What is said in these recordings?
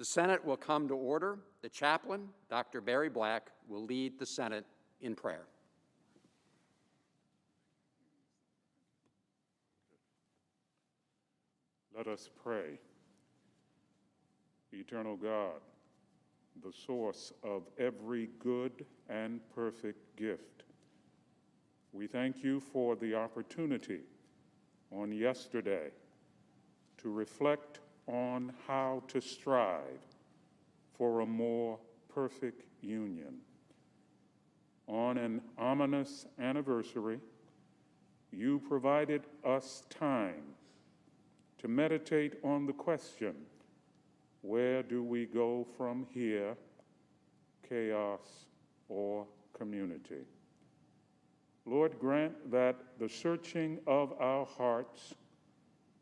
The Senate will come to order. The chaplain, Dr. Barry Black, will lead the Senate in prayer. Let us pray. Eternal God, the source of every good and perfect gift, we thank you for the opportunity on yesterday to reflect on how to strive for a more perfect union. On an ominous anniversary, you provided us time to meditate on the question, where do we go from here, chaos or community? Lord, grant that the searching of our hearts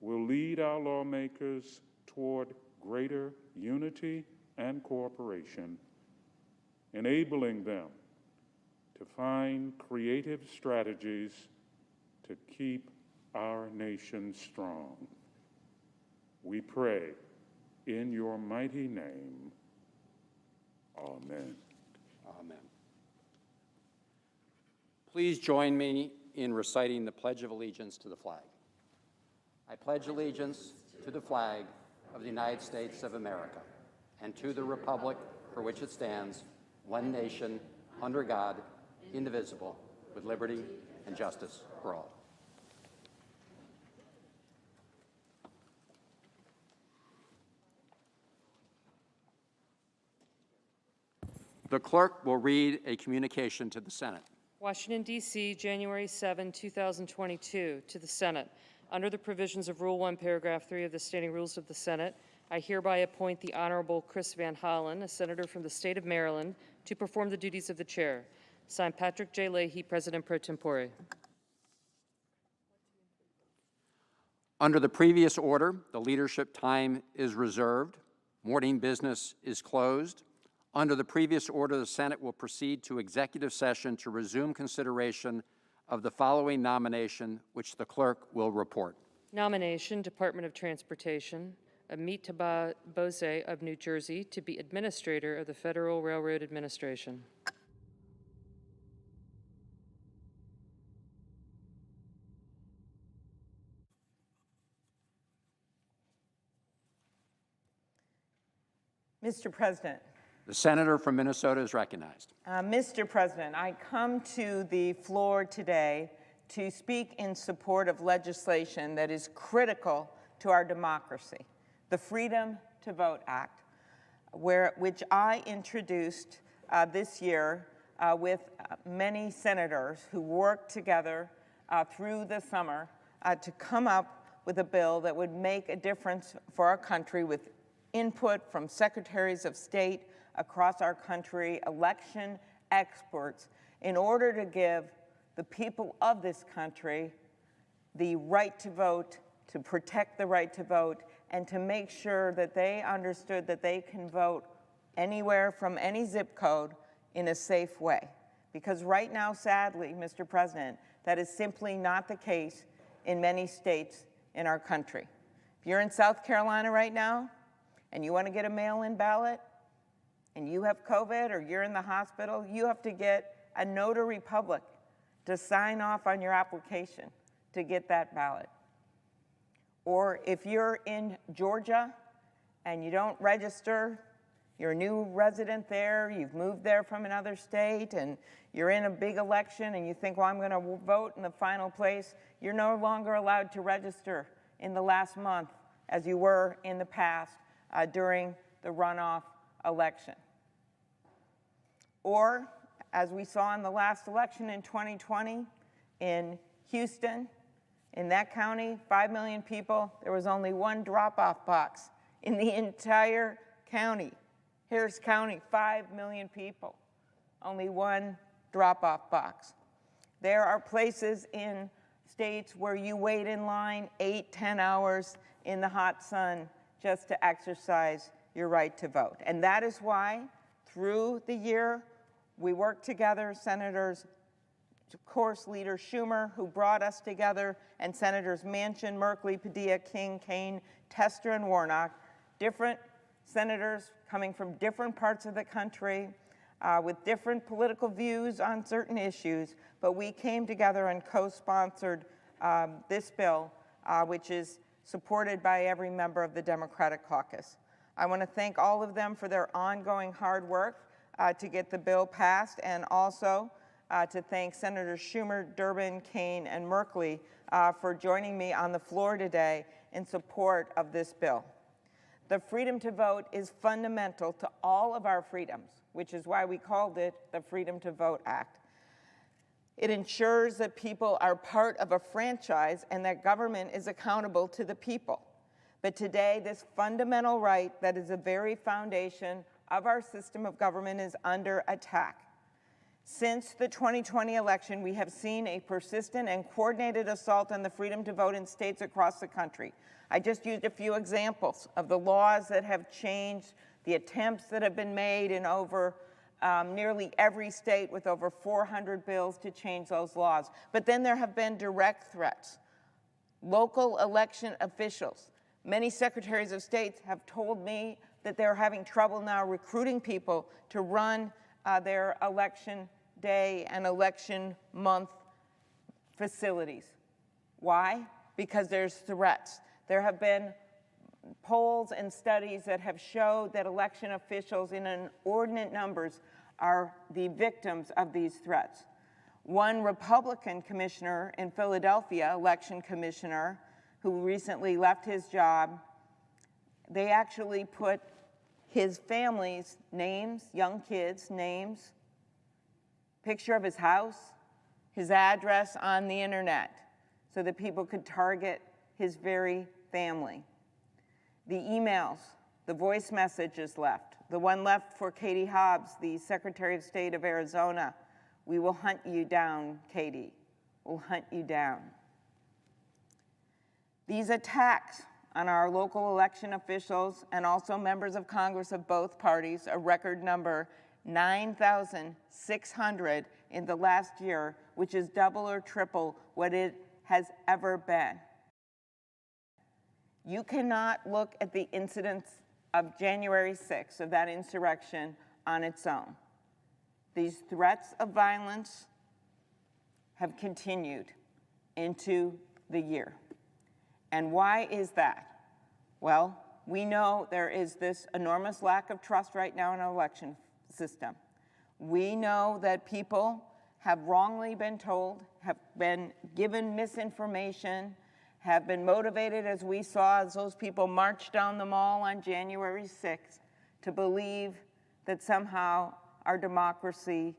will lead our lawmakers toward greater unity and cooperation, enabling them to find creative strategies to keep our nation strong. We pray in your mighty name. Amen. Amen. Please join me in reciting the Pledge of Allegiance to the flag. I pledge allegiance to the flag of the United States of America and to the republic for which it stands, one nation, under God, indivisible, with liberty and justice for all. The clerk will read a communication to the Senate. Washington, D.C., January 7, 2022, to the Senate. Under the provisions of Rule 1, Paragraph 3 of the Standing Rules of the Senate, I hereby appoint the Honorable Chris Van Hollen, a senator from the state of Maryland, to perform the duties of the chair. Signed, Patrick J. Leahy, President pro tempore. Under the previous order, the leadership time is reserved. Morning business is closed. Under the previous order, the Senate will proceed to executive session to resume consideration of the following nomination, which the clerk will report. Nomination, Department of Transportation, Amit Bose of New Jersey to be Administrator of the Federal Railroad Administration. Mr. President. The senator from Minnesota is recognized. Mr. President, I come to the floor today to speak in support of legislation that is critical to our democracy, the Freedom to Vote Act, which I introduced this year with many senators who worked together through the summer to come up with a bill that would make a difference for our country, with input from secretaries of state across our country, election experts, in order to give the people of this country the right to vote, to protect the right to vote, and to make sure that they understood that they can vote anywhere from any zip code in a safe way. Because right now, sadly, Mr. President, that is simply not the case in many states in our country. If you're in South Carolina right now and you want to get a mail-in ballot and you have COVID or you're in the hospital, you have to get a notary public to sign off on your application to get that ballot. Or if you're in Georgia and you don't register, you're a new resident there, you've moved there from another state, and you're in a big election and you think, well, I'm going to vote in the final place, you're no longer allowed to register in the last month as you were in the past during the runoff election. Or, as we saw in the last election in 2020, in Houston, in that county, 5 million people, there was only one drop-off box in the entire county. Harris County, 5 million people, only one drop-off box. There are places in states where you wait in line 8-10 hours in the hot sun just to exercise your right to vote. And that is why, through the year, we worked together, Senators, of course, Leader Schumer, who brought us together, and Senators Manchin, Merkley, Padilla, King, Kaine, Tester, and Warnock, different senators coming from different parts of the country with different political views on certain issues, but we came together and co-sponsored this bill, which is supported by every member of the Democratic caucus. I want to thank all of them for their ongoing hard work to get the bill passed, and also to thank Senators Schumer, Durbin, Kaine, and Merkley for joining me on the floor today in support of this bill. The freedom to vote is fundamental to all of our freedoms, which is why we called it the Freedom to Vote Act. It ensures that people are part of a franchise and that government is accountable to the people. But today, this fundamental right that is the very foundation of our system of government is under attack. Since the 2020 election, we have seen a persistent and coordinated assault on the freedom to vote in states across the country. I just used a few examples of the laws that have changed, the attempts that have been made in over nearly every state with over 400 bills to change those laws. But then there have been direct threats. Local election officials, many secretaries of state have told me that they're having trouble now recruiting people to run their election day and election month facilities. Why? Because there's threats. There have been polls and studies that have showed that election officials in inordinate numbers are the victims of these threats. One Republican commissioner in Philadelphia, election commissioner, who recently left his job, they actually put his family's names, young kids' names, picture of his house, his address on the internet so that people could target his very family. The emails, the voice messages left, the one left for Katie Hobbs, the Secretary of State of Arizona. We will hunt you down, Katie. We'll hunt you down. These attacks on our local election officials and also members of Congress of both parties, a record number, 9,600 in the last year, which is double or triple what it has ever been. You cannot look at the incidents of January 6th, of that insurrection, on its own. These threats of violence have continued into the year. And why is that? Well, we know there is this enormous lack of trust right now in our election system. We know that people have wrongly been told, have been given misinformation, have been motivated, as we saw as those people marched down the mall on January 6th, to believe that somehow our democracy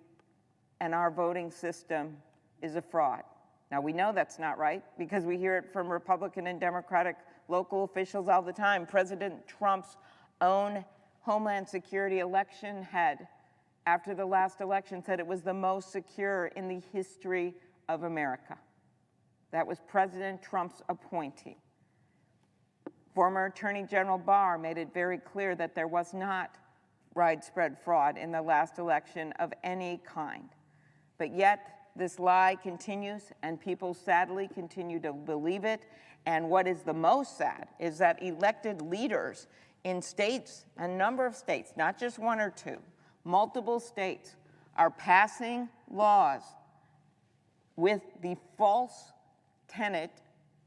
and our voting system is a fraud. Now, we know that's not right because we hear it from Republican and Democratic local officials all the time. President Trump's own Homeland Security election head, after the last election, said it was the most secure in the history of America. That was President Trump's appointee. Former Attorney General Barr made it very clear that there was not widespread fraud in the last election of any kind. But yet, this lie continues, and people sadly continue to believe it. And what is the most sad is that elected leaders in states, a number of states, not just one or two, multiple states, are passing laws with the false tenet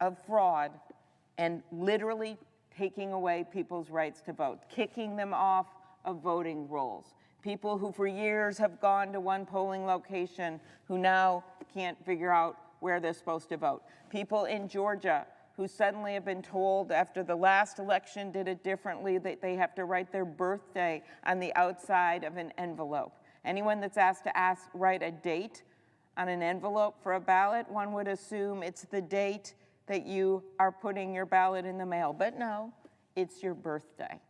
of fraud and literally taking away people's rights to vote, kicking them off of voting rolls. People who for years have gone to one polling location who now can't figure out where they're supposed to vote. People in Georgia who suddenly have been told after the last election did it differently that they have to write their birthday on the outside of an envelope. Anyone that's asked to write a date on an envelope for a ballot, one would assume it's the date that you are putting your ballot in the mail. But no, it's your birthday.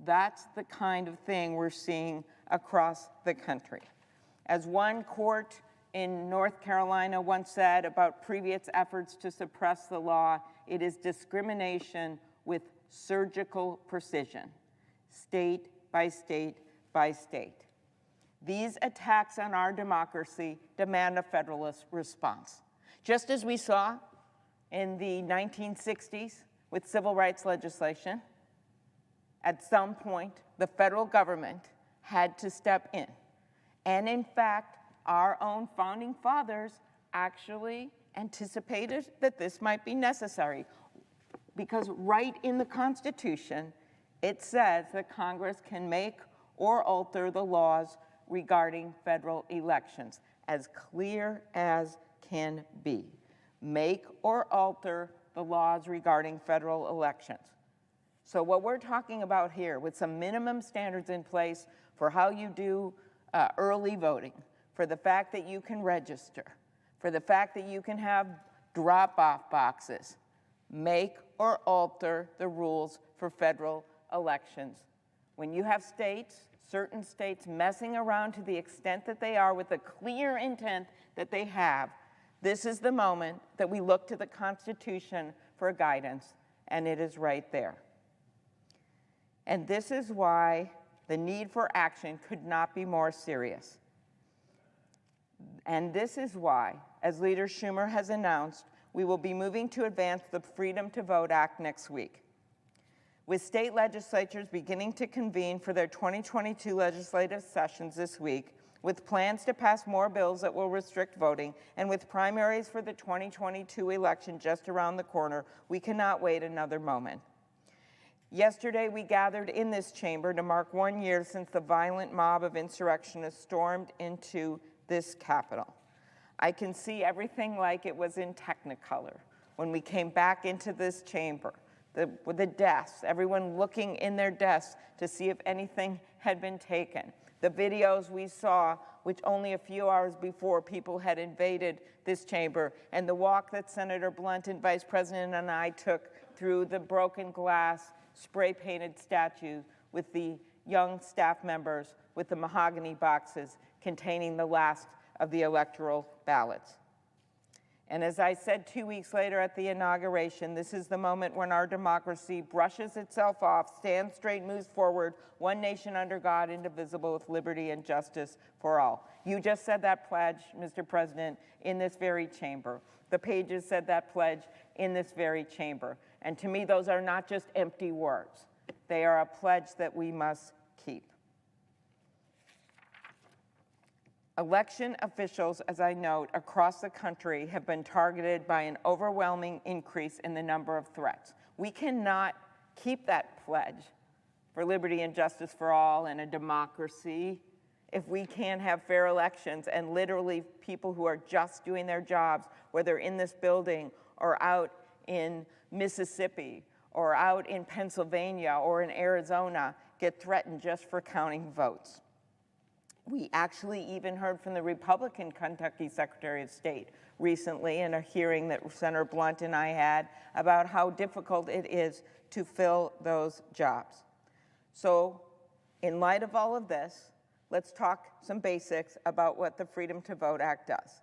That's the kind of thing we're seeing across the country. As one court in North Carolina once said about previous efforts to suppress the law, it is discrimination with surgical precision, state by state by state. These attacks on our democracy demand a federalist response. Just as we saw in the 1960s with civil rights legislation, At some point, the federal government had to step in. And in fact, our own founding fathers actually anticipated that this might be necessary, because right in the Constitution, it says that Congress can make or alter the laws regarding federal elections, as clear as can be. Make or alter the laws regarding federal elections. So what we're talking about here, with some minimum standards in place for how you do early voting, for the fact that you can register, for the fact that you can have drop-off boxes, make or alter the rules for federal elections. When you have states, certain states, messing around to the extent that they are with the clear intent that they have, this is the moment that we look to the Constitution for guidance, and it is right there. And this is why the need for action could not be more serious. And this is why, as Leader Schumer has announced, we will be moving to advance the Freedom to Vote Act next week. With state legislatures beginning to convene for their 2022 legislative sessions this week, with plans to pass more bills that will restrict voting, and with primaries for the 2022 election just around the corner, we cannot wait another moment. Yesterday, we gathered in this chamber to mark 1 year since the violent mob of insurrectionists stormed into this Capitol. I can see everything like it was in Technicolor when we came back into this chamber. With the desks, everyone looking in their desks to see if anything had been taken. The videos we saw, which only a few hours before people had invaded this chamber, and the walk that Senator Blunt and Vice President and I took through the broken glass, spray-painted statues with the young staff members with the mahogany boxes containing the last of the electoral ballots. And as I said 2 weeks later at the inauguration, this is the moment when our democracy brushes itself off, stands straight, moves forward, one nation under God, indivisible, with liberty and justice for all. You just said that pledge, Mr. President, in this very chamber. The pages said that pledge in this very chamber. And to me, those are not just empty words. They are a pledge that we must keep. Election officials, as I note, across the country have been targeted by an overwhelming increase in the number of threats. We cannot keep that pledge for liberty and justice for all and a democracy if we can't have fair elections and literally people who are just doing their jobs, whether in this building or out in Mississippi or out in Pennsylvania or in Arizona, get threatened just for counting votes. We actually even heard from the Republican Kentucky Secretary of State recently in a hearing that Senator Blunt and I had about how difficult it is to fill those jobs. So in light of all of this, let's talk some basics about what the Freedom to Vote Act does.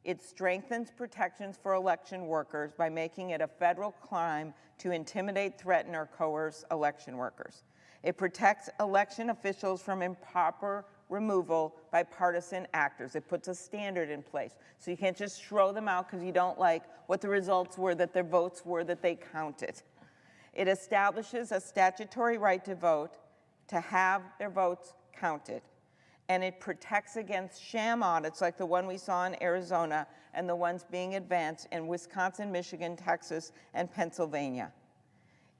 It strengthens protections for election workers by making it a federal crime to intimidate, threaten, or coerce election workers. It protects election officials from improper removal by partisan actors. It puts a standard in place. So you can't just throw them out because you don't like what the results were, that their votes were, that they counted. It establishes a statutory right to vote, to have their votes counted. And it protects against sham audits like the one we saw in Arizona and the ones being advanced in Wisconsin, Michigan, Texas, and Pennsylvania.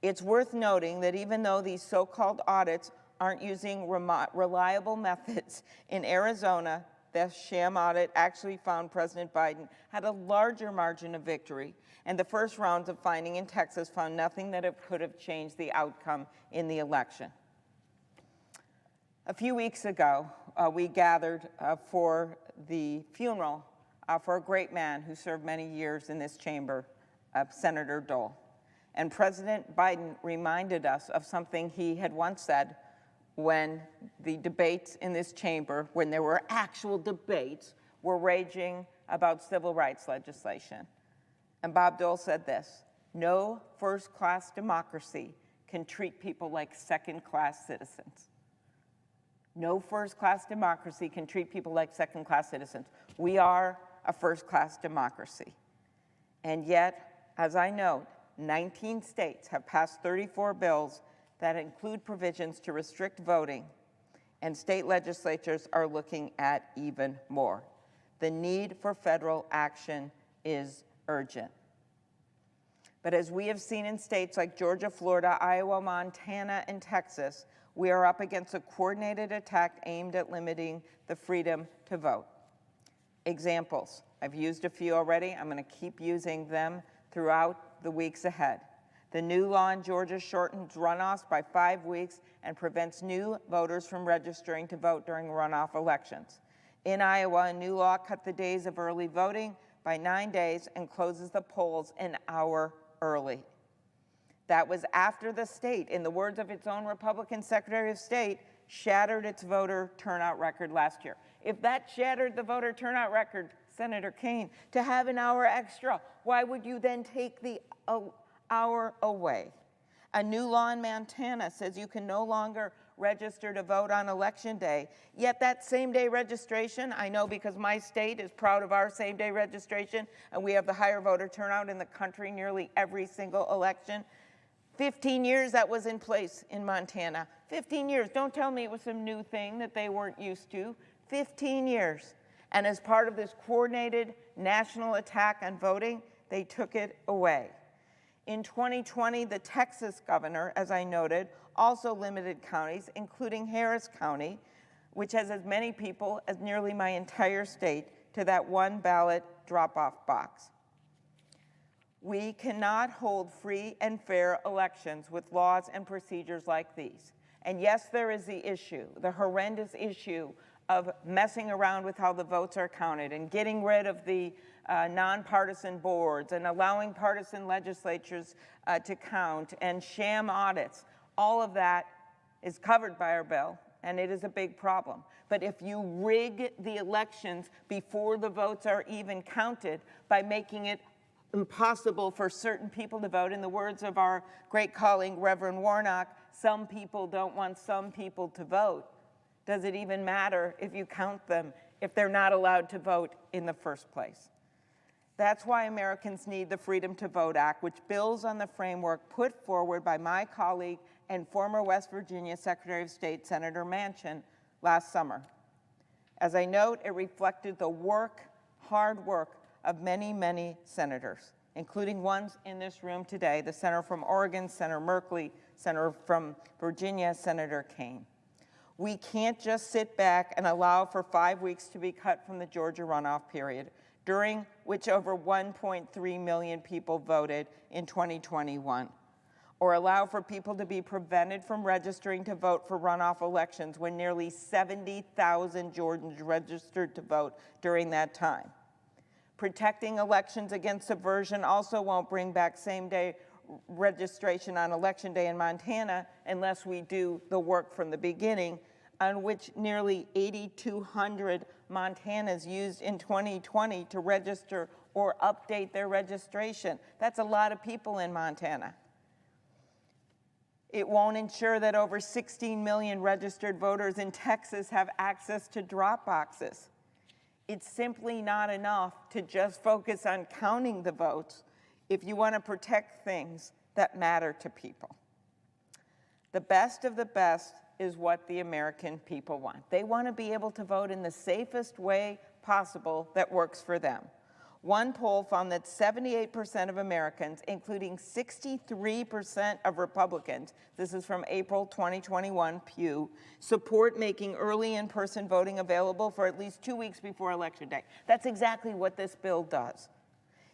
It's worth noting that even though these so-called audits aren't using reliable methods, in Arizona, the sham audit actually found President Biden had a larger margin of victory, and the first rounds of finding in Texas found nothing that could have changed the outcome in the election. A few weeks ago, we gathered for the funeral for a great man who served many years in this chamber, Senator Dole. And President Biden reminded us of something he had once said when the debates in this chamber, when there were actual debates, were raging about civil rights legislation. And Bob Dole said this: "No first-class democracy can treat people like second-class citizens." No first-class democracy can treat people like second-class citizens. We are a first-class democracy. And yet, as I note, 19 states have passed 34 bills that include provisions to restrict voting, and state legislatures are looking at even more. The need for federal action is urgent. But as we have seen in states like Georgia, Florida, Iowa, Montana, and Texas, we are up against a coordinated attack aimed at limiting the freedom to vote. Examples. I've used a few already. I'm going to keep using them throughout the weeks ahead. The new law in Georgia shortens runoffs by 5 weeks and prevents new voters from registering to vote during runoff elections. In Iowa, a new law cut the days of early voting by 9 days and closes the polls an hour early. That was after the state, in the words of its own Republican Secretary of State, shattered its voter turnout record last year. If that shattered the voter turnout record, Senator Kaine, to have an hour extra, why would you then take the hour away? A new law in Montana says you can no longer register to vote on Election Day, yet that same-day registration, I know because my state is proud of our same-day registration, and we have the higher voter turnout in the country nearly every single election. 15 years that was in place in Montana. 15 years. Don't tell me it was some new thing that they weren't used to. 15 years. And as part of this coordinated national attack on voting, they took it away. In 2020, the Texas governor, as I noted, also limited counties, including Harris County, which has as many people as nearly my entire state, to that one ballot drop-off box. We cannot hold free and fair elections with laws and procedures like these. And yes, there is the issue, the horrendous issue of messing around with how the votes are counted and getting rid of the nonpartisan boards and allowing partisan legislatures to count and sham audits. All of that is covered by our bill, and it is a big problem. But if you rig the elections before the votes are even counted by making it impossible for certain people to vote, in the words of our great colleague, Reverend Warnock, some people don't want some people to vote. Does it even matter if you count them if they're not allowed to vote in the first place? That's why Americans need the Freedom to Vote Act, which builds on the framework put forward by my colleague and former West Virginia Secretary of State, Senator Manchin, last summer. As I note, it reflected the hard work of many, many senators, including ones in this room today, the senator from Oregon, Senator Merkley, senator from Virginia, Senator Kaine. We can't just sit back and allow for 5 weeks to be cut from the Georgia runoff period, during which over 1.3 million people voted in 2021, or allow for people to be prevented from registering to vote for runoff elections when nearly 70,000 Georgians registered to vote during that time. Protecting elections against subversion also won't bring back same-day registration on Election Day in Montana unless we do the work from the beginning, on which nearly 8,200 Montanans used in 2020 to register or update their registration. That's a lot of people in Montana. It won't ensure that over 16 million registered voters in Texas have access to drop boxes. It's simply not enough to just focus on counting the votes if you want to protect things that matter to people. The best of the best is what the American people want. They want to be able to vote in the safest way possible that works for them. One poll found that 78% of Americans, including 63% of Republicans, this is from April 2021 Pew, support making early in-person voting available for at least 2 weeks before Election Day. That's exactly what this bill does.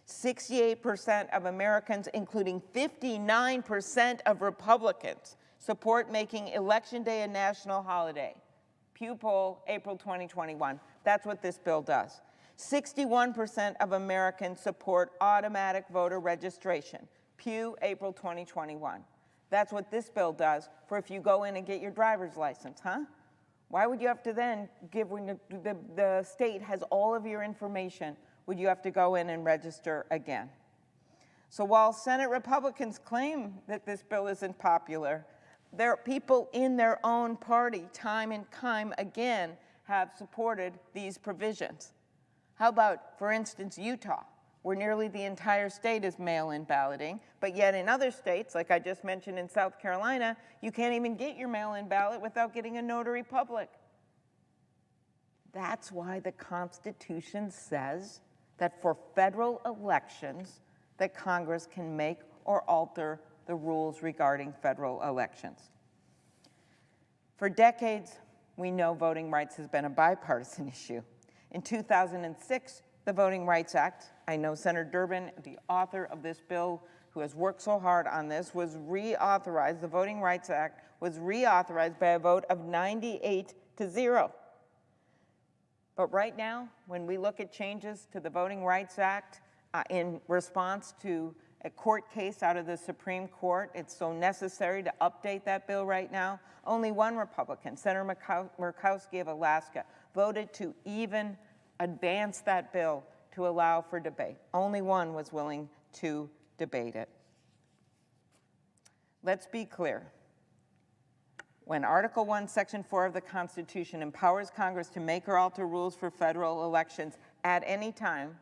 68% of Americans, including 59% of Republicans, support making Election Day a national holiday. Pew poll, April 2021. That's what this bill does. 61% of Americans support automatic voter registration. Pew, April 2021. That's what this bill does for if you go in and get your driver's license, huh? Why would you have to then give, when the state has all of your information, would you have to go in and register again? So while Senate Republicans claim that this bill isn't popular, there are people in their own party, time and time again, have supported these provisions. How about, for instance, Utah, where nearly the entire state is mail-in balloting, but yet in other states, like I just mentioned in South Carolina, you can't even get your mail-in ballot without getting a notary public. That's why the Constitution says that for federal elections, that Congress can make or alter the rules regarding federal elections. For decades, we know voting rights has been a bipartisan issue. In 2006, the Voting Rights Act, I know Senator Durbin, the author of this bill, who has worked so hard on this, was reauthorized. The Voting Rights Act was reauthorized by a vote of 98-0. But right now, when we look at changes to the Voting Rights Act in response to a court case out of the Supreme Court, it's so necessary to update that bill right now. Only one Republican, Senator Murkowski of Alaska, voted to even advance that bill to allow for debate. Only one was willing to debate it. Let's be clear. When Article 1, Section 4 of the Constitution empowers Congress to make or alter rules for federal elections at any time,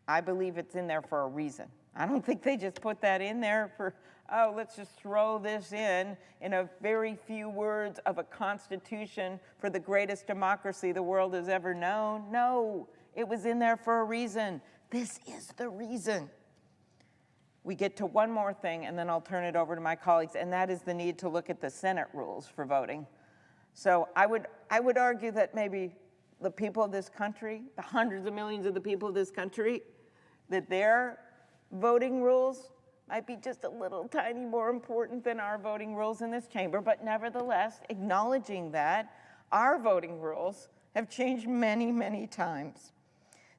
I believe it's in there for a reason. I don't think they just put that in there for, oh, let's just throw this in a very few words of a constitution for the greatest democracy the world has ever known. No, it was in there for a reason. This is the reason. We get to one more thing, and then I'll turn it over to my colleagues, and that is the need to look at the Senate rules for voting. So I would argue that maybe the people of this country, the hundreds of millions of the people of this country, that their voting rules might be just a little tiny more important than our voting rules in this chamber, but nevertheless, acknowledging that our voting rules have changed many, many times.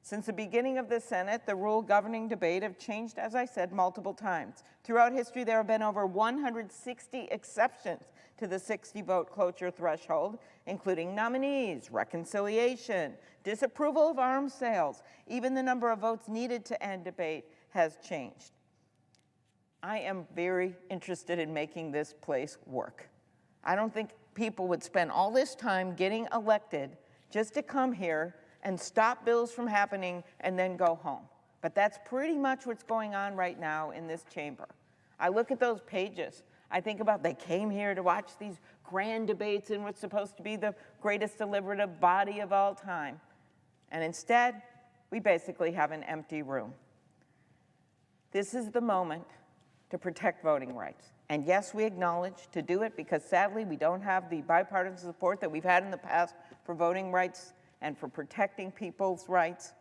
Since the beginning of the Senate, the rule governing debate have changed, as I said, multiple times. Throughout history, there have been over 160 exceptions to the 60-vote cloture threshold, including nominees, reconciliation, disapproval of arms sales. Even the number of votes needed to end debate has changed. I am very interested in making this place work. I don't think people would spend all this time getting elected just to come here and stop bills from happening and then go home. But that's pretty much what's going on right now in this chamber. I look at those pages. I think about they came here to watch these grand debates in what's supposed to be the greatest deliberative body of all time. And instead, we basically have an empty room. This is the moment to protect voting rights. And yes, we acknowledge to do it because sadly we don't have the bipartisan support that we've had in the past for voting rights and for protecting people's rights.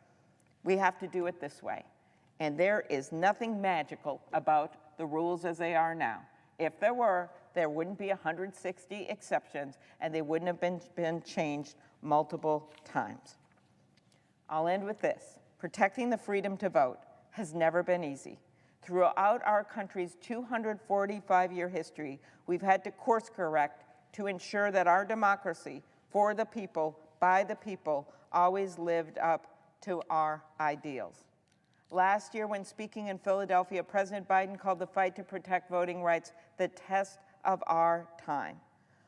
We have to do it this way. And there is nothing magical about the rules as they are now. If there were, there wouldn't be 160 exceptions and they wouldn't have been changed multiple times. I'll end with this. Protecting the freedom to vote has never been easy. Throughout our country's 245-year history, we've had to course correct to ensure that our democracy, for the people, by the people, always lived up to our ideals. Last year, when speaking in Philadelphia, President Biden called the fight to protect voting rights the test of our time.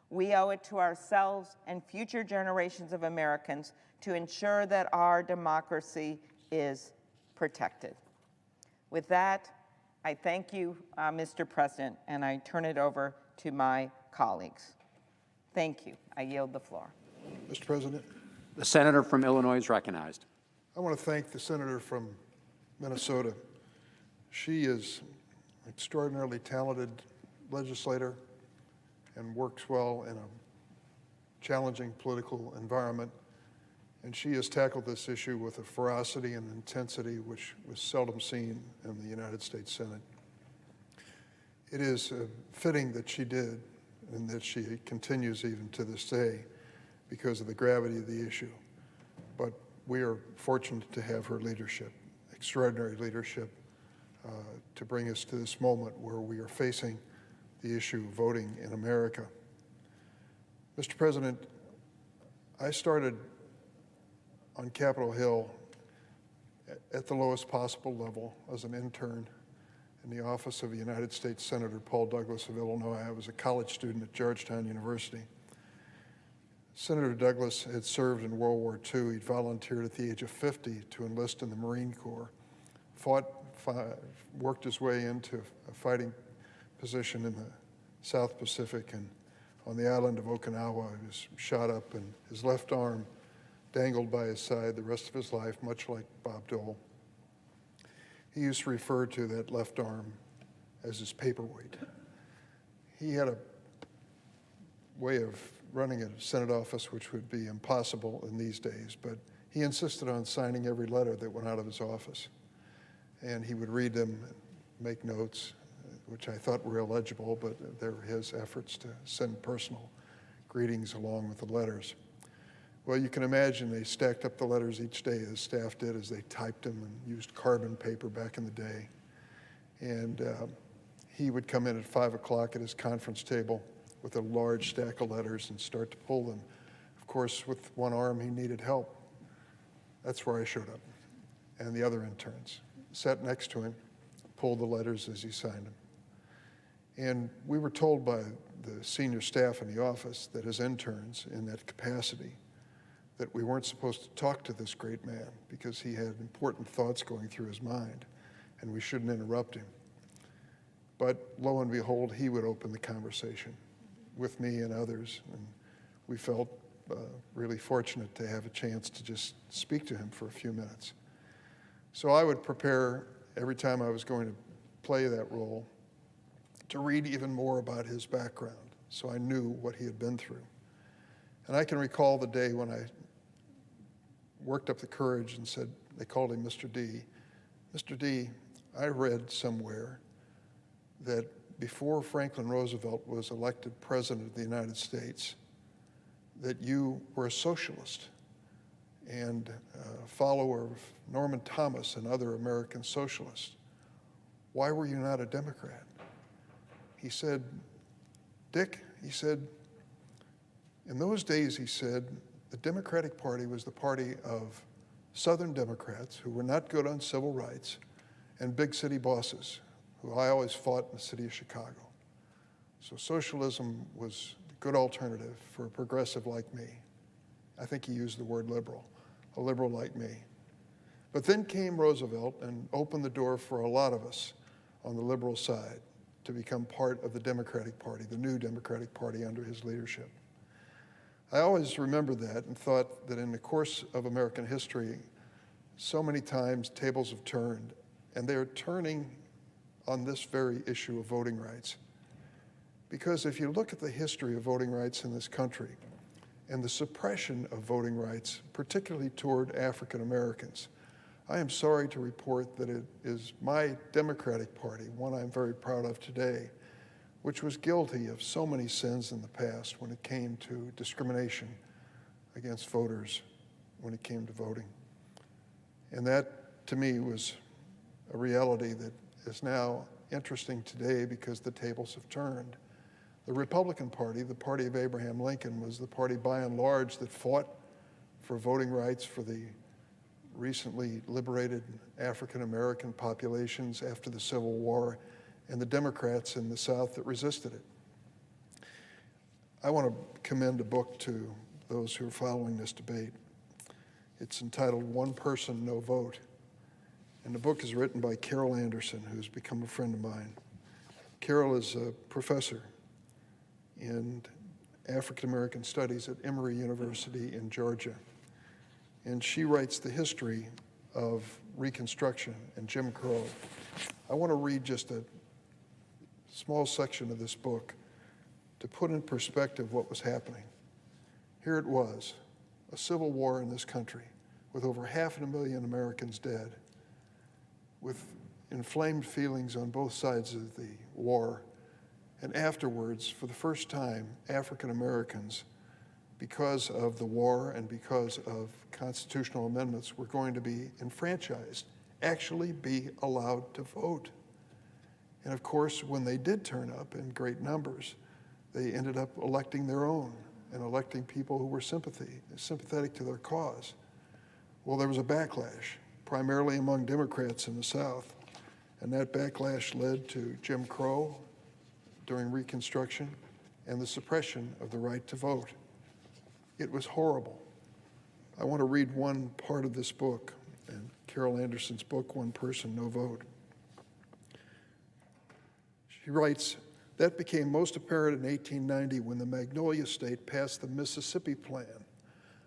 We owe it to ourselves and future generations of Americans to ensure that our democracy is protected. With that, I thank you, Mr. President, and I turn it over to my colleagues. Thank you. I yield the floor. Mr. President, The senator from Illinois is recognized. I want to thank the senator from Minnesota. She is an extraordinarily talented legislator and works well in a challenging political environment. And she has tackled this issue with a ferocity and intensity which was seldom seen in the United States Senate. It is fitting that she did and that she continues even to this day because of the gravity of the issue. But we are fortunate to have her leadership, extraordinary leadership, to bring us to this moment where we are facing the issue of voting in America. Mr. President, I started on Capitol Hill at the lowest possible level as an intern in the office of the United States Senator Paul Douglas of Illinois. I was a college student at Georgetown University. Senator Douglas had served in World War II. He'd volunteered at the age of 50 to enlist in the Marine Corps, worked his way into a fighting position in the South Pacific, and on the island of Okinawa, he was shot up and his left arm dangled by his side the rest of his life, much like Bob Dole. He used to refer to that left arm as his paperweight. He had a way of running a Senate office which would be impossible in these days, but he insisted on signing every letter that went out of his office. And he would read them, make notes, which I thought were illegible, but they were his efforts to send personal greetings along with the letters. Well, you can imagine they stacked up the letters each day, the staff did, as they typed them and used carbon paper back in the day. And he would come in at 5 o'clock at his conference table with a large stack of letters and start to pull them. Of course, with one arm, he needed help. That's where I showed up, and the other interns sat next to him, pulled the letters as he signed them. And we were told by the senior staff in the office that as interns in that capacity, that we weren't supposed to talk to this great man because he had important thoughts going through his mind, and we shouldn't interrupt him. But lo and behold, he would open the conversation with me and others, and we felt really fortunate to have a chance to just speak to him for a few minutes. So I would prepare every time I was going to play that role to read even more about his background, so I knew what he had been through. And I can recall the day when I worked up the courage and said, they called him Mr. D. Mr. D, I read somewhere that before Franklin Roosevelt was elected president of the United States, that you were a socialist and a follower of Norman Thomas and other American socialists. Why were you not a Democrat? He said, Dick, he said, in those days, he said, the Democratic Party was the party of Southern Democrats who were not good on civil rights and big city bosses, who I always fought in the city of Chicago. So socialism was a good alternative for a progressive like me. I think he used the word liberal, a liberal like me. But then came Roosevelt and opened the door for a lot of us on the liberal side to become part of the Democratic Party, the new Democratic Party under his leadership. I always remembered that and thought that in the course of American history, so many times tables have turned, and they're turning on this very issue of voting rights. Because if you look at the history of voting rights in this country and the suppression of voting rights, particularly toward African Americans, I am sorry to report that it is my Democratic Party, one I'm very proud of today, which was guilty of so many sins in the past when it came to discrimination against voters, when it came to voting. And that, to me, was a reality that is now interesting today because the tables have turned. The Republican Party, the party of Abraham Lincoln, was the party by and large that fought for voting rights for the recently liberated African American populations after the Civil War, and the Democrats in the South that resisted it. I want to commend a book to those who are following this debate. It's entitled One Person, No Vote. And the book is written by Carol Anderson, who's become a friend of mine. Carol is a professor in African American Studies at Emory University in Georgia. And she writes the history of Reconstruction and Jim Crow. I want to read just a small section of this book to put in perspective what was happening. Here it was, a civil war in this country with over 500,000 Americans dead, with inflamed feelings on both sides of the war. And afterwards, for the first time, African Americans, because of the war and because of constitutional amendments, were going to be enfranchised, actually be allowed to vote. And of course, when they did turn up in great numbers, they ended up electing their own and electing people who were sympathetic to their cause. Well, there was a backlash, primarily among Democrats in the South, and that backlash led to Jim Crow during Reconstruction and the suppression of the right to vote. It was horrible. I want to read one part of this book, and Carol Anderson's book, One Person, No Vote. She writes, that became most apparent in 1890 when the Magnolia State passed the Mississippi Plan,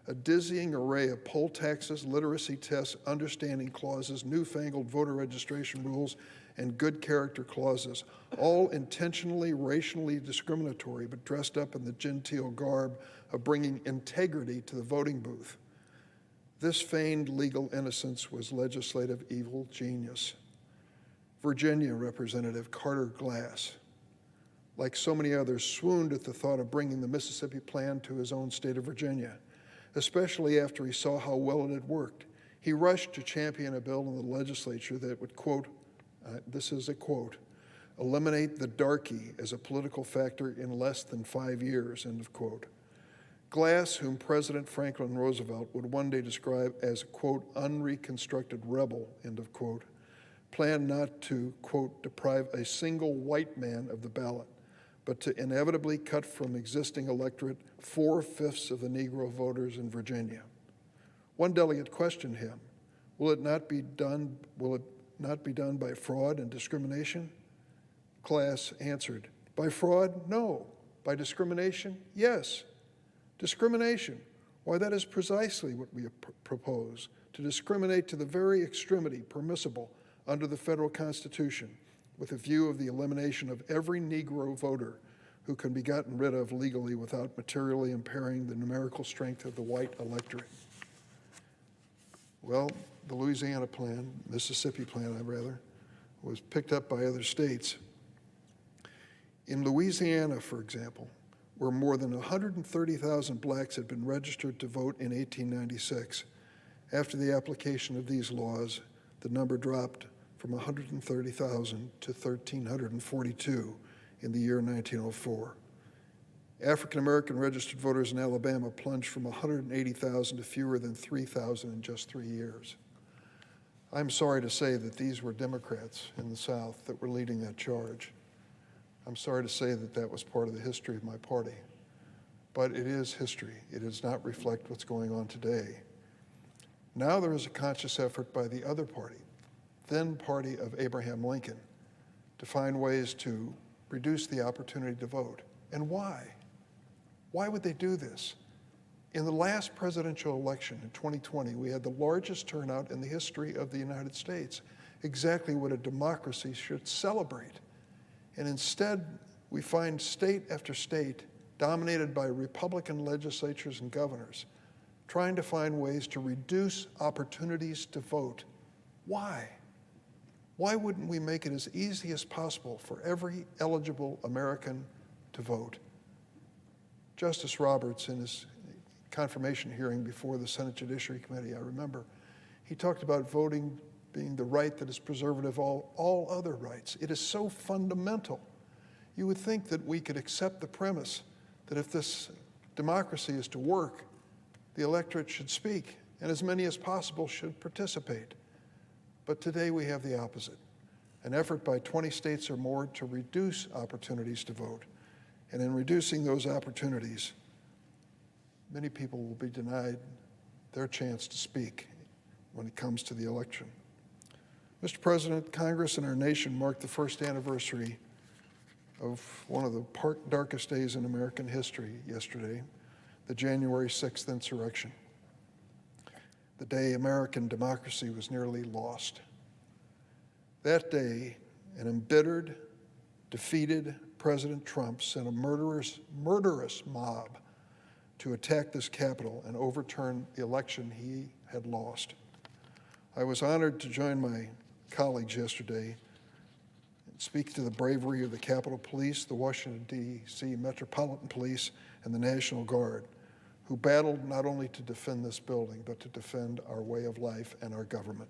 a dizzying array of poll taxes, literacy tests, understanding clauses, newfangled voter registration rules, and good character clauses, all intentionally racially discriminatory but dressed up in the genteel garb of bringing integrity to the voting booth. This feigned legal innocence was legislative evil genius. Virginia Representative Carter Glass, like so many others, swooned at the thought of bringing the Mississippi Plan to his own state of Virginia, especially after he saw how well it had worked. He rushed to champion a bill in the legislature that would, quote, this is a quote, eliminate the darky as a political factor in less than 5 years, end of quote. Glass, whom President Franklin Roosevelt would one day describe as, quote, unreconstructed rebel, end of quote, planned not to, quote, deprive a single white man of the ballot, but to inevitably cut from existing electorate 4/5 of the Negro voters in Virginia. One delegate questioned him, will it not be done by fraud and discrimination? Glass answered, by fraud, no. By discrimination, yes. Discrimination, why that is precisely what we propose, to discriminate to the very extremity permissible under the federal Constitution, with a view of the elimination of every Negro voter who can be gotten rid of legally without materially impairing the numerical strength of the white electorate. Well, the Louisiana plan, Mississippi plan, was picked up by other states. In Louisiana, for example, where more than 130,000 blacks had been registered to vote in 1896, after the application of these laws, the number dropped from 130,000 to 1,342 in the year 1904. African American registered voters in Alabama plunged from 180,000 to fewer than 3,000 in just 3 years. I'm sorry to say that these were Democrats in the South that were leading that charge. I'm sorry to say that that was part of the history of my party. But it is history. It does not reflect what's going on today. Now there is a conscious effort by the other party, then party of Abraham Lincoln, to find ways to reduce the opportunity to vote. And why? Why would they do this? In the last presidential election in 2020, we had the largest turnout in the history of the United States, exactly what a democracy should celebrate. And instead, we find state after state dominated by Republican legislatures and governors trying to find ways to reduce opportunities to vote. Why? Why wouldn't we make it as easy as possible for every eligible American to vote? Justice Roberts, in his confirmation hearing before the Senate Judiciary Committee, I remember, he talked about voting being the right that is preservative of all other rights. It is so fundamental. You would think that we could accept the premise that if this democracy is to work, the electorate should speak, and as many as possible should participate. But today we have the opposite, an effort by 20 states or more to reduce opportunities to vote. And in reducing those opportunities, many people will be denied their chance to speak when it comes to the election. Mr. President, Congress and our nation marked the first anniversary of one of the darkest days in American history yesterday, the January 6th insurrection, the day American democracy was nearly lost. That day, an embittered, defeated President Trump sent a murderous mob to attack this Capitol and overturn the election he had lost. I was honored to join my colleagues yesterday and speak to the bravery of the Capitol Police, the Washington, D.C. Metropolitan Police, and the National Guard, who battled not only to defend this building, but to defend our way of life and our government.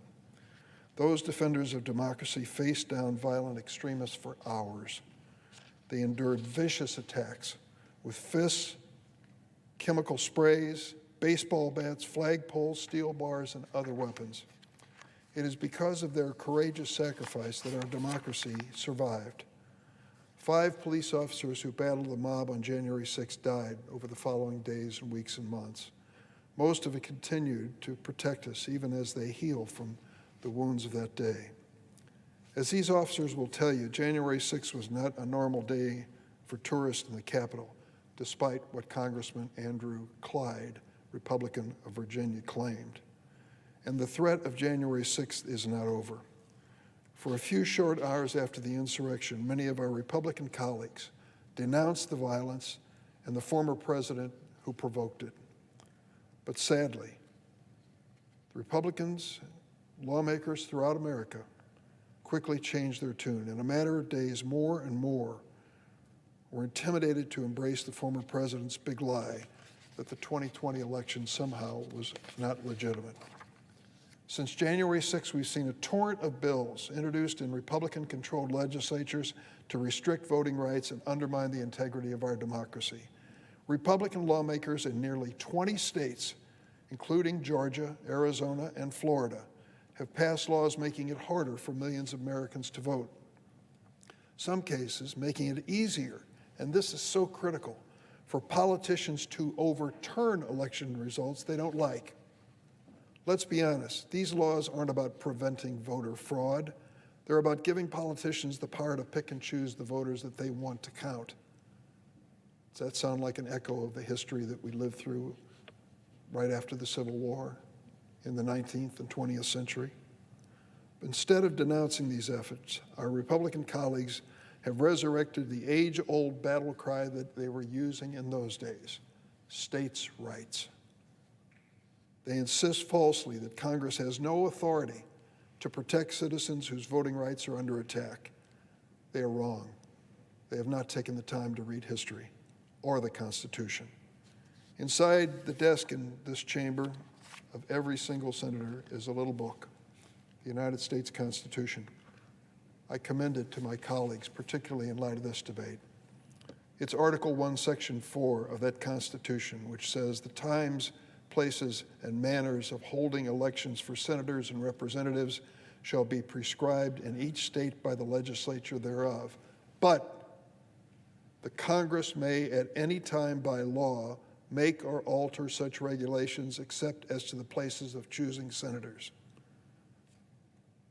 Those defenders of democracy faced down violent extremists for hours. They endured vicious attacks with fists, chemical sprays, baseball bats, flagpoles, steel bars, and other weapons. It is because of their courageous sacrifice that our democracy survived. 5 police officers who battled the mob on January 6th died over the following days and weeks and months. Most of it continued to protect us even as they heal from the wounds of that day. As these officers will tell you, January 6th was not a normal day for tourists in the Capitol, despite what Congressman Andrew Clyde, Republican of Virginia, claimed. And the threat of January 6th is not over. For a few short hours after the insurrection, many of our Republican colleagues denounced the violence and the former president who provoked it. But sadly, the Republicans, lawmakers throughout America, quickly changed their tune. In a matter of days, more and more were intimidated to embrace the former president's big lie that the 2020 election somehow was not legitimate. Since January 6th, we've seen a torrent of bills introduced in Republican-controlled legislatures to restrict voting rights and undermine the integrity of our democracy. Republican lawmakers in nearly 20 states, including Georgia, Arizona, and Florida, have passed laws making it harder for millions of Americans to vote. Some cases making it easier, and this is so critical, for politicians to overturn election results they don't like. Let's be honest, these laws aren't about preventing voter fraud. They're about giving politicians the power to pick and choose the voters that they want to count. Does that sound like an echo of the history that we lived through right after the Civil War in the 19th and 20th century? Instead of denouncing these efforts, our Republican colleagues have resurrected the age-old battle cry that they were using in those days, states' rights. They insist falsely that Congress has no authority to protect citizens whose voting rights are under attack. They are wrong. They have not taken the time to read history or the Constitution. Inside the desk in this chamber of every single senator is a little book, the United States Constitution. I commend it to my colleagues, particularly in light of this debate. It's Article 1, Section 4 of that Constitution, which says the times, places, and manners of holding elections for senators and representatives shall be prescribed in each state by the legislature thereof. But the Congress may at any time by law make or alter such regulations except as to the places of choosing senators.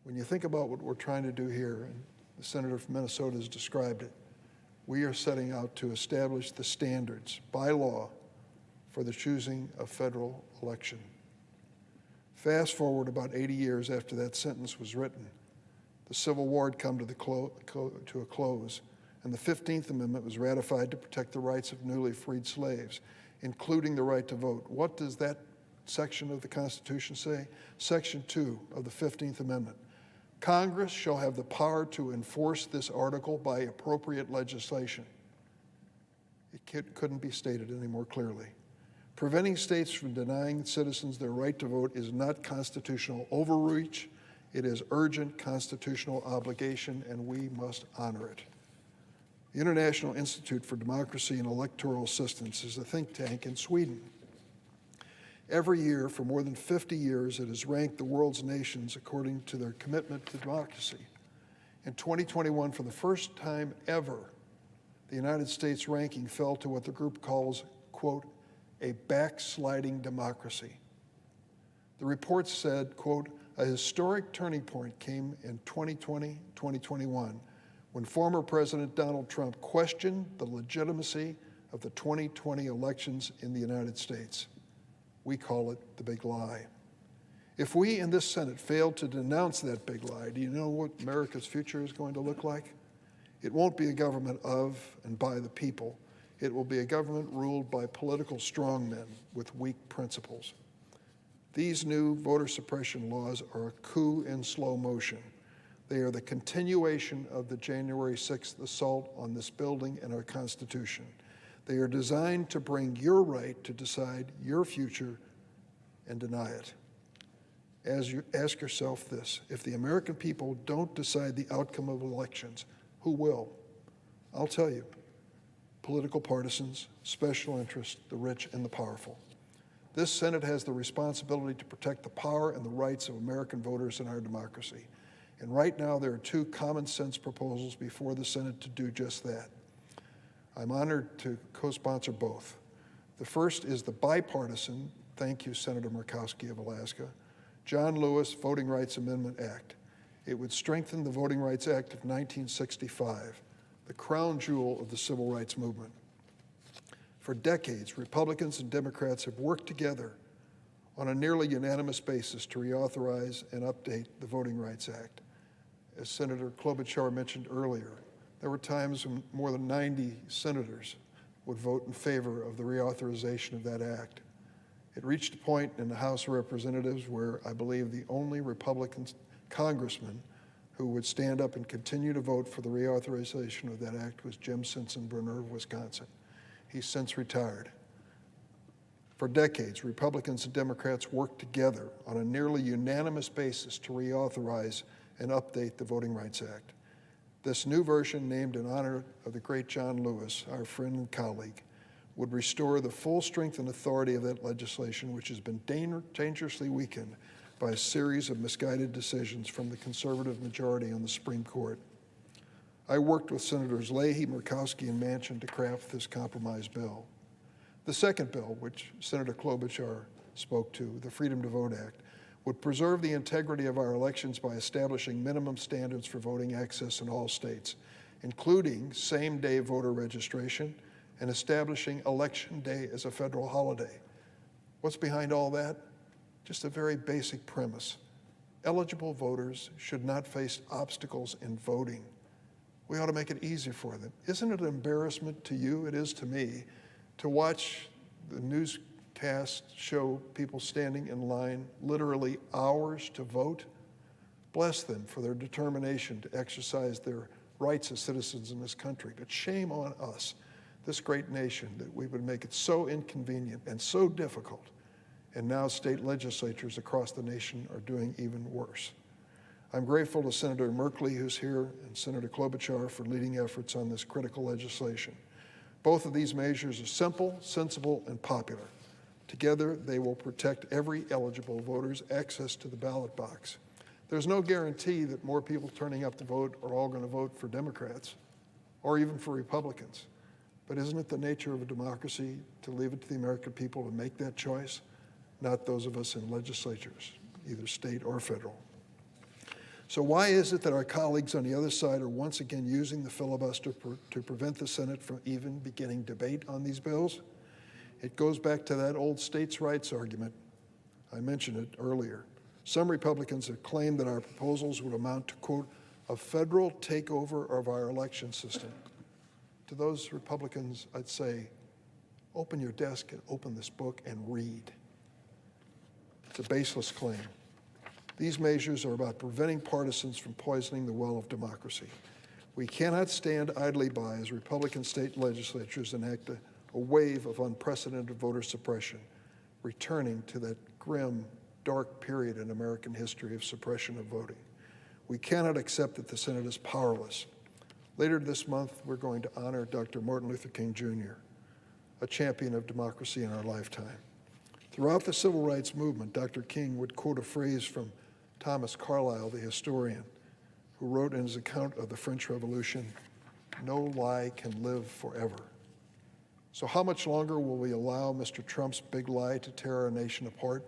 When you think about what we're trying to do here, and the senator from Minnesota has described it, we are setting out to establish the standards by law for the choosing of federal election. Fast forward about 80 years after that sentence was written, the Civil War had come to a close, and the 15th Amendment was ratified to protect the rights of newly freed slaves, including the right to vote. What does that section of the Constitution say? Section 2 of the 15th Amendment. Congress shall have the power to enforce this article by appropriate legislation. It couldn't be stated any more clearly. Preventing states from denying citizens their right to vote is not constitutional overreach. It is urgent constitutional obligation, and we must honor it. The International Institute for Democracy and Electoral Assistance is a think tank in Sweden. Every year, for more than 50 years, it has ranked the world's nations according to their commitment to democracy. In 2021, for the first time ever, the United States ranking fell to what the group calls, quote, a backsliding democracy. The report said, quote, a historic turning point came in 2020-2021 when former President Donald Trump questioned the legitimacy of the 2020 elections in the United States. We call it the big lie. If we in this Senate fail to denounce that big lie, do you know what America's future is going to look like? It won't be a government of and by the people. It will be a government ruled by political strongmen with weak principles. These new voter suppression laws are a coup in slow motion. They are the continuation of the January 6th assault on this building and our Constitution. They are designed to bring your right to decide your future and deny it. As you ask yourself this, if the American people don't decide the outcome of elections, who will? I'll tell you, political partisans, special interests, the rich and the powerful. This Senate has the responsibility to protect the power and the rights of American voters in our democracy. And right now, there are two common sense proposals before the Senate to do just that. I'm honored to co-sponsor both. The first is the bipartisan, thank you, Senator Murkowski of Alaska, John Lewis Voting Rights Amendment Act. It would strengthen the Voting Rights Act of 1965, the crown jewel of the civil rights movement. For decades, Republicans and Democrats have worked together on a nearly unanimous basis to reauthorize and update the Voting Rights Act. As Senator Klobuchar mentioned earlier, there were times when more than 90 senators would vote in favor of the reauthorization of that act. It reached a point in the House of Representatives where I believe the only Republican congressman who would stand up and continue to vote for the reauthorization of that act was Jim Sensenbrenner of Wisconsin. He's since retired. For decades, Republicans and Democrats worked together on a nearly unanimous basis to reauthorize and update the Voting Rights Act. This new version, named in honor of the great John Lewis, our friend and colleague, would restore the full strength and authority of that legislation, which has been dangerously weakened by a series of misguided decisions from the conservative majority on the Supreme Court. I worked with Senators Leahy, Murkowski, and Manchin to craft this compromise bill. The second bill, which Senator Klobuchar spoke to, the Freedom to Vote Act, would preserve the integrity of our elections by establishing minimum standards for voting access in all states, including same-day voter registration and establishing Election Day as a federal holiday. What's behind all that? Just a very basic premise. Eligible voters should not face obstacles in voting. We ought to make it easy for them. Isn't it an embarrassment to you? It is to me to watch the newscasts show people standing in line literally hours to vote. Bless them for their determination to exercise their rights as citizens in this country. But shame on us, this great nation, that we would make it so inconvenient and so difficult. And now state legislatures across the nation are doing even worse. I'm grateful to Senator Merkley, who's here, and Senator Klobuchar for leading efforts on this critical legislation. Both of these measures are simple, sensible, and popular. Together, they will protect every eligible voter's access to the ballot box. There's no guarantee that more people turning up to vote are all going to vote for Democrats or even for Republicans. But isn't it the nature of a democracy to leave it to the American people to make that choice, not those of us in legislatures, either state or federal? So why is it that our colleagues on the other side are once again using the filibuster to prevent the Senate from even beginning debate on these bills? It goes back to that old states' rights argument. I mentioned it earlier. Some Republicans have claimed that our proposals would amount to, quote, a federal takeover of our election system. To those Republicans, I'd say, open your desk and open this book and read. It's a baseless claim. These measures are about preventing partisans from poisoning the well of democracy. We cannot stand idly by as Republican state legislatures enact a wave of unprecedented voter suppression, returning to that grim, dark period in American history of suppression of voting. We cannot accept that the Senate is powerless. Later this month, we're going to honor Dr. Martin Luther King Jr., a champion of democracy in our lifetime. Throughout the civil rights movement, Dr. King would quote a phrase from Thomas Carlyle, the historian, who wrote in his account of the French Revolution, "No lie can live forever." So how much longer will we allow Mr. Trump's big lie to tear our nation apart?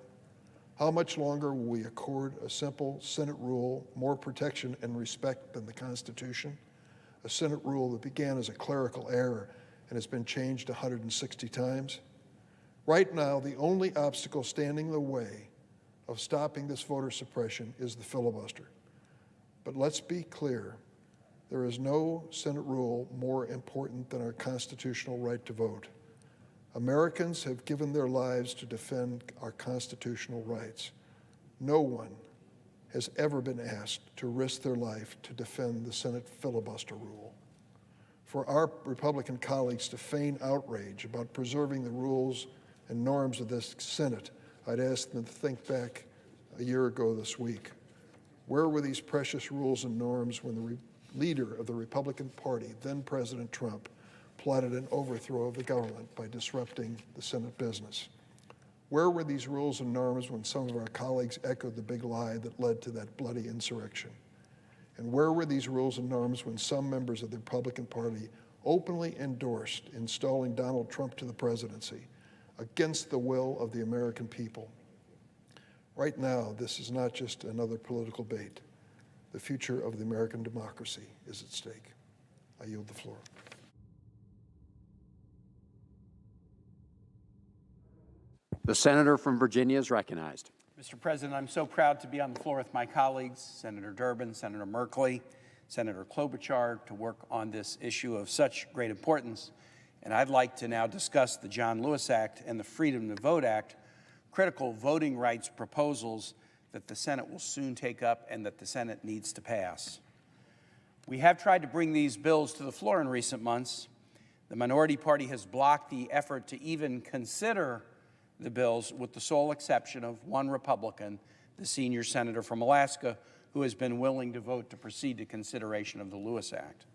How much longer will we accord a simple Senate rule more protection and respect than the Constitution? A Senate rule that began as a clerical error and has been changed 160 times? Right now, the only obstacle standing in the way of stopping this voter suppression is the filibuster. But let's be clear, there is no Senate rule more important than our constitutional right to vote. Americans have given their lives to defend our constitutional rights. No one has ever been asked to risk their life to defend the Senate filibuster rule. For our Republican colleagues to feign outrage about preserving the rules and norms of this Senate, I'd ask them to think back a year ago this week. Where were these precious rules and norms when the leader of the Republican Party, then President Trump, plotted an overthrow of the government by disrupting the Senate business? Where were these rules and norms when some of our colleagues echoed the big lie that led to that bloody insurrection? And where were these rules and norms when some members of the Republican Party openly endorsed installing Donald Trump to the presidency against the will of the American people? Right now, this is not just another political bait. The future of the American democracy is at stake. I yield the floor. The senator from Virginia is recognized. Mr. President, I'm so proud to be on the floor with my colleagues, Senator Durbin, Senator Merkley, Senator Klobuchar, to work on this issue of such great importance. And I'd like to now discuss the John Lewis Act and the Freedom to Vote Act, critical voting rights proposals that the Senate will soon take up and that the Senate needs to pass. We have tried to bring these bills to the floor in recent months. The minority party has blocked the effort to even consider the bills, with the sole exception of one Republican, the senior senator from Alaska, who has been willing to vote to proceed to consideration of the Lewis Act.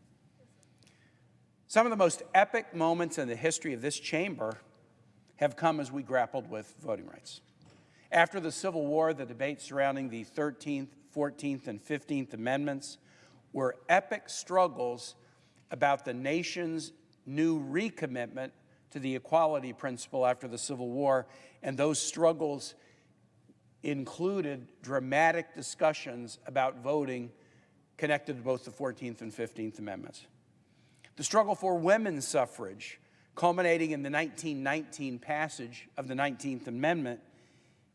Some of the most epic moments in the history of this chamber have come as we grappled with voting rights. After the Civil War, the debate surrounding the 13th, 14th, and 15th Amendments were epic struggles about the nation's new recommitment to the equality principle after the Civil War, and those struggles included dramatic discussions about voting connected to both the 14th and 15th Amendments. The struggle for women's suffrage, culminating in the 1919 passage of the 19th Amendment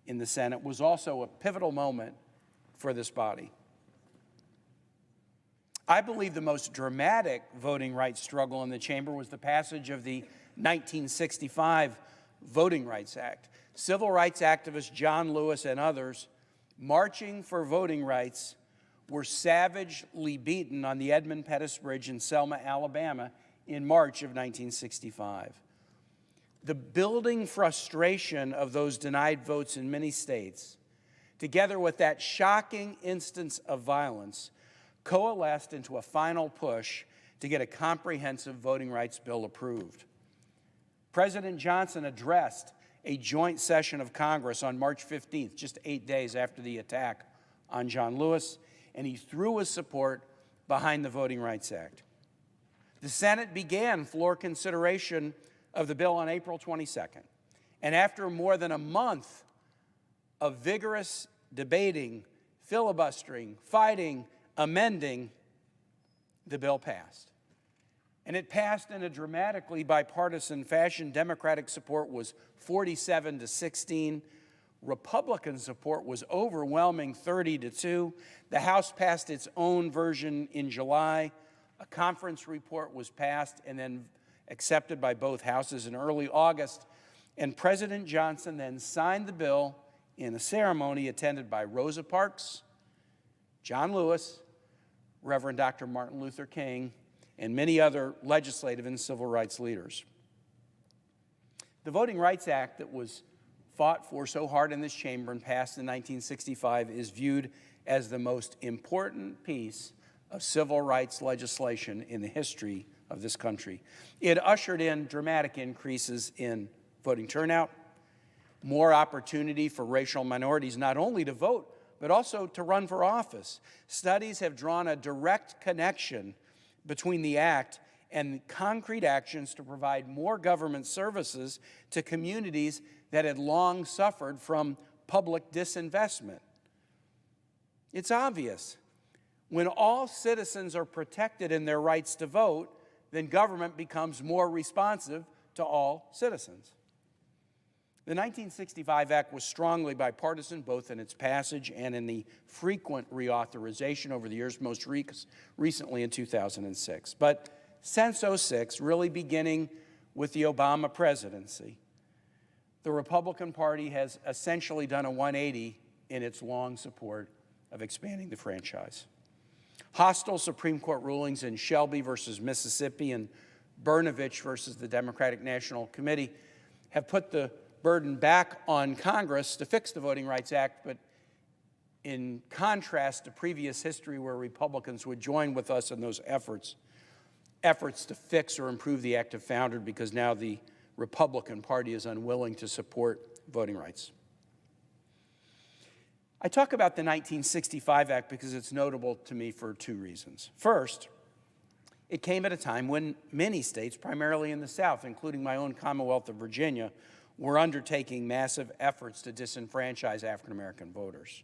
in the Senate, was also a pivotal moment for this body. I believe the most dramatic voting rights struggle in the chamber was the passage of the 1965 Voting Rights Act. Civil rights activist John Lewis and others marching for voting rights were savagely beaten on the Edmund Pettus Bridge in Selma, Alabama in March of 1965. The building frustration of those denied votes in many states, together with that shocking instance of violence, coalesced into a final push to get a comprehensive voting rights bill approved. President Johnson addressed a joint session of Congress on March 15th, just 8 days after the attack on John Lewis, and he threw his support behind the Voting Rights Act. The Senate began floor consideration of the bill on April 22nd, and after more than a month of vigorous debating, filibustering, fighting, amending, the bill passed. And it passed in a dramatically bipartisan fashion. Democratic support was 47 to 16. Republican support was overwhelming, 30-2. The House passed its own version in July. A conference report was passed and then accepted by both houses in early August. And President Johnson then signed the bill in a ceremony attended by Rosa Parks, John Lewis, Reverend Dr. Martin Luther King, and many other legislative and civil rights leaders. The Voting Rights Act that was fought for so hard in this chamber and passed in 1965 is viewed as the most important piece of civil rights legislation in the history of this country. It ushered in dramatic increases in voting turnout, more opportunity for racial minorities not only to vote, but also to run for office. Studies have drawn a direct connection between the act and concrete actions to provide more government services to communities that had long suffered from public disinvestment. It's obvious. When all citizens are protected in their rights to vote, then government becomes more responsive to all citizens. The 1965 Act was strongly bipartisan, both in its passage and in the frequent reauthorization over the years, most recently in 2006. But since 2006, really beginning with the Obama presidency, the Republican Party has essentially done a 180 in its long support of expanding the franchise. Hostile Supreme Court rulings in Shelby versus Mississippi and Brnovich versus the Democratic National Committee have put the burden back on Congress to fix the Voting Rights Act, but in contrast to previous history where Republicans would join with us in those efforts to fix or improve the act have foundered because now the Republican Party is unwilling to support voting rights. I talk about the 1965 Act because it's notable to me for two reasons. First, it came at a time when many states, primarily in the South, including my own Commonwealth of Virginia, were undertaking massive efforts to disenfranchise African American voters.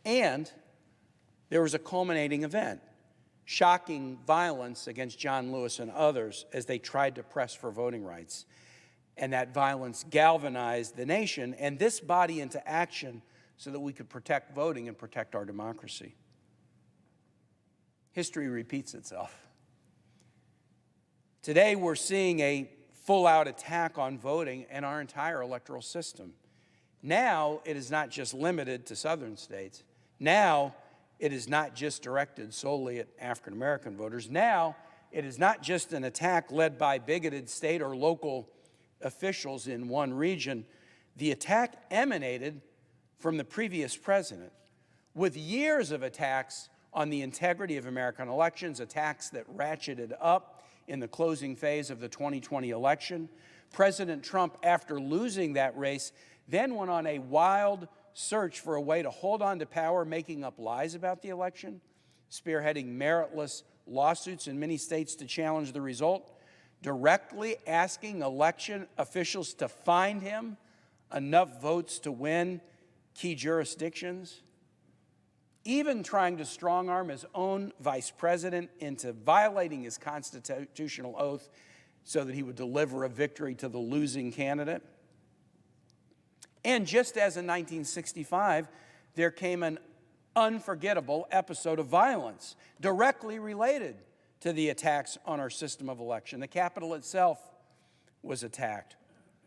And there was a culminating event, shocking violence against John Lewis and others as they tried to press for voting rights. And that violence galvanized the nation and this body into action so that we could protect voting and protect our democracy. History repeats itself. Today, we're seeing a full-out attack on voting and our entire electoral system. Now, it is not just limited to southern states. Now, it is not just directed solely at African American voters. Now, it is not just an attack led by bigoted state or local officials in one region. The attack emanated from the previous president, with years of attacks on the integrity of American elections, attacks that ratcheted up in the closing phase of the 2020 election. President Trump, after losing that race, then went on a wild search for a way to hold on to power, making up lies about the election, spearheading meritless lawsuits in many states to challenge the result, directly asking election officials to find him enough votes to win key jurisdictions, even trying to strong-arm his own vice president into violating his constitutional oath so that he would deliver a victory to the losing candidate. And just as in 1965, there came an unforgettable episode of violence directly related to the attacks on our system of election. The Capitol itself was attacked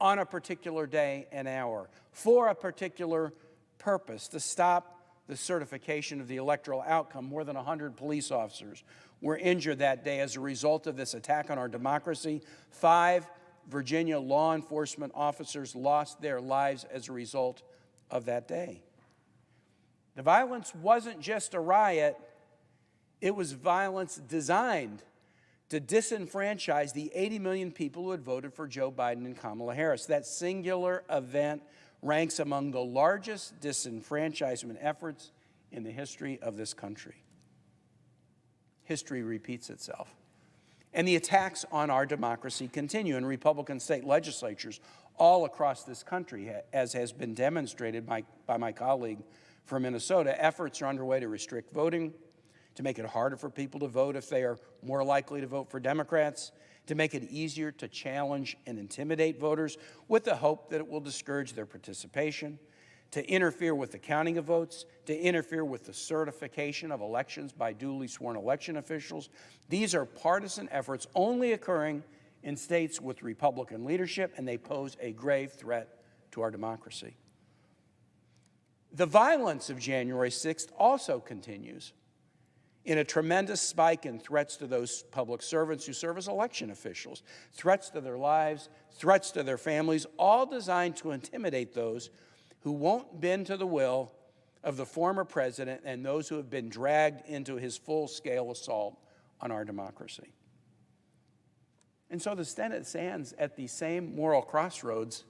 on a particular day and hour for a particular purpose, to stop the certification of the electoral outcome. More than 100 police officers were injured that day as a result of this attack on our democracy. 5 Virginia law enforcement officers lost their lives as a result of that day. The violence wasn't just a riot, it was violence designed to disenfranchise the 80 million people who had voted for Joe Biden and Kamala Harris. That singular event ranks among the largest disenfranchisement efforts in the history of this country. History repeats itself. And the attacks on our democracy continue in Republican state legislatures all across this country, as has been demonstrated by my colleague from Minnesota. Efforts are underway to restrict voting, to make it harder for people to vote if they are more likely to vote for Democrats, to make it easier to challenge and intimidate voters with the hope that it will discourage their participation, to interfere with the counting of votes, to interfere with the certification of elections by duly sworn election officials. These are partisan efforts only occurring in states with Republican leadership, and they pose a grave threat to our democracy. The violence of January 6th also continues in a tremendous spike in threats to those public servants who serve as election officials, threats to their lives, threats to their families, all designed to intimidate those who won't bend to the will of the former president and those who have been dragged into his full-scale assault on our democracy. And so the Senate stands at the same moral crossroads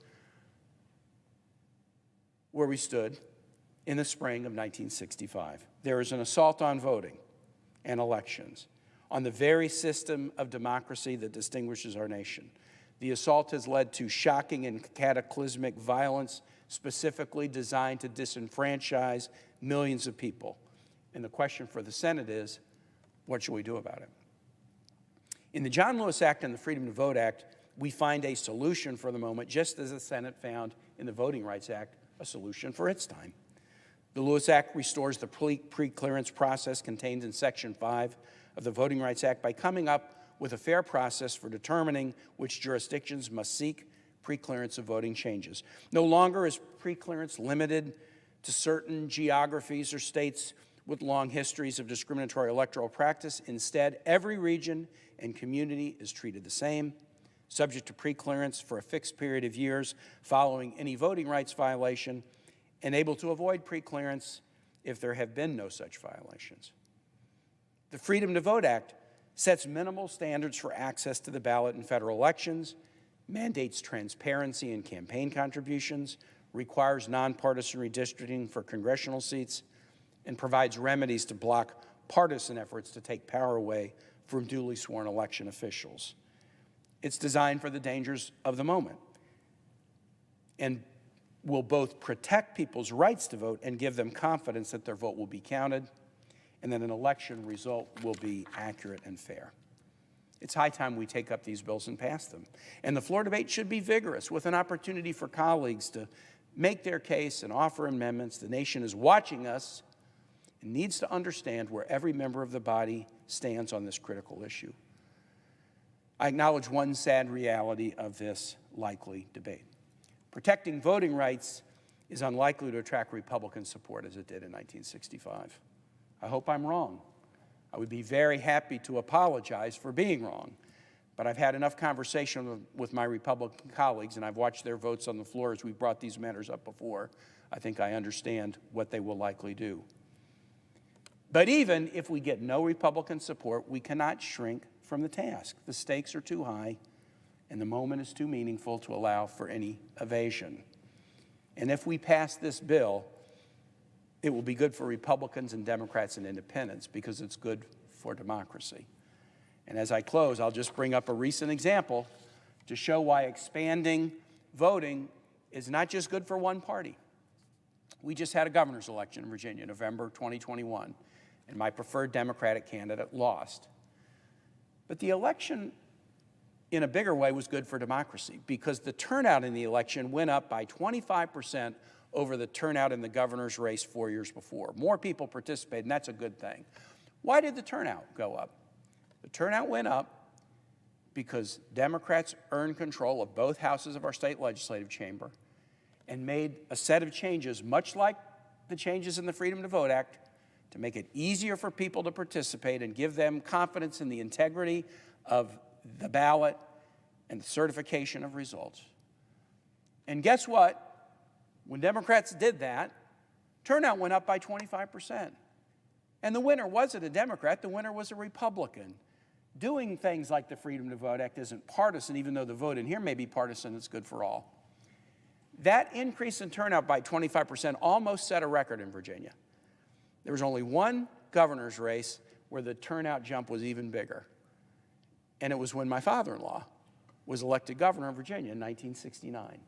where we stood in the spring of 1965. There is an assault on voting and elections, on the very system of democracy that distinguishes our nation. The assault has led to shocking and cataclysmic violence specifically designed to disenfranchise millions of people. And the question for the Senate is, what should we do about it? In the John Lewis Act and the Freedom to Vote Act, we find a solution for the moment, just as the Senate found in the Voting Rights Act a solution for its time. The Lewis Act restores the pre-clearance process contained in Section 5 of the Voting Rights Act by coming up with a fair process for determining which jurisdictions must seek pre-clearance of voting changes. No longer is pre-clearance limited to certain geographies or states with long histories of discriminatory electoral practice. Instead, every region and community is treated the same, subject to pre-clearance for a fixed period of years following any voting rights violation, and able to avoid pre-clearance if there have been no such violations. The Freedom to Vote Act sets minimal standards for access to the ballot in federal elections, mandates transparency in campaign contributions, requires nonpartisan redistricting for congressional seats, and provides remedies to block partisan efforts to take power away from duly sworn election officials. It's designed for the dangers of the moment and will both protect people's rights to vote and give them confidence that their vote will be counted and that an election result will be accurate and fair. It's high time we take up these bills and pass them. And the floor debate should be vigorous, with an opportunity for colleagues to make their case and offer amendments. The nation is watching us and needs to understand where every member of the body stands on this critical issue. I acknowledge one sad reality of this likely debate. Protecting voting rights is unlikely to attract Republican support as it did in 1965. I hope I'm wrong. I would be very happy to apologize for being wrong, but I've had enough conversation with my Republican colleagues, and I've watched their votes on the floor as we brought these matters up before. I think I understand what they will likely do. But even if we get no Republican support, we cannot shrink from the task. The stakes are too high, and the moment is too meaningful to allow for any evasion. And if we pass this bill, it will be good for Republicans and Democrats and independents because it's good for democracy. And as I close, I'll just bring up a recent example to show why expanding voting is not just good for one party. We just had a governor's election in Virginia, November 2021, and my preferred Democratic candidate lost. But the election, in a bigger way, was good for democracy because the turnout in the election went up by 25% over the turnout in the governor's race 4 years before. More people participated, and that's a good thing. Why did the turnout go up? The turnout went up because Democrats earned control of both houses of our state legislative chamber and made a set of changes, much like the changes in the Freedom to Vote Act, to make it easier for people to participate and give them confidence in the integrity of the ballot and the certification of results. And guess what? When Democrats did that, turnout went up by 25%. And the winner wasn't a Democrat, the winner was a Republican. Doing things like the Freedom to Vote Act isn't partisan, even though the vote in here may be partisan, it's good for all. That increase in turnout by 25% almost set a record in Virginia. There was only one governor's race where the turnout jump was even bigger. And it was when my father-in-law was elected governor of Virginia in 1969.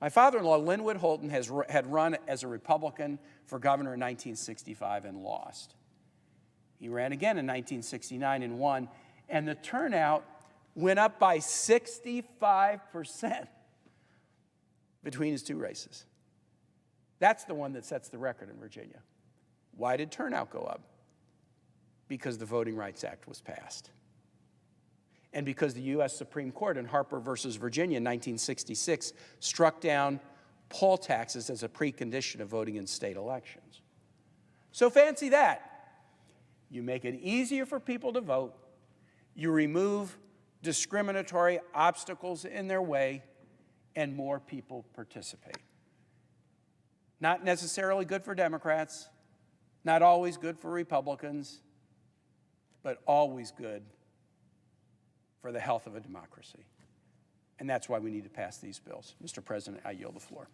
My father-in-law, Linwood Holton, had run as a Republican for governor in 1965 and lost. He ran again in 1969 and won, and the turnout went up by 65% between his two races. That's the one that sets the record in Virginia. Why did turnout go up? Because the Voting Rights Act was passed. And because the U.S. Supreme Court in Harper versus Virginia in 1966 struck down poll taxes as a precondition of voting in state elections. So fancy that. You make it easier for people to vote. You remove discriminatory obstacles in their way, and more people participate. Not necessarily good for Democrats, not always good for Republicans, but always good for the health of a democracy. And that's why we need to pass these bills. Mr. President, I yield the floor.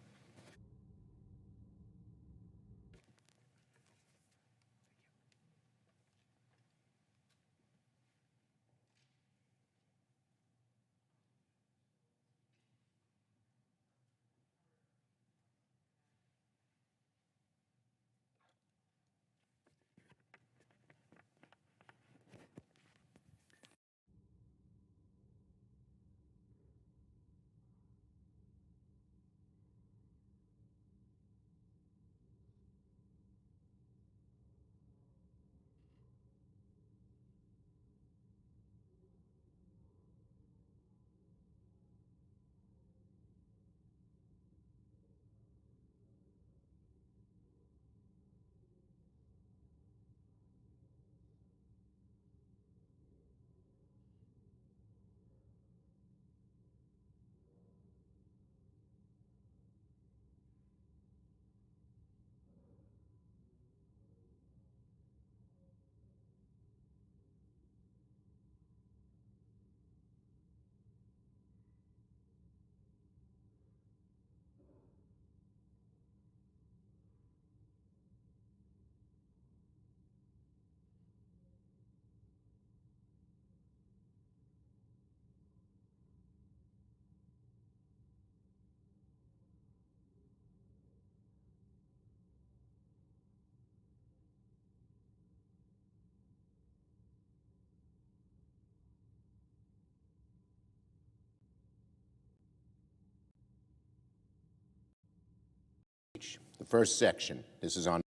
The first section, this is on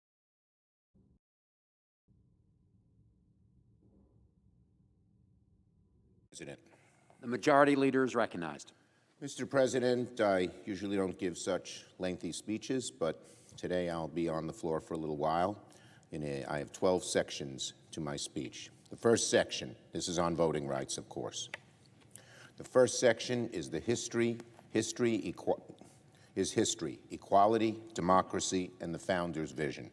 President. The majority leader is recognized. Mr. President, I usually don't give such lengthy speeches, but today I'll be on the floor for a little while. I have 12 sections to my speech. The first section, this is on voting rights, of course. The first section is the history, equality, democracy, and the founders' vision.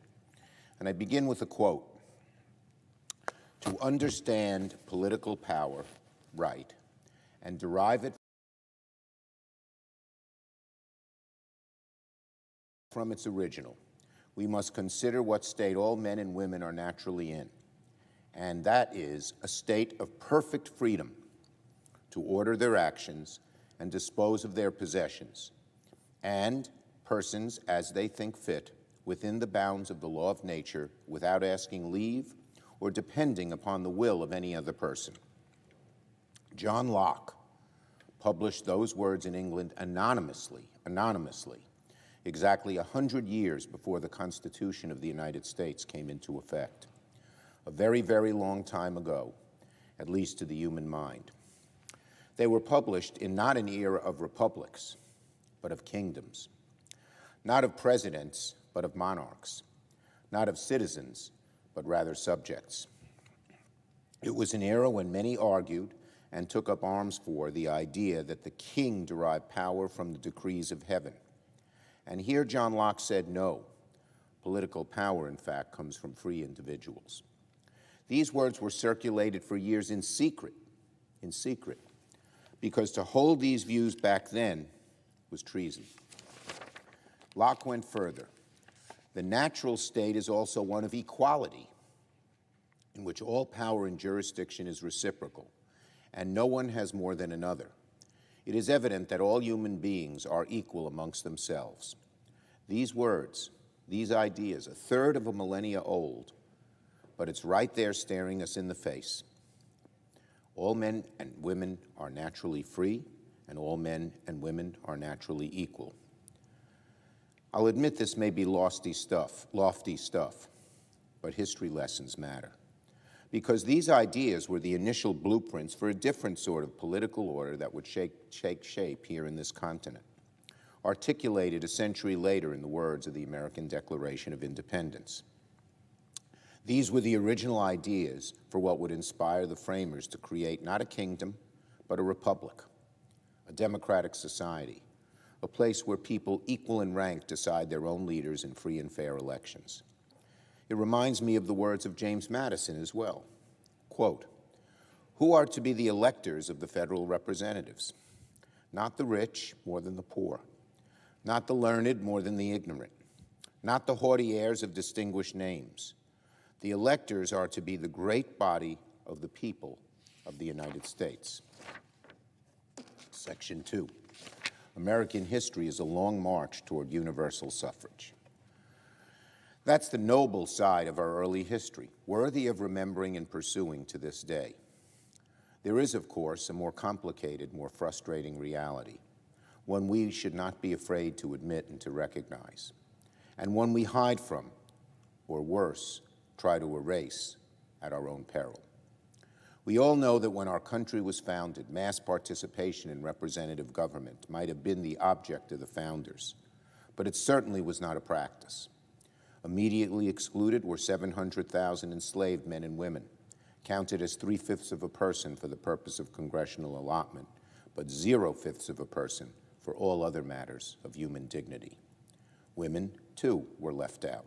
And I begin with a quote. To understand political power, right, and derive it from its original, we must consider what state all men and women are naturally in, and that is a state of perfect freedom to order their actions and dispose of their possessions, and persons as they think fit within the bounds of the law of nature without asking leave or depending upon the will of any other person. John Locke published those words in England anonymously, exactly 100 years before the Constitution of the United States came into effect. A very, very long time ago, at least to the human mind. They were published in not an era of republics, but of kingdoms. Not of presidents, but of monarchs. Not of citizens, but rather subjects. It was an era when many argued and took up arms for the idea that the king derived power from the decrees of heaven. And here John Locke said no. Political power, in fact, comes from free individuals. These words were circulated for years in secret, because to hold these views back then was treason. Locke went further. The natural state is also one of equality, in which all power and jurisdiction is reciprocal, and no one has more than another. It is evident that all human beings are equal amongst themselves. These words, these ideas, a third of a millennia old, but it's right there staring us in the face. All men and women are naturally free, and all men and women are naturally equal. I'll admit this may be lofty stuff, but history lessons matter. Because these ideas were the initial blueprints for a different sort of political order that would take shape here in this continent, articulated a century later in the words of the American Declaration of Independence. These were the original ideas for what would inspire the framers to create not a kingdom, but a republic, a democratic society, a place where people equal in rank decide their own leaders in free and fair elections. It reminds me of the words of James Madison as well. Quote, "Who are to be the electors of the federal representatives? Not the rich more than the poor, not the learned more than the ignorant, not the haughty heirs of distinguished names. The electors are to be the great body of the people of the United States." Section 2. American history is a long march toward universal suffrage. That's the noble side of our early history, worthy of remembering and pursuing to this day. There is, of course, a more complicated, more frustrating reality, one we should not be afraid to admit and to recognize, and one we hide from, or worse, try to erase at our own peril. We all know that when our country was founded, mass participation in representative government might have been the object of the founders, but it certainly was not a practice. Immediately excluded were 700,000 enslaved men and women, counted as 3/5 of a person for the purpose of congressional allotment, but 0/5 of a person for all other matters of human dignity. Women, too, were left out.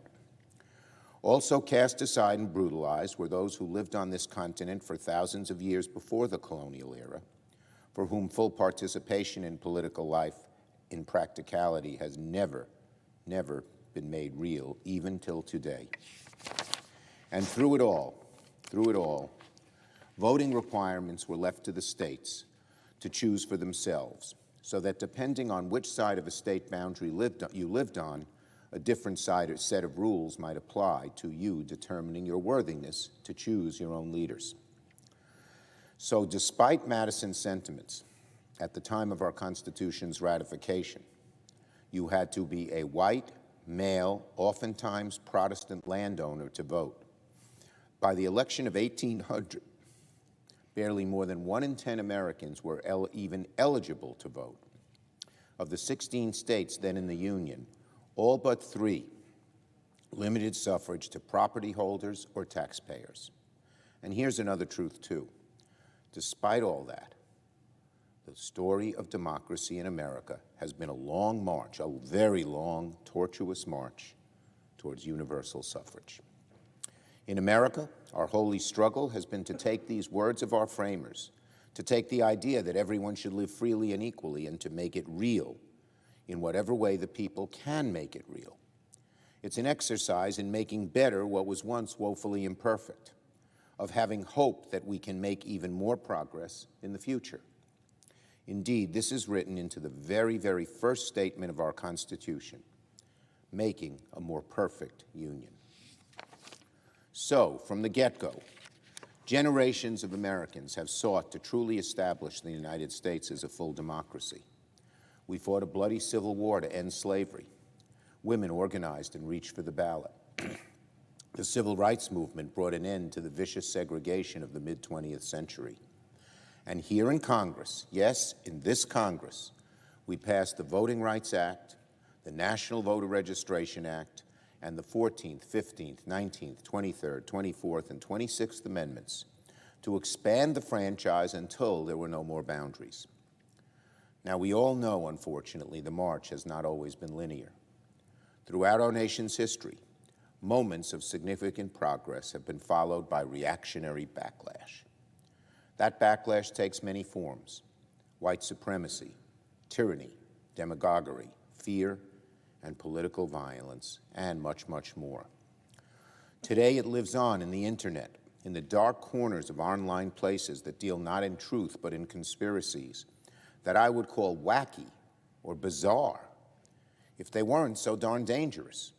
Also cast aside and brutalized were those who lived on this continent for thousands of years before the colonial era, for whom full participation in political life in practicality has never been made real, even till today. And through it all, voting requirements were left to the states to choose for themselves, so that depending on which side of a state boundary you lived on, a different set of rules might apply to you, determining your worthiness to choose your own leaders. So despite Madison's sentiments at the time of our Constitution's ratification, you had to be a white, male, oftentimes Protestant landowner to vote. By the election of 1800, barely more than 1 in 10 Americans were even eligible to vote. Of the 16 states then in the Union, all but 3 limited suffrage to property holders or taxpayers. And here's another truth, too. Despite all that, the story of democracy in America has been a long march, a very long, tortuous march towards universal suffrage. In America, our holy struggle has been to take these words of our framers, to take the idea that everyone should live freely and equally, and to make it real in whatever way the people can make it real. It's an exercise in making better what was once woefully imperfect, of having hope that we can make even more progress in the future. Indeed, this is written into the very, very first statement of our Constitution, making a more perfect union. So, from the get-go, generations of Americans have sought to truly establish the United States as a full democracy. We fought a bloody civil war to end slavery. Women organized and reached for the ballot. The civil rights movement brought an end to the vicious segregation of the mid-20th century. And here in Congress, yes, in this Congress, we passed the Voting Rights Act, the National Voter Registration Act, and the 14th, 15th, 19th, 23rd, 24th, and 26th Amendments to expand the franchise until there were no more boundaries. Now, we all know, unfortunately, the march has not always been linear. Throughout our nation's history, moments of significant progress have been followed by reactionary backlash. That backlash takes many forms: white supremacy, tyranny, demagoguery, fear, and political violence, and much, much more. Today, it lives on in the internet, in the dark corners of online places that deal not in truth but in conspiracies that I would call wacky or bizarre if they weren't so darn dangerous.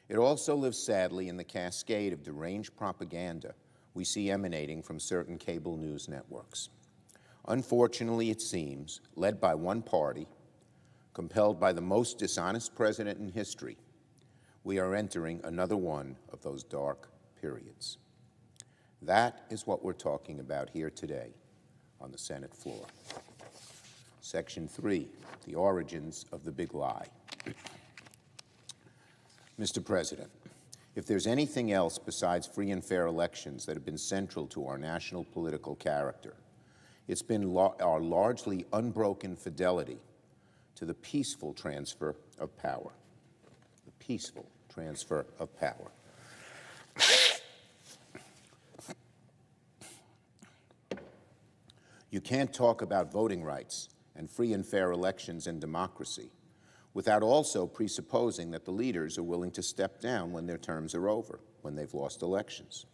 It also lives sadly in the cascade of deranged propaganda we see emanating from certain cable news networks. Unfortunately, it seems, led by one party, compelled by the most dishonest president in history, we are entering another one of those dark periods. That is what we're talking about here today on the Senate floor. Section 3, the origins of the big lie. Mr. President, if there's anything else besides free and fair elections that have been central to our national political character, it's been our largely unbroken fidelity to the peaceful transfer of power. The peaceful transfer of power. You can't talk about voting rights and free and fair elections and democracy without also presupposing that the leaders are willing to step down when their terms are over, when they've lost elections.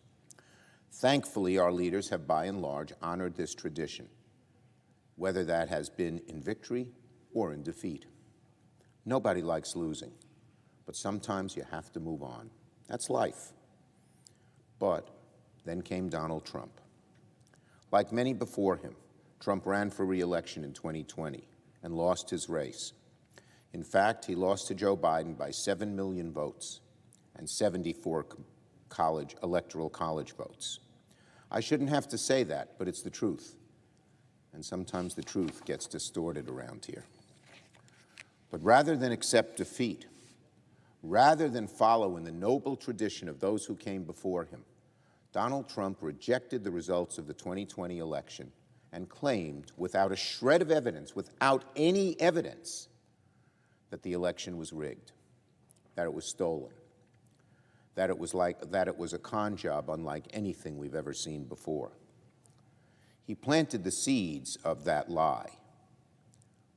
Thankfully, our leaders have by and large honored this tradition, whether that has been in victory or in defeat. Nobody likes losing, but sometimes you have to move on. That's life. But then came Donald Trump. Like many before him, Trump ran for re-election in 2020 and lost his race. In fact, he lost to Joe Biden by 7 million votes and 74 electoral college votes. I shouldn't have to say that, but it's the truth. And sometimes the truth gets distorted around here. But rather than accept defeat, rather than follow in the noble tradition of those who came before him, Donald Trump rejected the results of the 2020 election and claimed, without a shred of evidence, without any evidence, that the election was rigged, that it was stolen, that it was a con job unlike anything we've ever seen before. He planted the seeds of that lie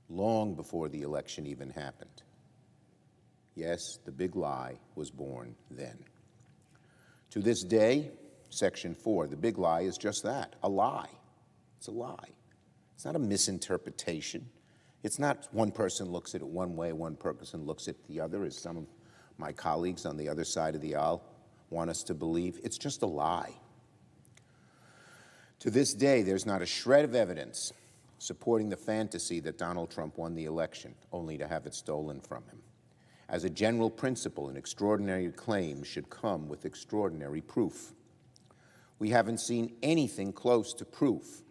long before the election even happened. Yes, the big lie was born then. To this day, Section 4, the big lie is just that, a lie. It's a lie. It's not a misinterpretation. It's not one person looks at it one way, one person looks at it the other, as some of my colleagues on the other side of the aisle want us to believe. It's just a lie. To this day, there's not a shred of evidence supporting the fantasy that Donald Trump won the election, only to have it stolen from him. As a general principle, an extraordinary claim should come with extraordinary proof. We haven't seen anything close to proof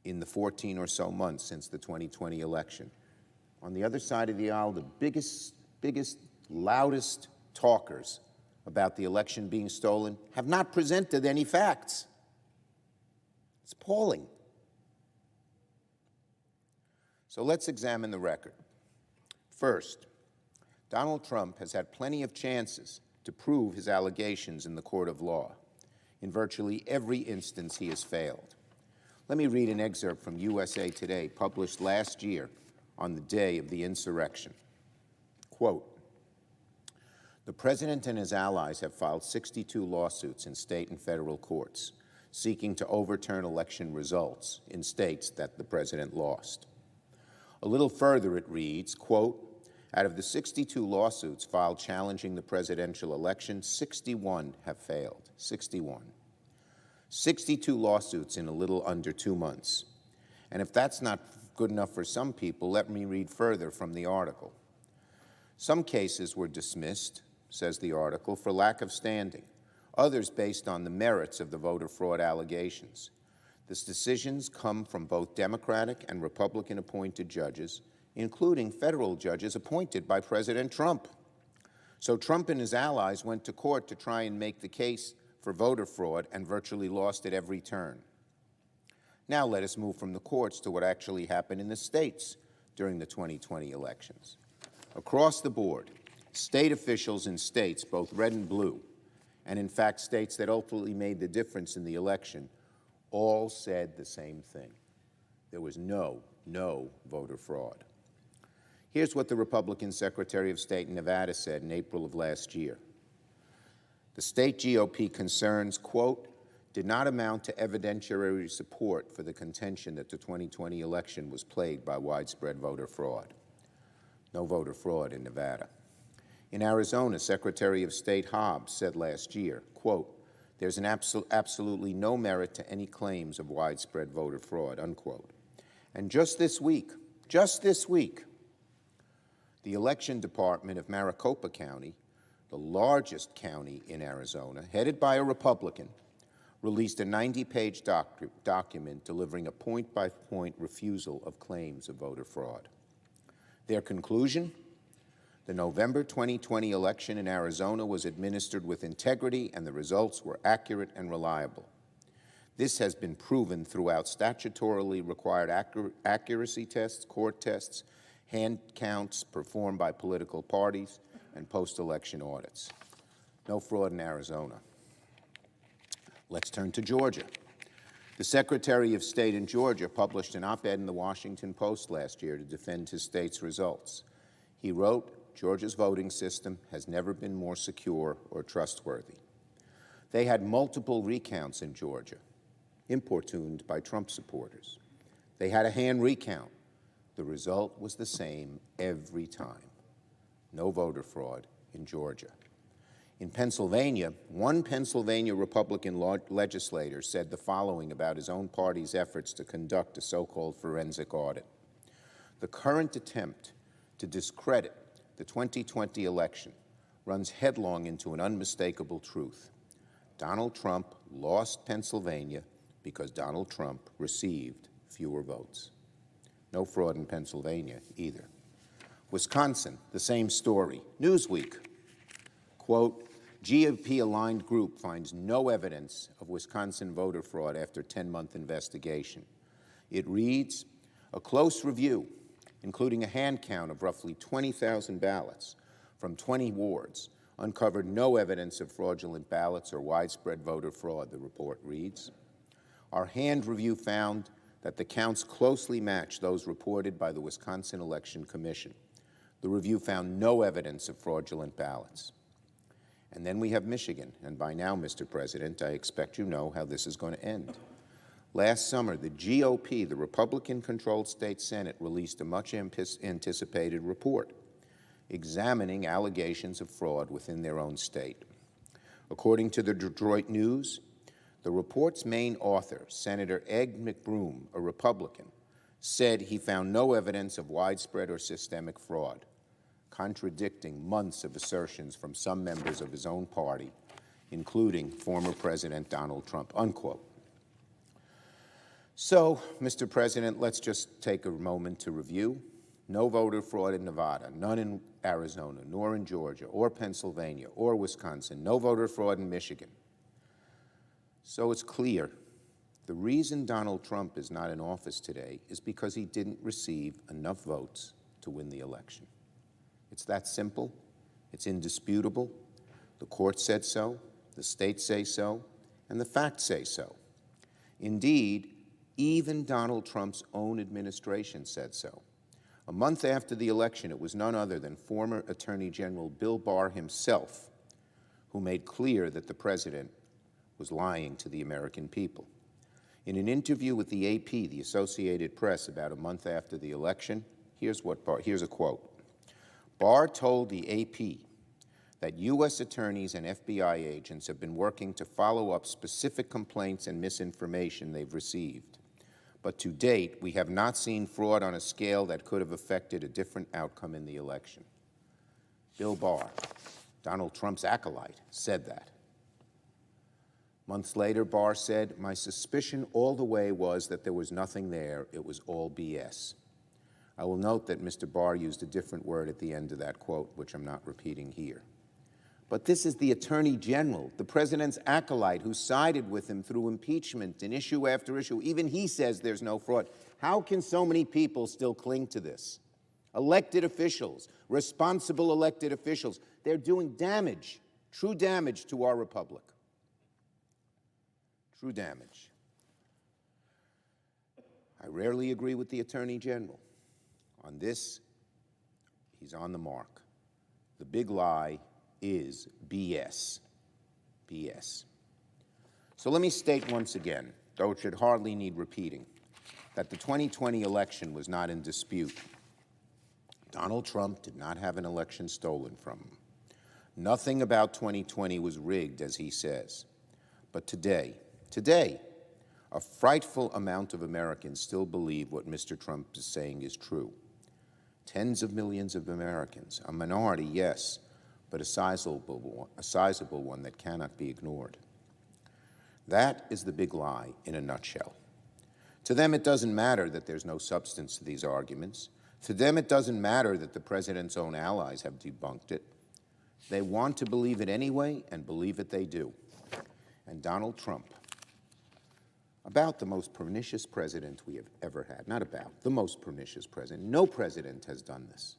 in the 14 or so months since the 2020 election. On the other side of the aisle, the biggest, loudest talkers about the election being stolen have not presented any facts. It's appalling. So let's examine the record. First, Donald Trump has had plenty of chances to prove his allegations in the court of law. In virtually every instance, he has failed. Let me read an excerpt from USA Today, published last year on the day of the insurrection. Quote, "The president and his allies have filed 62 lawsuits in state and federal courts, seeking to overturn election results in states that the president lost." A little further it reads, quote, "Out of the 62 lawsuits filed challenging the presidential election, 61 have failed." 61. 62 lawsuits in a little under 2 months. And if that's not good enough for some people, let me read further from the article. Some cases were dismissed, says the article, for lack of standing, others based on the merits of the voter fraud allegations. The decisions come from both Democratic and Republican-appointed judges, including federal judges appointed by President Trump. So Trump and his allies went to court to try and make the case for voter fraud and virtually lost at every turn. Now let us move from the courts to what actually happened in the states during the 2020 elections. Across the board, state officials in states, both red and blue, and in fact states that ultimately made the difference in the election, all said the same thing. There was no voter fraud. Here's what the Republican Secretary of State in Nevada said in April of last year. The state GOP concerns, quote, "did not amount to evidentiary support for the contention that the 2020 election was plagued by widespread voter fraud." No voter fraud in Nevada. In Arizona, Secretary of State Hobbs said last year, quote, "there's an absolutely no merit to any claims of widespread voter fraud," unquote. And just this week, the election department of Maricopa County, the largest county in Arizona, headed by a Republican, released a 90-page document delivering a point-by-point refusal of claims of voter fraud. Their conclusion? The November 2020 election in Arizona was administered with integrity and the results were accurate and reliable. This has been proven throughout statutorily required accuracy tests, court tests, hand counts performed by political parties, and post-election audits. No fraud in Arizona. Let's turn to Georgia. The Secretary of State in Georgia published an op-ed in the Washington Post last year to defend his state's results. He wrote, "Georgia's voting system has never been more secure or trustworthy." They had multiple recounts in Georgia, importuned by Trump supporters. They had a hand recount. The result was the same every time. No voter fraud in Georgia. In Pennsylvania, one Pennsylvania Republican legislator said the following about his own party's efforts to conduct a so-called forensic audit. "The current attempt to discredit the 2020 election runs headlong into an unmistakable truth. Donald Trump lost Pennsylvania because Donald Trump received fewer votes." No fraud in Pennsylvania either. Wisconsin, the same story. Newsweek, quote, "GOP-aligned group finds no evidence of Wisconsin voter fraud after 10-month investigation." It reads, "A close review, including a hand count of roughly 20,000 ballots from 20 wards, uncovered no evidence of fraudulent ballots or widespread voter fraud," the report reads. "Our hand review found that the counts closely match those reported by the Wisconsin Election Commission. The review found no evidence of fraudulent ballots." And then we have Michigan, and by now, Mr. President, I expect you know how this is going to end. Last summer, the GOP, the Republican-controlled state Senate, released a much-anticipated report examining allegations of fraud within their own state. According to the Detroit News, the report's main author, Senator Ed McBroom, a Republican, said he found no evidence of widespread or systemic fraud. contradicting months of assertions from some members of his own party, including former President Donald Trump, unquote. So, Mr. President, let's just take a moment to review. No voter fraud in Nevada, none in Arizona, nor in Georgia, or Pennsylvania, or Wisconsin. No voter fraud in Michigan. So it's clear the reason Donald Trump is not in office today is because he didn't receive enough votes to win the election. It's that simple. It's indisputable. The court said so, the states say so, and the facts say so. Indeed, even Donald Trump's own administration said so. A month after the election, it was none other than former Attorney General Bill Barr himself who made clear that the president was lying to the American people. In an interview with the AP, the Associated Press, about a month after the election, here's a quote. Barr told the AP that U.S. attorneys and FBI agents have been working to follow up specific complaints and misinformation they've received. But to date, we have not seen fraud on a scale that could have affected a different outcome in the election. Bill Barr, Donald Trump's acolyte, said that. Months later, Barr said, "My suspicion all the way was that there was nothing there. It was all BS." I will note that Mr. Barr used a different word at the end of that quote, which I'm not repeating here. But this is the Attorney General, the president's acolyte, who sided with him through impeachment and issue after issue. Even he says there's no fraud. How can so many people still cling to this? Elected officials, responsible elected officials, they're doing damage, true damage to our republic. True damage. I rarely agree with the Attorney General. On this, he's on the mark. The big lie is BS. BS. So let me state once again, though it should hardly need repeating, that the 2020 election was not in dispute. Donald Trump did not have an election stolen from him. Nothing about 2020 was rigged, as he says. But today, a frightful amount of Americans still believe what Mr. Trump is saying is true. Tens of millions of Americans, a minority, yes, but a sizable one that cannot be ignored. That is the big lie in a nutshell. To them, it doesn't matter that there's no substance to these arguments. To them, it doesn't matter that the president's own allies have debunked it. They want to believe it anyway, and believe it they do. And Donald Trump, about the most pernicious president we have ever had, not about, the most pernicious president. No president has done this.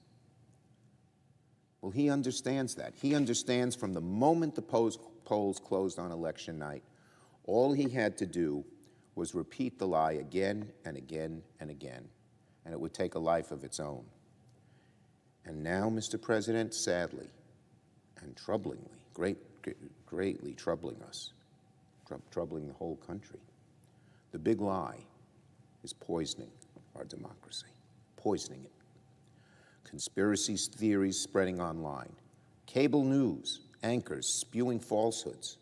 Well, he understands that. He understands from the moment the polls closed on election night, all he had to do was repeat the lie again and again and again, and it would take a life of its own. And now, Mr. President, sadly and troublingly, greatly troubling us, troubling the whole country, the big lie is poisoning our democracy, poisoning it. Conspiracy theories spreading online, cable news anchors spewing falsehoods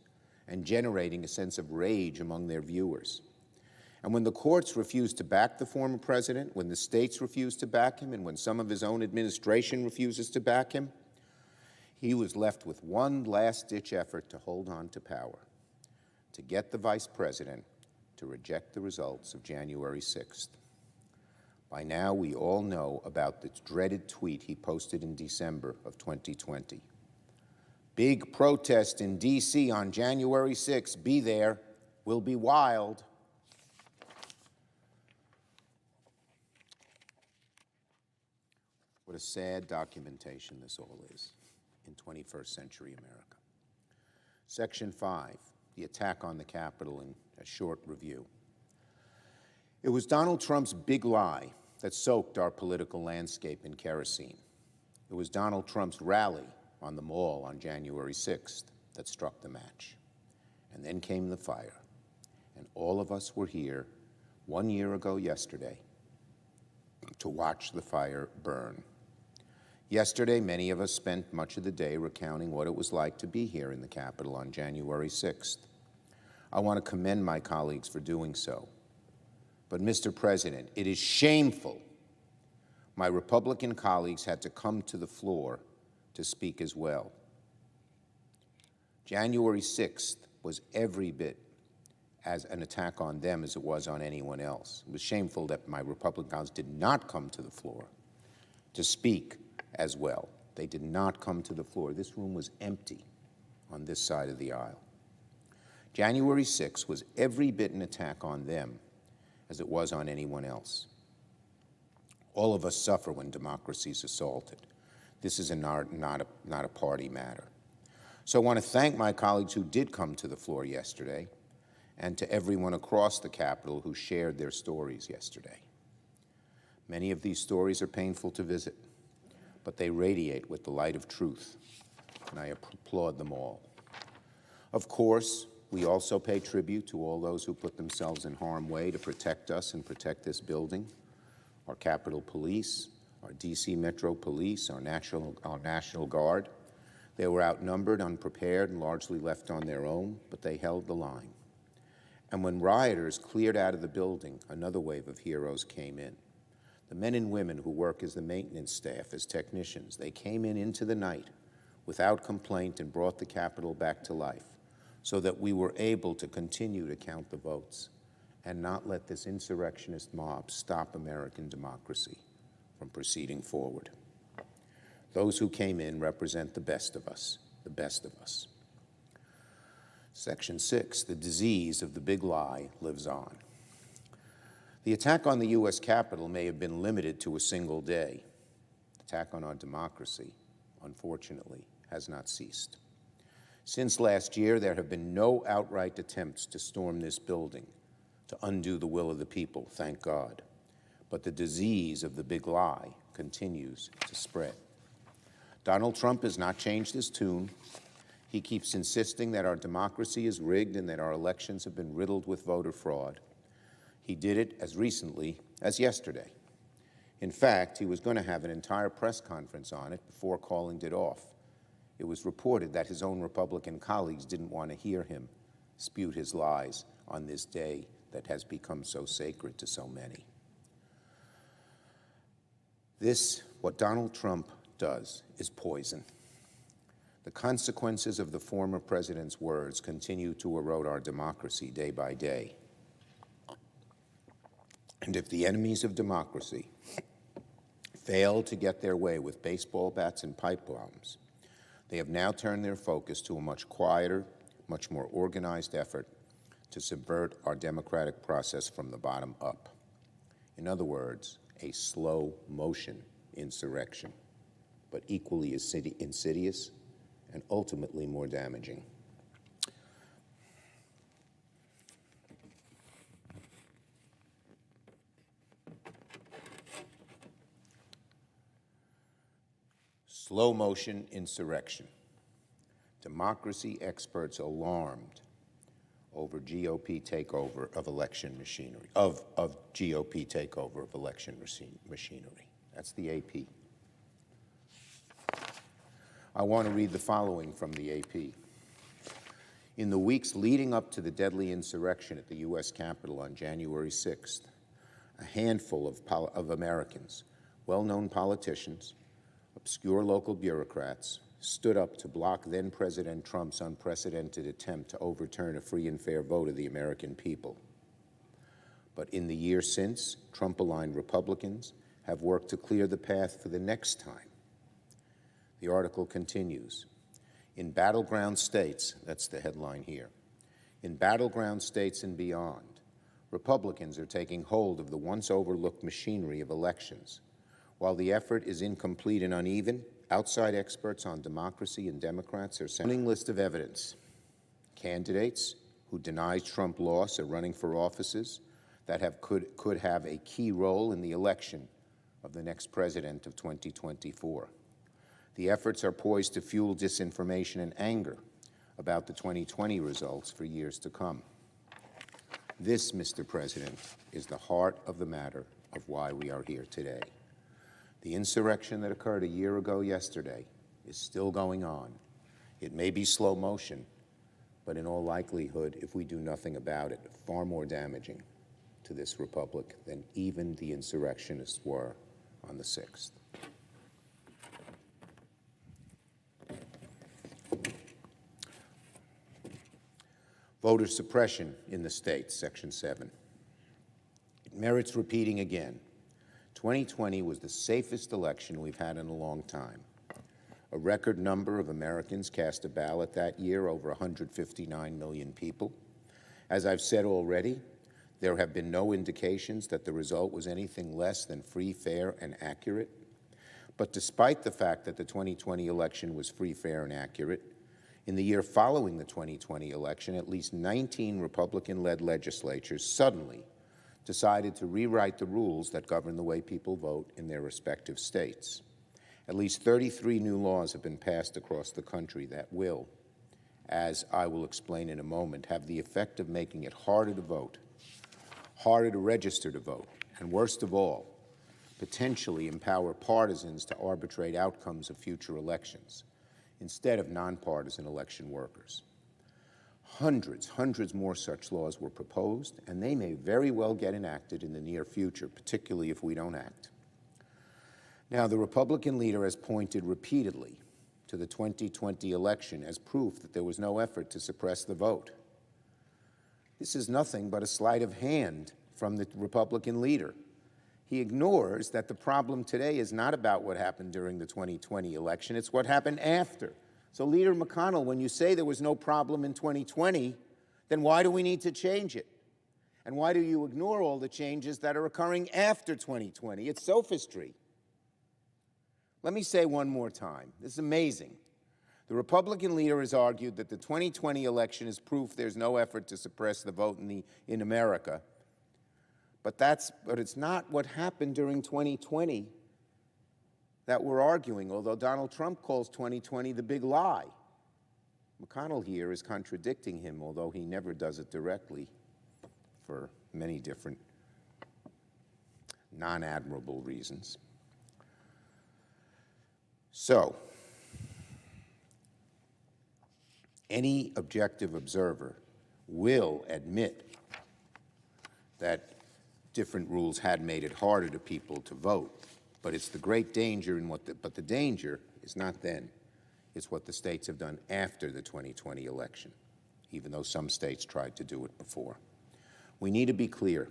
and generating a sense of rage among their viewers. And when the courts refuse to back the former president, when the states refuse to back him, and when some of his own administration refuses to back him, he was left with one last-ditch effort to hold on to power, to get the vice president to reject the results of January 6th. By now, we all know about the dreaded tweet he posted in December of 2020. Big protest in D.C. on January 6th. Be there. Will be wild. What a sad documentation this all is in 21st century America. Section 5, the attack on the Capitol, in a short review. It was Donald Trump's big lie that soaked our political landscape in kerosene. It was Donald Trump's rally on the Mall on January 6th that struck the match. And then came the fire. And all of us were here 1 year ago yesterday to watch the fire burn. Yesterday, many of us spent much of the day recounting what it was like to be here in the Capitol on January 6th. I want to commend my colleagues for doing so. But, Mr. President, it is shameful my Republican colleagues had to come to the floor to speak as well. January 6th was every bit as an attack on them as it was on anyone else. It was shameful that my Republican colleagues did not come to the floor to speak as well. They did not come to the floor. This room was empty on this side of the aisle. January 6th was every bit an attack on them as it was on anyone else. All of us suffer when democracy is assaulted. This is not a party matter. So I want to thank my colleagues who did come to the floor yesterday, and to everyone across the Capitol who shared their stories yesterday. Many of these stories are painful to visit, but they radiate with the light of truth, and I applaud them all. Of course, we also pay tribute to all those who put themselves in harm's way to protect us and protect this building: our Capitol Police, our D.C. Metro Police, our National Guard. They were outnumbered, unprepared, and largely left on their own, but they held the line. And when rioters cleared out of the building, another wave of heroes came in. The men and women who work as the maintenance staff, as technicians, they came in into the night without complaint and brought the Capitol back to life so that we were able to continue to count the votes and not let this insurrectionist mob stop American democracy from proceeding forward. Those who came in represent the best of us, the best of us. Section 6, the disease of the big lie lives on. The attack on the U.S. Capitol may have been limited to a single day. The attack on our democracy, unfortunately, has not ceased. Since last year, there have been no outright attempts to storm this building, to undo the will of the people, thank God. But the disease of the big lie continues to spread. Donald Trump has not changed his tune. He keeps insisting that our democracy is rigged and that our elections have been riddled with voter fraud. He did it as recently as yesterday. In fact, he was going to have an entire press conference on it before calling it off. It was reported that his own Republican colleagues didn't want to hear him spute his lies on this day that has become so sacred to so many. What Donald Trump does, is poison. The consequences of the former president's words continue to erode our democracy day by day. And if the enemies of democracy fail to get their way with baseball bats and pipe bombs, they have now turned their focus to a much quieter, much more organized effort to subvert our democratic process from the bottom up. In other words, a slow motion insurrection, but equally as insidious and ultimately more damaging. Slow motion insurrection. Democracy experts alarmed over GOP takeover of election machinery, of GOP takeover of election machinery. That's the AP. I want to read the following from the AP. In the weeks leading up to the deadly insurrection at the U.S. Capitol on January 6th, a handful of Americans, well-known politicians, obscure local bureaucrats, stood up to block then-President Trump's unprecedented attempt to overturn a free and fair vote of the American people. But in the year since, Trump-aligned Republicans have worked to clear the path for the next time. The article continues. In battleground states, that's the headline here, in battleground states and beyond, Republicans are taking hold of the once overlooked machinery of elections. While the effort is incomplete and uneven, outside experts on democracy and Democrats are sending a list of evidence. Candidates who deny Trump loss are running for offices that could have a key role in the election of the next president of 2024. The efforts are poised to fuel disinformation and anger about the 2020 results for years to come. This, Mr. President, is the heart of the matter of why we are here today. The insurrection that occurred a year ago yesterday is still going on. It may be slow motion, but in all likelihood, if we do nothing about it, far more damaging to this republic than even the insurrectionists were on the 6th. Voter suppression in the states, Section 7. It merits repeating again. 2020 was the safest election we've had in a long time. A record number of Americans cast a ballot that year, over 159 million people. As I've said already, there have been no indications that the result was anything less than free, fair, and accurate. But despite the fact that the 2020 election was free, fair, and accurate, in the year following the 2020 election, at least 19 Republican-led legislatures suddenly decided to rewrite the rules that govern the way people vote in their respective states. At least 33 new laws have been passed across the country that will, as I will explain in a moment, have the effect of making it harder to vote, harder to register to vote, and worst of all, potentially empower partisans to arbitrate outcomes of future elections instead of nonpartisan election workers. Hundreds more such laws were proposed, and they may very well get enacted in the near future, particularly if we don't act. Now, the Republican leader has pointed repeatedly to the 2020 election as proof that there was no effort to suppress the vote. This is nothing but a sleight of hand from the Republican leader. He ignores that the problem today is not about what happened during the 2020 election, it's what happened after. So, Leader McConnell, when you say there was no problem in 2020, then why do we need to change it? And why do you ignore all the changes that are occurring after 2020? It's sophistry. Let me say one more time. This is amazing. The Republican leader has argued that the 2020 election is proof there's no effort to suppress the vote in America. But it's not what happened during 2020 that we're arguing, although Donald Trump calls 2020 the big lie. McConnell here is contradicting him, although he never does it directly for many different non-admirable reasons. So, any objective observer will admit that different rules had made it harder to people to vote. But it's the great danger in but the danger is not then. It's what the states have done after the 2020 election, even though some states tried to do it before. We need to be clear.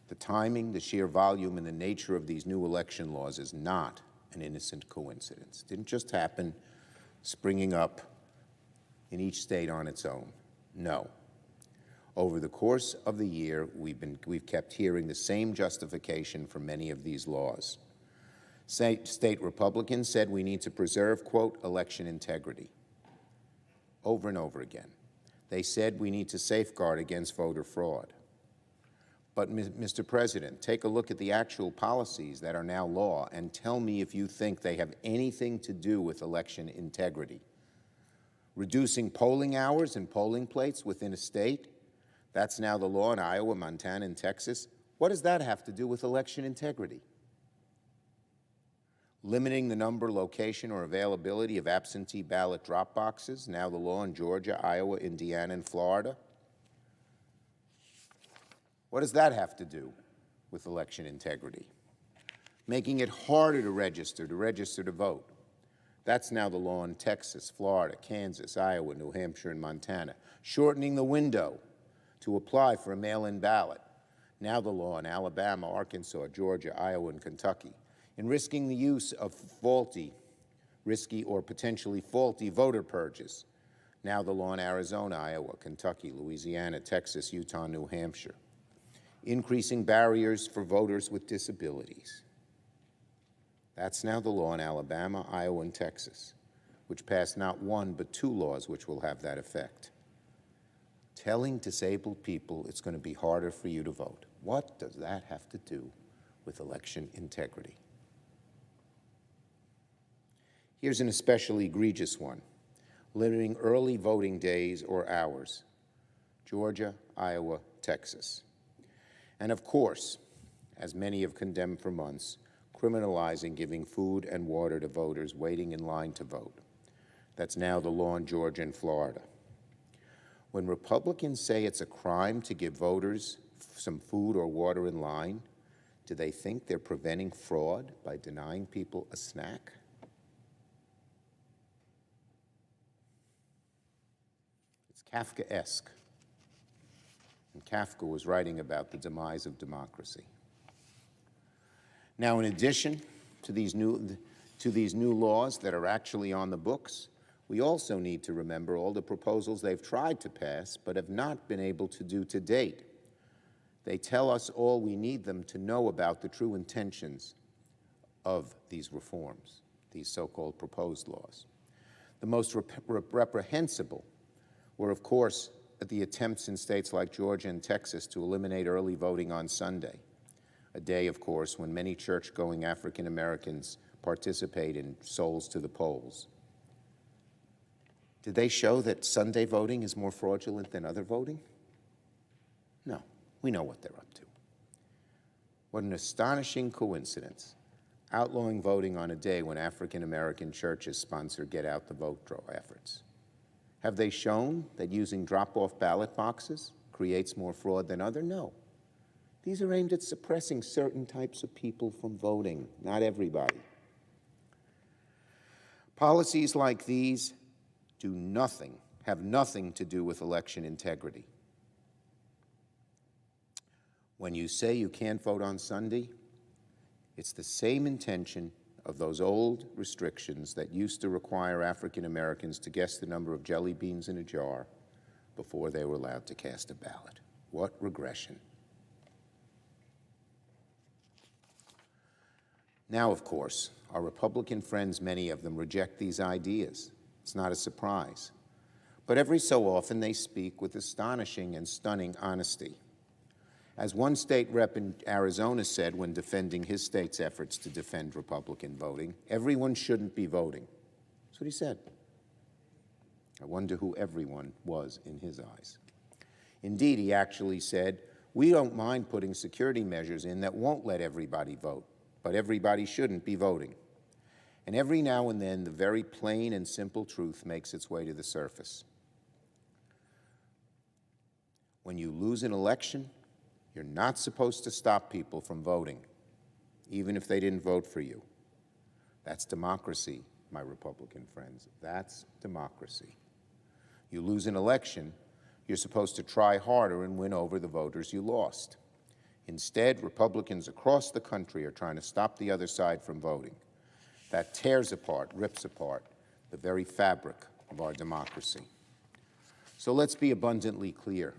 The timing, the sheer volume, and the nature of these new election laws is not an innocent coincidence. It didn't just happen springing up in each state on its own. No. Over the course of the year, we've kept hearing the same justification for many of these laws. State Republicans said we need to preserve, quote, election integrity, over and over again. They said we need to safeguard against voter fraud. But, Mr. President, take a look at the actual policies that are now law and tell me if you think they have anything to do with election integrity. Reducing polling hours and polling places within a state, that's now the law in Iowa, Montana, and Texas. What does that have to do with election integrity? Limiting the number, location, or availability of absentee ballot drop boxes, now the law in Georgia, Iowa, Indiana, and Florida. What does that have to do with election integrity? Making it harder to register to vote. That's now the law in Texas, Florida, Kansas, Iowa, New Hampshire, and Montana. Shortening the window to apply for a mail-in ballot. Now the law in Alabama, Arkansas, Georgia, Iowa, and Kentucky. And risking the use of risky or potentially faulty voter purges. Now the law in Arizona, Iowa, Kentucky, Louisiana, Texas, Utah, New Hampshire. Increasing barriers for voters with disabilities. That's now the law in Alabama, Iowa, and Texas, which passed not one but two laws which will have that effect. Telling disabled people it's going to be harder for you to vote. What does that have to do with election integrity? Here's an especially egregious one, limiting early voting days or hours. Georgia, Iowa, Texas. And of course, as many have condemned for months, criminalizing giving food and water to voters waiting in line to vote. That's now the law in Georgia and Florida. When Republicans say it's a crime to give voters some food or water in line, Do they think they're preventing fraud by denying people a snack? It's Kafkaesque. And Kafka was writing about the demise of democracy. Now, in addition to these new laws that are actually on the books, we also need to remember all the proposals they've tried to pass but have not been able to do to date. They tell us all we need them to know about the true intentions of these reforms, these so-called proposed laws. The most reprehensible were, of course, the attempts in states like Georgia and Texas to eliminate early voting on Sunday, a day, of course, when many church-going African Americans participate in souls to the polls. Did they show that Sunday voting is more fraudulent than other voting? No, we know what they're up to. What an astonishing coincidence, outlawing voting on a day when African American churches sponsor get-out-the-vote draw efforts. Have they shown that using drop-off ballot boxes creates more fraud than other? No. These are aimed at suppressing certain types of people from voting, not everybody. Policies like these have nothing to do with election integrity. When you say you can't vote on Sunday, it's the same intention of those old restrictions that used to require African Americans to guess the number of jelly beans in a jar before they were allowed to cast a ballot. What regression. Now, of course, our Republican friends, many of them, reject these ideas. It's not a surprise. But every so often they speak with astonishing and stunning honesty. As one state rep in Arizona said when defending his state's efforts to defend Republican voting, everyone shouldn't be voting. That's what he said. I wonder who everyone was in his eyes. Indeed, he actually said, we don't mind putting security measures in that won't let everybody vote, but everybody shouldn't be voting. And every now and then, the very plain and simple truth makes its way to the surface. When you lose an election, you're not supposed to stop people from voting, even if they didn't vote for you. That's democracy, my Republican friends. That's democracy. You lose an election, you're supposed to try harder and win over the voters you lost. Instead, Republicans across the country are trying to stop the other side from voting. That tears apart, rips apart the very fabric of our democracy. So let's be abundantly clear.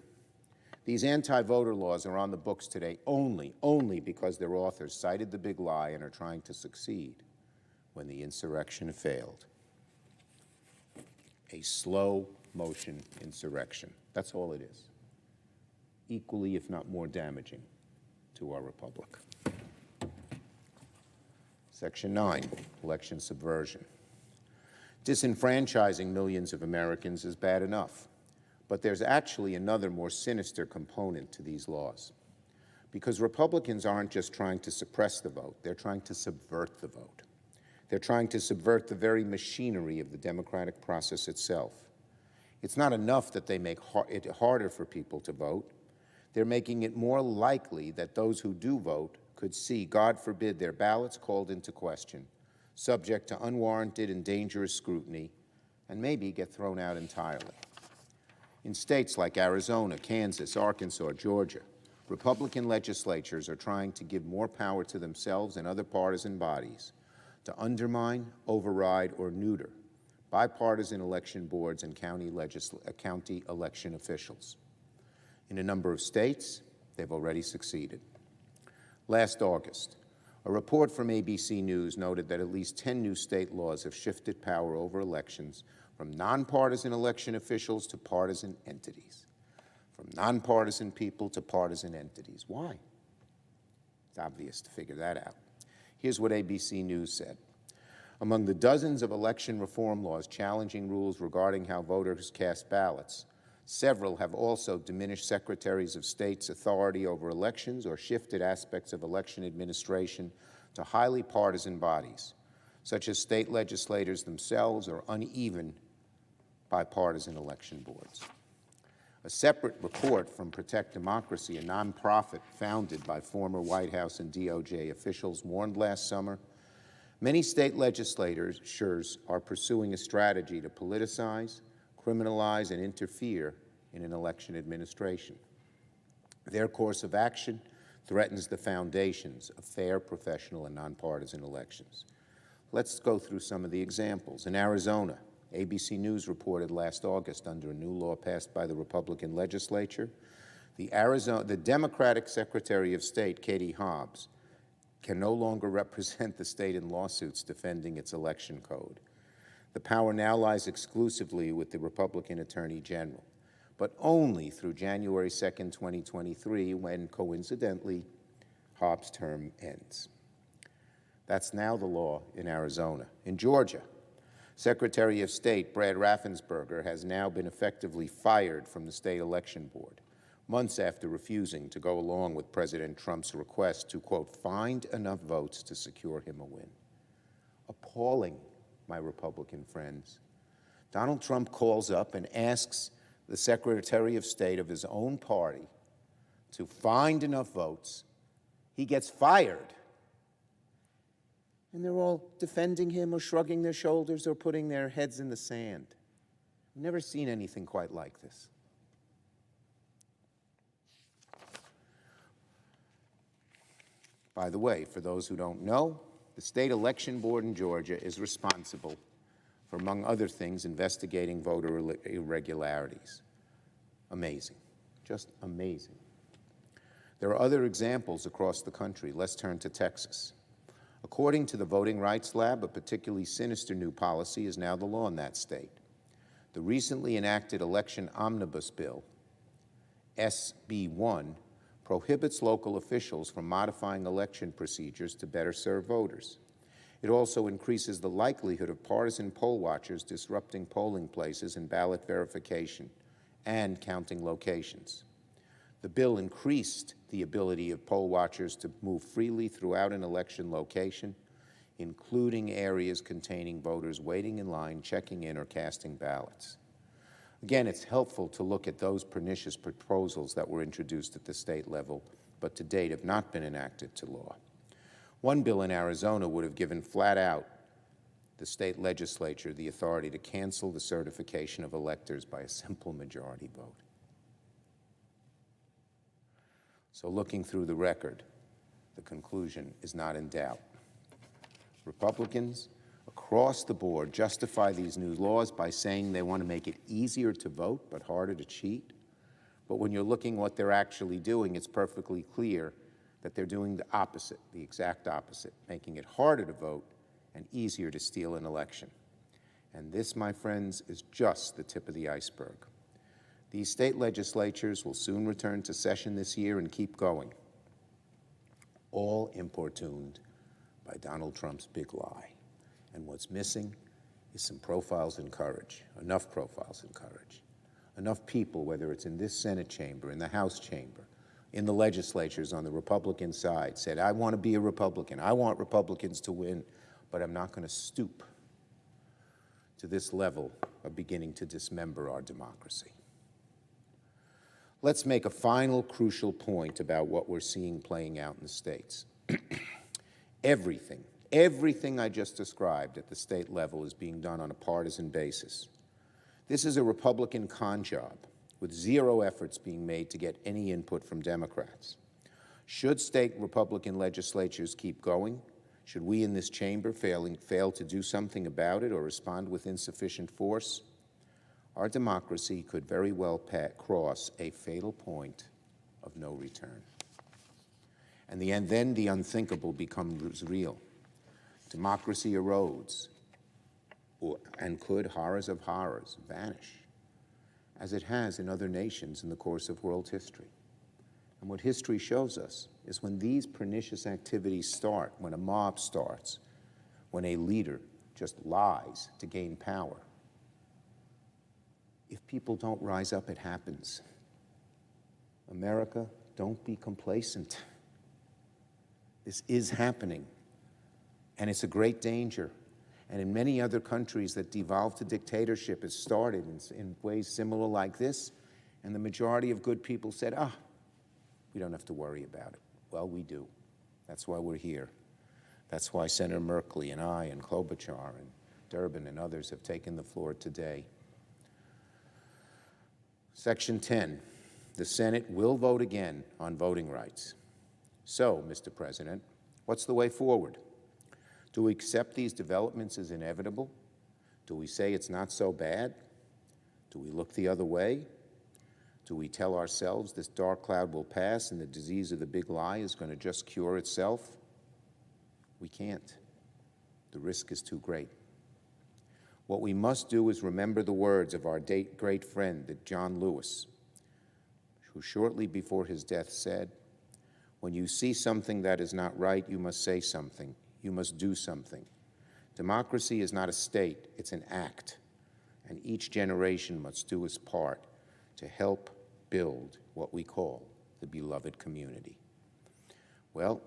These anti-voter laws are on the books today only because their authors cited the big lie and are trying to succeed when the insurrection failed. A slow-motion insurrection. That's all it is. Equally, if not more damaging to our republic. Section 9, election subversion. Disenfranchising millions of Americans is bad enough, but there's actually another more sinister component to these laws. Because Republicans aren't just trying to suppress the vote, they're trying to subvert the vote. They're trying to subvert the very machinery of the democratic process itself. It's not enough that they make it harder for people to vote. They're making it more likely that those who do vote could see, God forbid, their ballots called into question, subject to unwarranted and dangerous scrutiny, and maybe get thrown out entirely. In states like Arizona, Kansas, Arkansas, Georgia, Republican legislatures are trying to give more power to themselves and other partisan bodies to undermine, override, or neuter bipartisan election boards and county election officials. In a number of states, they've already succeeded. Last August, a report from ABC News noted that at least 10 new state laws have shifted power over elections from nonpartisan election officials to partisan entities, from nonpartisan people to partisan entities. Why? It's obvious to figure that out. Here's what ABC News said. Among the dozens of election reform laws challenging rules regarding how voters cast ballots, several have also diminished secretaries of state's authority over elections or shifted aspects of election administration to highly partisan bodies, such as state legislators themselves or uneven bipartisan election boards. A separate report from Protect Democracy, a nonprofit founded by former White House and DOJ officials, warned last summer many state legislators are pursuing a strategy to politicize, criminalize, and interfere in an election administration. Their course of action threatens the foundations of fair, professional, and nonpartisan elections. Let's go through some of the examples. In Arizona, ABC News reported last August, under a new law passed by the Republican legislature, the Democratic Secretary of State, Katie Hobbs, can no longer represent the state in lawsuits defending its election code. The power now lies exclusively with the Republican Attorney General, but only through January 2nd, 2023, when, coincidentally, Hobbs' term ends. That's now the law in Arizona. In Georgia, Secretary of State Brad Raffensperger has now been effectively fired from the state election board, months after refusing to go along with President Trump's request to, quote, find enough votes to secure him a win. Appalling, my Republican friends. Donald Trump calls up and asks the Secretary of State of his own party to find enough votes. He gets fired. And they're all defending him or shrugging their shoulders or putting their heads in the sand. I've never seen anything quite like this. By the way, for those who don't know, the state election board in Georgia is responsible for, among other things, investigating voter irregularities. Amazing, just amazing. There are other examples across the country. Let's turn to Texas. According to the Voting Rights Lab, a particularly sinister new policy is now the law in that state. The recently enacted Election Omnibus Bill, SB 1, prohibits local officials from modifying election procedures to better serve voters. It also increases the likelihood of partisan poll watchers disrupting polling places and ballot verification and counting locations. The bill increased the ability of poll watchers to move freely throughout an election location, including areas containing voters waiting in line, checking in, or casting ballots. Again, it's helpful to look at those pernicious proposals that were introduced at the state level, but to date have not been enacted to law. One bill in Arizona would have given flat out the state legislature the authority to cancel the certification of electors by a simple majority vote. So looking through the record, the conclusion is not in doubt. Republicans across the board justify these new laws by saying they want to make it easier to vote but harder to cheat. But when you're looking what they're actually doing, it's perfectly clear that they're doing the opposite, the exact opposite, making it harder to vote and easier to steal an election. And this, my friends, is just the tip of the iceberg. These state legislatures will soon return to session this year and keep going, all importuned by Donald Trump's big lie. And what's missing is some profiles in courage, enough profiles in courage. Enough people, whether it's in this Senate chamber, in the House chamber, in the legislatures on the Republican side, said, I want to be a Republican. I want Republicans to win, but I'm not going to stoop to this level of beginning to dismember our democracy. Let's make a final crucial point about what we're seeing playing out in the states. Everything I just described at the state level is being done on a partisan basis. This is a Republican con job with zero efforts being made to get any input from Democrats. Should state Republican legislatures keep going, should we in this chamber fail to do something about it or respond with insufficient force, our democracy could very well cross a fatal point of no return. And then the unthinkable becomes real. Democracy erodes, and could, horrors of horrors, vanish, as it has in other nations in the course of world history. And what history shows us is when these pernicious activities start, when a mob starts, when a leader just lies to gain power, if people don't rise up, it happens. America, don't be complacent. This is happening, and it's a great danger. And in many other countries that devolved to dictatorship, it started in ways similar like this, And the majority of good people said, we don't have to worry about it. Well, we do. That's why we're here. That's why Senator Merkley and I and Klobuchar and Durbin and others have taken the floor today. Section 10, the Senate will vote again on voting rights. So, Mr. President, what's the way forward? Do we accept these developments as inevitable? Do we say it's not so bad? Do we look the other way? Do we tell ourselves this dark cloud will pass and the disease of the big lie is going to just cure itself? We can't. The risk is too great. What we must do is remember the words of our great friend, John Lewis, who shortly before his death said, "When you see something that is not right, you must say something. You must do something. Democracy is not a state, it's an act, and each generation must do its part to help build what we call the beloved community." Well,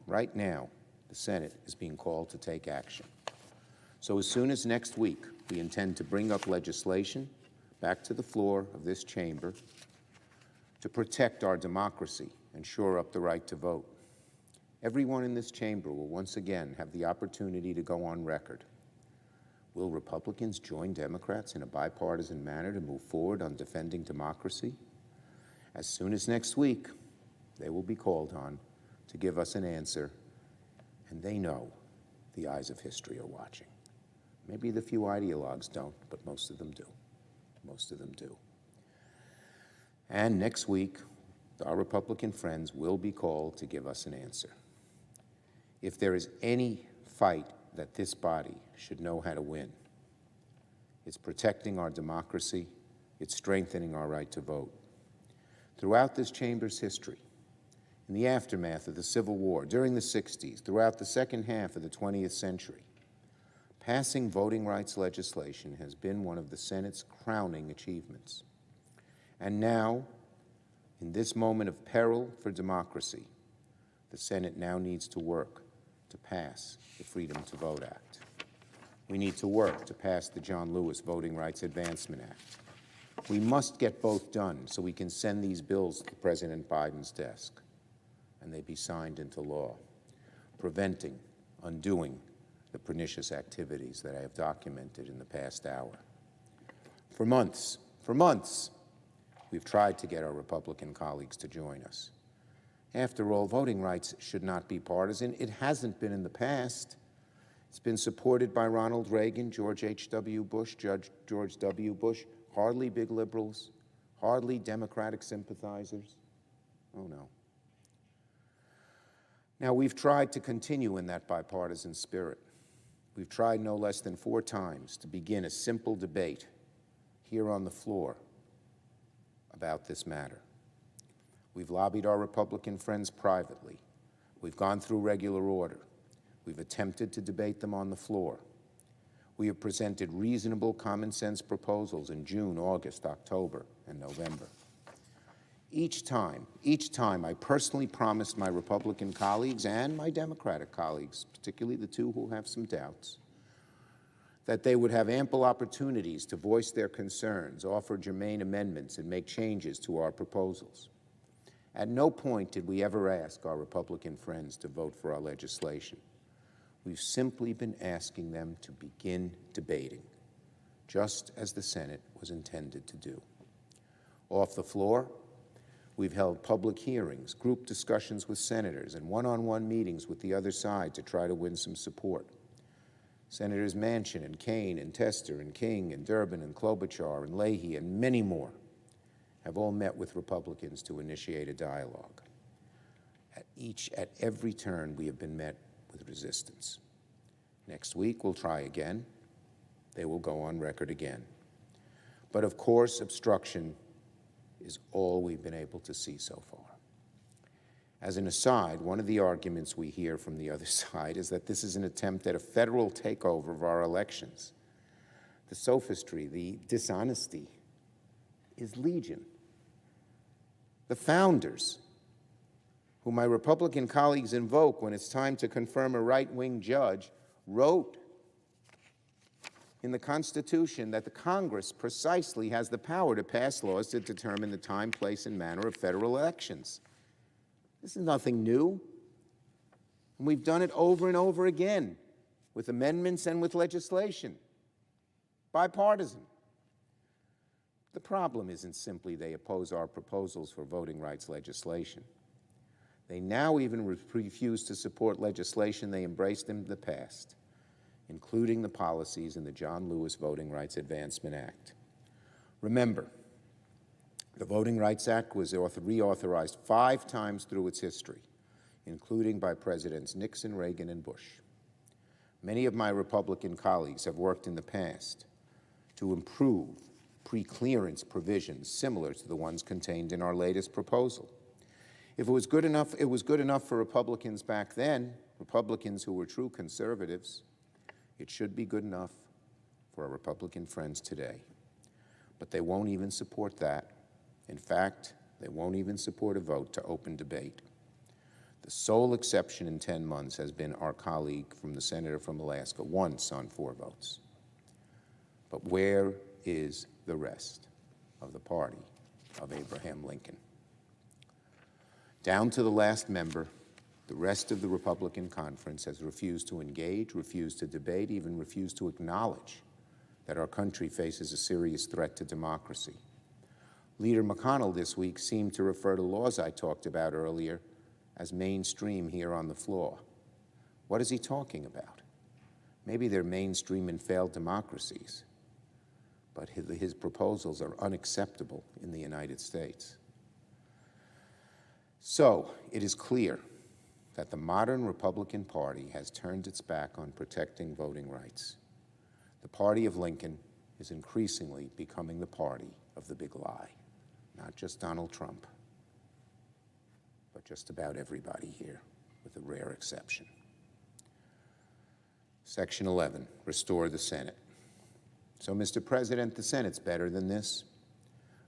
right now, the Senate is being called to take action. So as soon as next week, we intend to bring up legislation back to the floor of this chamber to protect our democracy and shore up the right to vote. Everyone in this chamber will once again have the opportunity to go on record. Will Republicans join Democrats in a bipartisan manner to move forward on defending democracy? As soon as next week, they will be called on to give us an answer, and they know the eyes of history are watching. Maybe the few ideologues don't, but most of them do. Most of them do. And next week, our Republican friends will be called to give us an answer. If there is any fight that this body should know how to win, it's protecting our democracy, it's strengthening our right to vote. Throughout this chamber's history, in the aftermath of the Civil War, during the 60s, throughout the second half of the 20th century, passing voting rights legislation has been one of the Senate's crowning achievements. And now, in this moment of peril for democracy, the Senate now needs to work to pass the Freedom to Vote Act. We need to work to pass the John Lewis Voting Rights Advancement Act. We must get both done so we can send these bills to President Biden's desk and they be signed into law, preventing, undoing the pernicious activities that I have documented in the past hour. For months, we've tried to get our Republican colleagues to join us. After all, voting rights should not be partisan. It hasn't been in the past. It's been supported by Ronald Reagan, George H.W. Bush, Judge George W. Bush, hardly big liberals, hardly Democratic sympathizers. Oh, no. Now, we've tried to continue in that bipartisan spirit. We've tried no less than 4 times to begin a simple debate here on the floor about this matter. We've lobbied our Republican friends privately. We've gone through regular order. We've attempted to debate them on the floor. We have presented reasonable, common-sense proposals in June, August, October, and November. Each time, I personally promised my Republican colleagues and my Democratic colleagues, particularly the two who have some doubts, that they would have ample opportunities to voice their concerns, offer germane amendments, and make changes to our proposals. At no point did we ever ask our Republican friends to vote for our legislation. We've simply been asking them to begin debating, just as the Senate was intended to do. Off the floor, we've held public hearings, group discussions with senators, and one-on-one meetings with the other side to try to win some support. Senators Manchin and Kaine and Tester and King and Durbin and Klobuchar and Leahy and many more have all met with Republicans to initiate a dialogue. At every turn, we have been met with resistance. Next week, we'll try again. They will go on record again. But of course, obstruction is all we've been able to see so far. As an aside, one of the arguments we hear from the other side is that this is an attempt at a federal takeover of our elections. The sophistry, the dishonesty is legion. The founders, whom my Republican colleagues invoke when it's time to confirm a right-wing judge, wrote in the Constitution that the Congress precisely has the power to pass laws to determine the time, place, and manner of federal elections. This is nothing new. And we've done it over and over again with amendments and with legislation, bipartisan. The problem isn't simply they oppose our proposals for voting rights legislation. They now even refuse to support legislation they embraced in the past, including the policies in the John Lewis Voting Rights Advancement Act. Remember, the Voting Rights Act was reauthorized 5 times through its history, including by Presidents Nixon, Reagan, and Bush. Many of my Republican colleagues have worked in the past to improve pre-clearance provisions similar to the ones contained in our latest proposal. If it was good enough, it was good enough for Republicans back then, Republicans who were true conservatives. It should be good enough for our Republican friends today. But they won't even support that. In fact, they won't even support a vote to open debate. The sole exception in 10 months has been our colleague from the senator from Alaska, once on 4 votes. But where is the rest of the party of Abraham Lincoln? Down to the last member, the rest of the Republican conference has refused to engage, refused to debate, even refused to acknowledge that our country faces a serious threat to democracy. Leader McConnell this week seemed to refer to laws I talked about earlier as mainstream here on the floor. What is he talking about? Maybe they're mainstream in failed democracies, but his proposals are unacceptable in the United States. So it is clear that the modern Republican Party has turned its back on protecting voting rights. The party of Lincoln is increasingly becoming the party of the big lie, not just Donald Trump, but just about everybody here, with a rare exception. Section 11, restore the Senate. So, Mr. President, the Senate's better than this.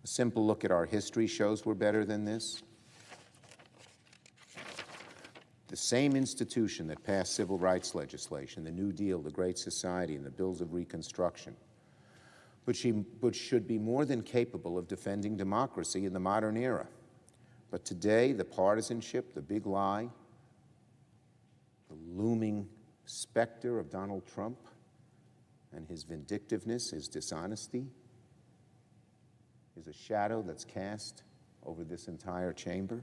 A simple look at our history shows we're better than this. The same institution that passed civil rights legislation, the New Deal, the Great Society, and the Bills of Reconstruction, but should be more than capable of defending democracy in the modern era. But today, the partisanship, the big lie, the looming specter of Donald Trump and his vindictiveness, his dishonesty, is a shadow that's cast over this entire chamber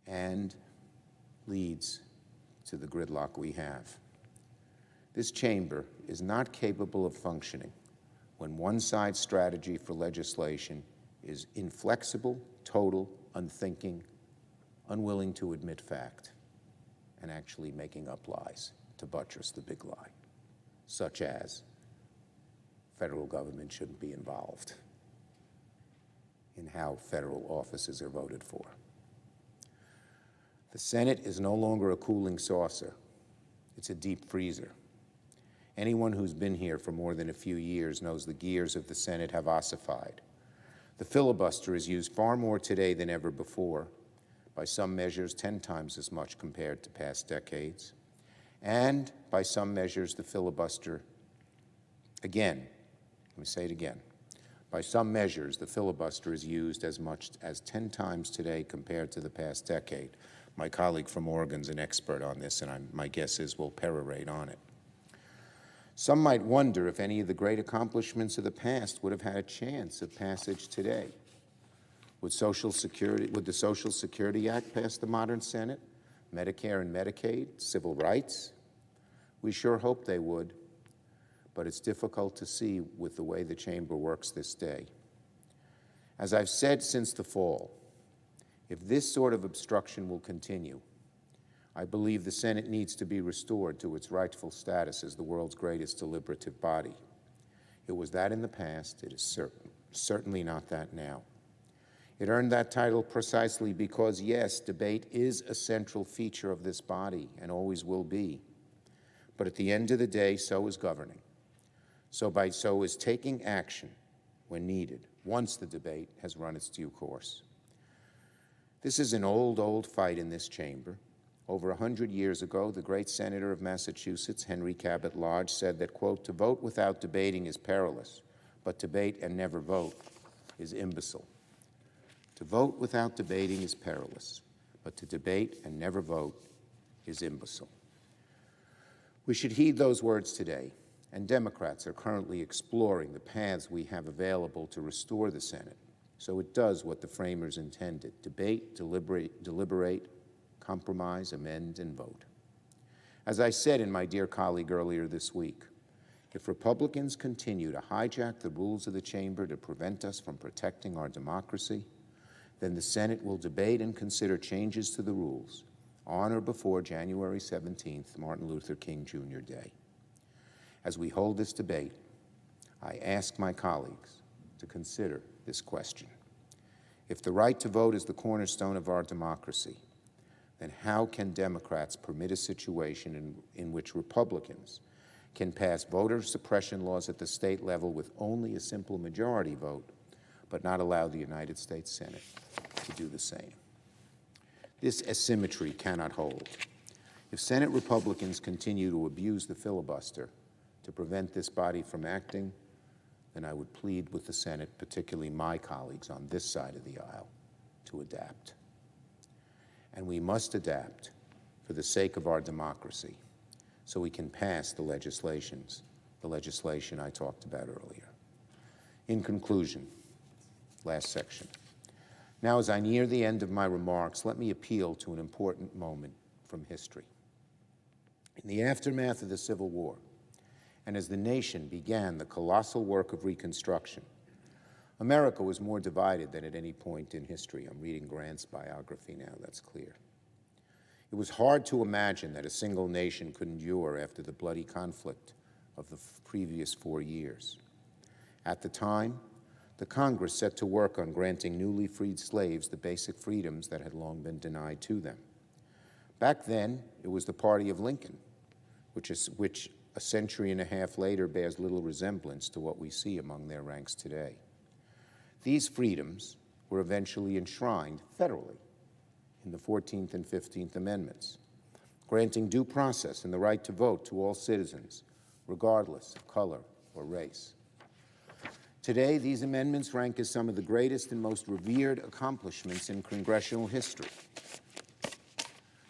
and leads to the gridlock we have. This chamber is not capable of functioning when one side's strategy for legislation is inflexible, total, unthinking, unwilling to admit fact, and actually making up lies to buttress the big lie, such as federal government shouldn't be involved in how federal offices are voted for. The Senate is no longer a cooling saucer. It's a deep freezer. Anyone who's been here for more than a few years knows the gears of the Senate have ossified. The filibuster is used far more today than ever before, by some measures 10 times as much compared to past decades. And by some measures, the filibuster, again, let me say it again, by some measures, the filibuster is used as much as 10 times today compared to the past decade. My colleague from Oregon's an expert on this, and my guess is we'll perorate on it. Some might wonder if any of the great accomplishments of the past would have had a chance of passage today. Would the Social Security Act pass the modern Senate? Medicare and Medicaid? Civil rights? We sure hope they would, but it's difficult to see with the way the chamber works this day. As I've said since the fall, if this sort of obstruction will continue, I believe the Senate needs to be restored to its rightful status as the world's greatest deliberative body. It was that in the past. It is certainly not that now. It earned that title precisely because, yes, debate is a central feature of this body and always will be. But at the end of the day, so is governing. So is taking action when needed, once the debate has run its due course. This is an old fight in this chamber. Over 100 years ago, the great senator of Massachusetts, Henry Cabot Lodge, said that, quote, "To vote without debating is perilous, but debate and never vote is imbecile." To vote without debating is perilous, but to debate and never vote is imbecile. We should heed those words today, and Democrats are currently exploring the paths we have available to restore the Senate so it does what the framers intended: debate, deliberate, compromise, amend, and vote. As I said in my dear colleague earlier this week, if Republicans continue to hijack the rules of the chamber to prevent us from protecting our democracy, then the Senate will debate and consider changes to the rules on or before January 17th, Martin Luther King Jr. Day. As we hold this debate, I ask my colleagues to consider this question. If the right to vote is the cornerstone of our democracy, then how can Democrats permit a situation in which Republicans can pass voter suppression laws at the state level with only a simple majority vote, but not allow the United States Senate to do the same? This asymmetry cannot hold. If Senate Republicans continue to abuse the filibuster to prevent this body from acting, then I would plead with the Senate, particularly my colleagues on this side of the aisle, to adapt. And we must adapt for the sake of our democracy so we can pass the legislation I talked about earlier. In conclusion, last section. Now, as I near the end of my remarks, let me appeal to an important moment from history. In the aftermath of the Civil War, and as the nation began the colossal work of Reconstruction, America was more divided than at any point in history. I'm reading Grant's biography now, that's clear. It was hard to imagine that a single nation could endure after the bloody conflict of the previous 4 years. At the time, the Congress set to work on granting newly freed slaves the basic freedoms that had long been denied to them. Back then, it was the party of Lincoln, which a century and a half later bears little resemblance to what we see among their ranks today. These freedoms were eventually enshrined federally in the 14th and 15th Amendments, granting due process and the right to vote to all citizens, regardless of color or race. Today, these amendments rank as some of the greatest and most revered accomplishments in congressional history.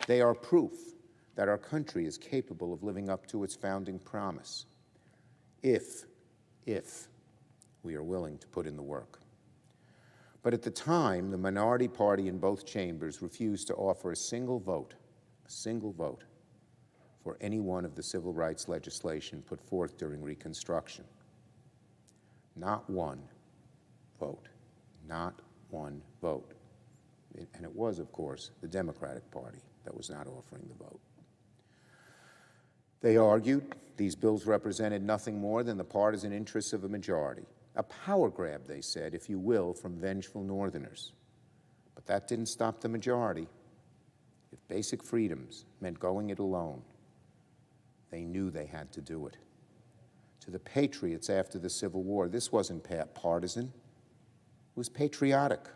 They are proof that our country is capable of living up to its founding promise, if we are willing to put in the work. But at the time, the minority party in both chambers refused to offer a single vote for any one of the civil rights legislation put forth during Reconstruction. Not one vote, not one vote. And it was, of course, the Democratic Party that was not offering the vote. They argued these bills represented nothing more than the partisan interests of a majority. A power grab, they said, if you will, from vengeful Northerners. But that didn't stop the majority. If basic freedoms meant going it alone, they knew they had to do it. To the patriots after the Civil War, this wasn't partisan, it was patriotic.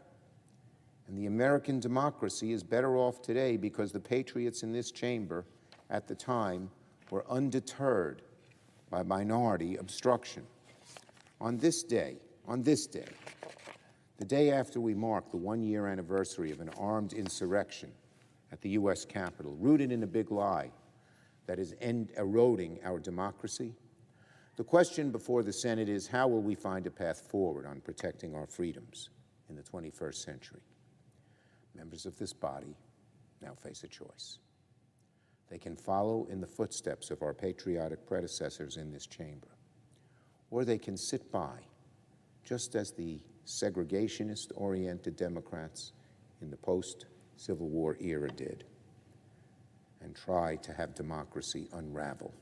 And the American democracy is better off today because the patriots in this chamber at the time were undeterred by minority obstruction. On this day, the day after we mark the one-year anniversary of an armed insurrection at the U.S. Capitol, rooted in a big lie that is eroding our democracy, the question before the Senate is, how will we find a path forward on protecting our freedoms in the 21st century? Members of this body now face a choice. They can follow in the footsteps of our patriotic predecessors in this chamber, or they can sit by, just as the segregationist-oriented Democrats in the post-Civil War era did, and try to have democracy unravel.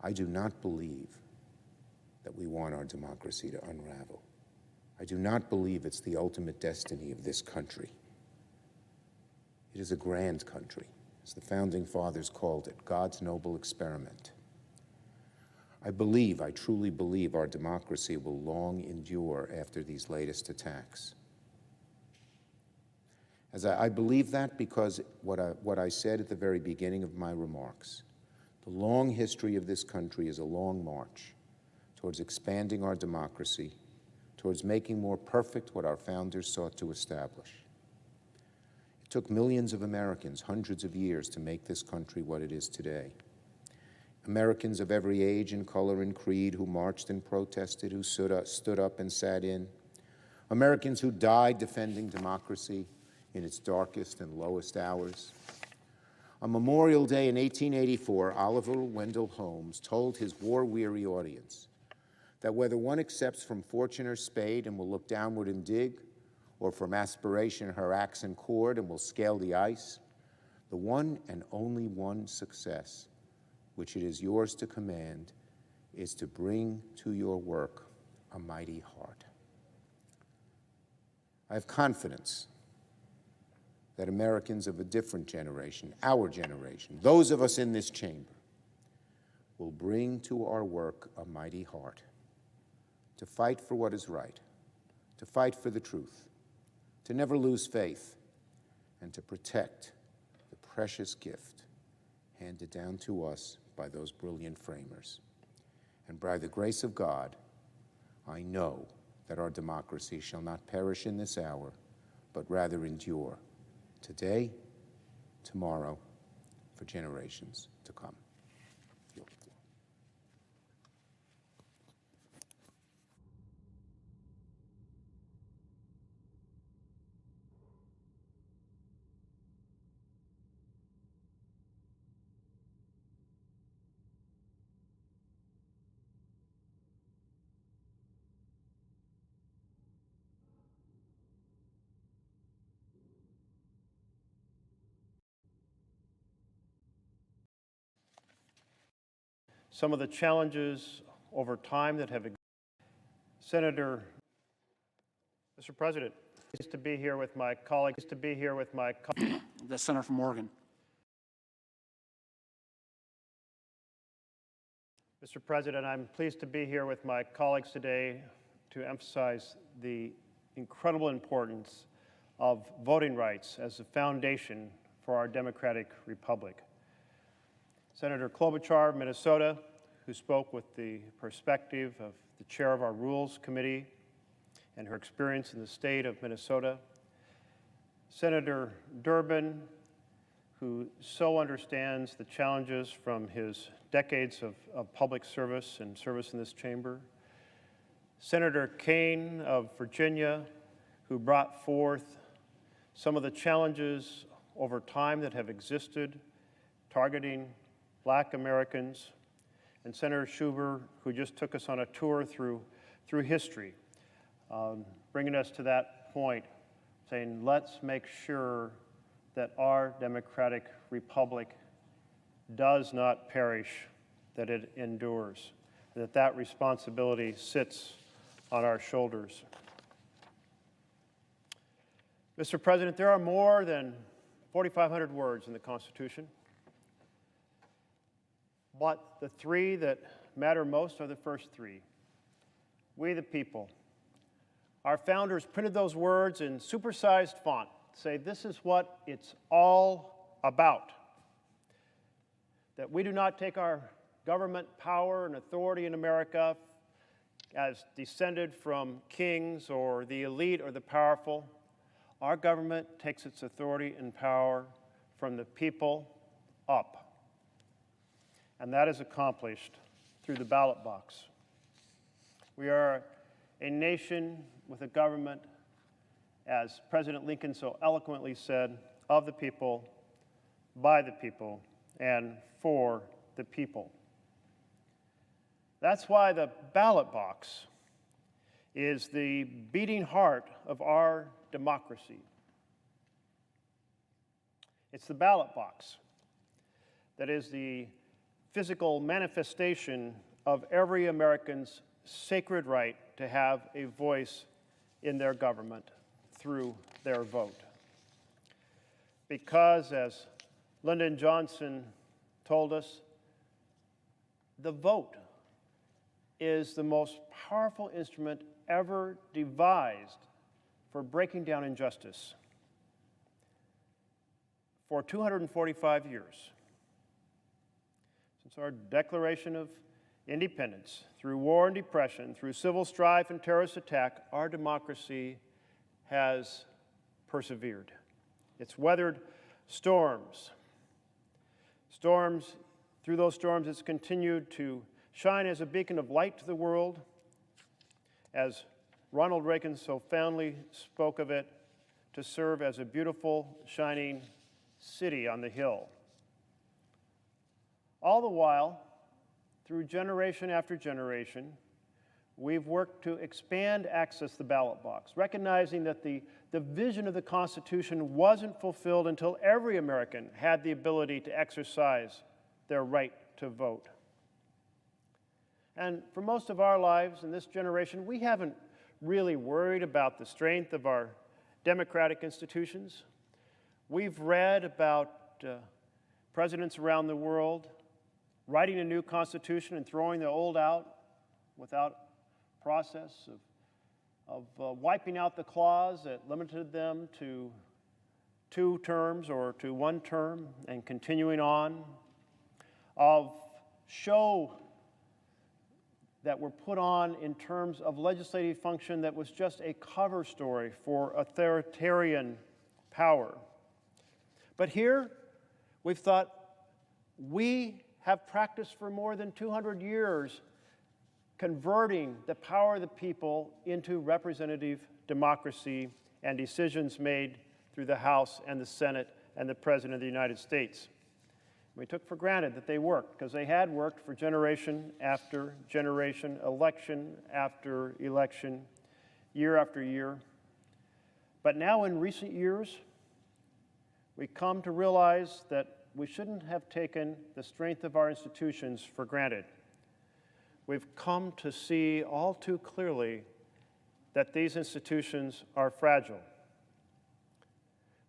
I do not believe that we want our democracy to unravel. I do not believe it's the ultimate destiny of this country. It is a grand country, as the Founding Fathers called it, God's noble experiment. I truly believe our democracy will long endure after these latest attacks. I believe that because what I said at the very beginning of my remarks. The long history of this country is a long march towards expanding our democracy, towards making more perfect what our founders sought to establish. It took millions of Americans hundreds of years to make this country what it is today. Americans of every age and color and creed who marched and protested, who stood up and sat in. Americans who died defending democracy in its darkest and lowest hours. On Memorial Day in 1884, Oliver Wendell Holmes told his war-weary audience that whether one accepts from fortune her spade and will look downward and dig, or from aspiration her axe and cord and will scale the ice, the one and only one success which it is yours to command is to bring to your work a mighty heart. I have confidence that Americans of a different generation, our generation, those of us in this chamber, will bring to our work a mighty heart, to fight for what is right, to fight for the truth, to never lose faith, and to protect the precious gift handed down to us by those brilliant framers. And by the grace of God, I know that our democracy shall not perish in this hour, but rather endure today, tomorrow, for generations to come. Some of the challenges over time that have existed. Senator, Mr. President, pleased to be here with my colleagues. The senator from Oregon. Mr. President, I'm pleased to be here with my colleagues today to emphasize the incredible importance of voting rights as the foundation for our democratic republic. Senator Klobuchar of Minnesota, who spoke with the perspective of the chair of our Rules Committee and her experience in the state of Minnesota. Senator Durbin, who so understands the challenges from his decades of public service and service in this chamber. Senator Kaine of Virginia, who brought forth some of the challenges over time that have existed, targeting Black Americans, and Senator Schumer, who just took us on a tour through history, bringing us to that point, saying, let's make sure that our democratic republic does not perish, that it endures, and that responsibility sits on our shoulders. Mr. President, there are more than 4,500 words in the Constitution. But the three that matter most are the first three. We the people. Our founders printed those words in supersized font, say this is what it's all about. That we do not take our government power and authority in America as descended from kings or the elite or the powerful. Our government takes its authority and power from the people up. And that is accomplished through the ballot box. We are a nation with a government, as President Lincoln so eloquently said, of the people, by the people, and for the people. That's why the ballot box is the beating heart of our democracy. It's the ballot box that is the physical manifestation of every American's sacred right to have a voice in their government through their vote. Because, as Lyndon Johnson told us, the vote is the most powerful instrument ever devised for breaking down injustice. for 245 years. Since our Declaration of Independence, through war and depression, through civil strife and terrorist attack, our democracy has persevered. It's weathered storms. Through those storms, it's continued to shine as a beacon of light to the world, as Ronald Reagan so fondly spoke of it, to serve as a beautiful, shining city on the hill. All the while, through generation after generation, we've worked to expand access to the ballot box, recognizing that the vision of the Constitution wasn't fulfilled until every American had the ability to exercise their right to vote. And for most of our lives in this generation, we haven't really worried about the strength of our democratic institutions. We've read about presidents around the world writing a new constitution and throwing the old out without process of wiping out the clause that limited them to 2 terms or to 1 term and continuing on, of show that were put on in terms of legislative function that was just a cover story for authoritarian power. But here, we've thought we have practiced for more than 200 years converting the power of the people into representative democracy and decisions made through the House and the Senate and the President of the United States. We took for granted that they worked, because they had worked for generation after generation, election after election, year after year. But now in recent years, we come to realize that we shouldn't have taken the strength of our institutions for granted. We've come to see all too clearly that these institutions are fragile.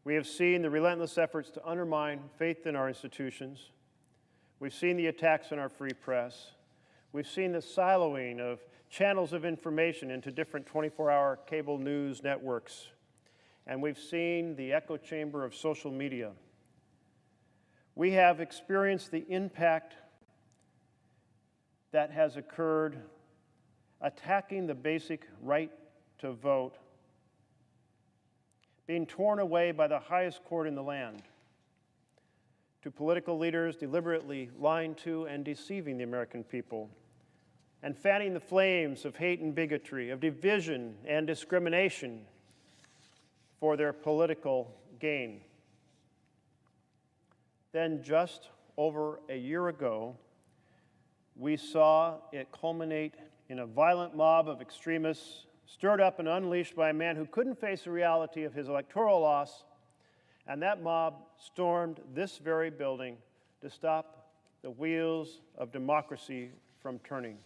We have seen the relentless efforts to undermine faith in our institutions. We've seen the attacks on our free press. We've seen the siloing of channels of information into different 24-hour cable news networks. And we've seen the echo chamber of social media. We have experienced the impact that has occurred attacking the basic right to vote, being torn away by the highest court in the land, to political leaders deliberately lying to and deceiving the American people, and fanning the flames of hate and bigotry, of division and discrimination for their political gain. Then just over a year ago, we saw it culminate in a violent mob of extremists stirred up and unleashed by a man who couldn't face the reality of his electoral loss, and that mob stormed this very building to stop the wheels of democracy from turning.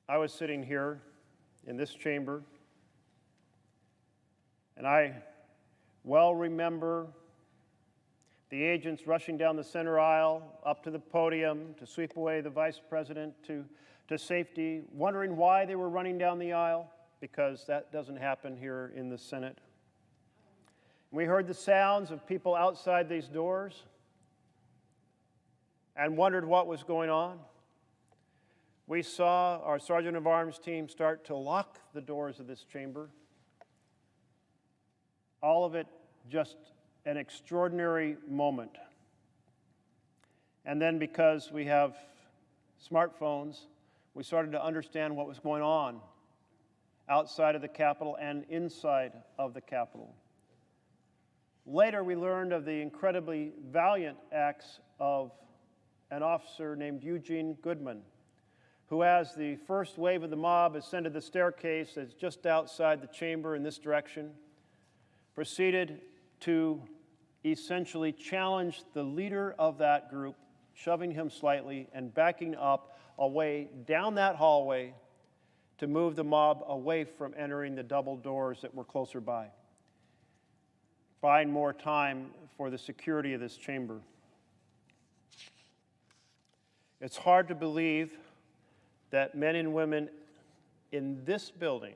I was sitting here in this chamber, and I well remember the agents rushing down the center aisle up to the podium to sweep away the vice president to safety, wondering why they were running down the aisle, because that doesn't happen here in the Senate. We heard the sounds of people outside these doors and wondered what was going on. We saw our Sergeant of Arms team start to lock the doors of this chamber. All of it just an extraordinary moment. And then, because we have smartphones, we started to understand what was going on outside of the Capitol and inside of the Capitol. Later, we learned of the incredibly valiant acts of an officer named Eugene Goodman, who, as the first wave of the mob ascended the staircase that's just outside the chamber in this direction, proceeded to essentially challenge the leader of that group, shoving him slightly and backing up away down that hallway to move the mob away from entering the double doors that were closer by, buying more time for the security of this chamber. It's hard to believe that men and women in this building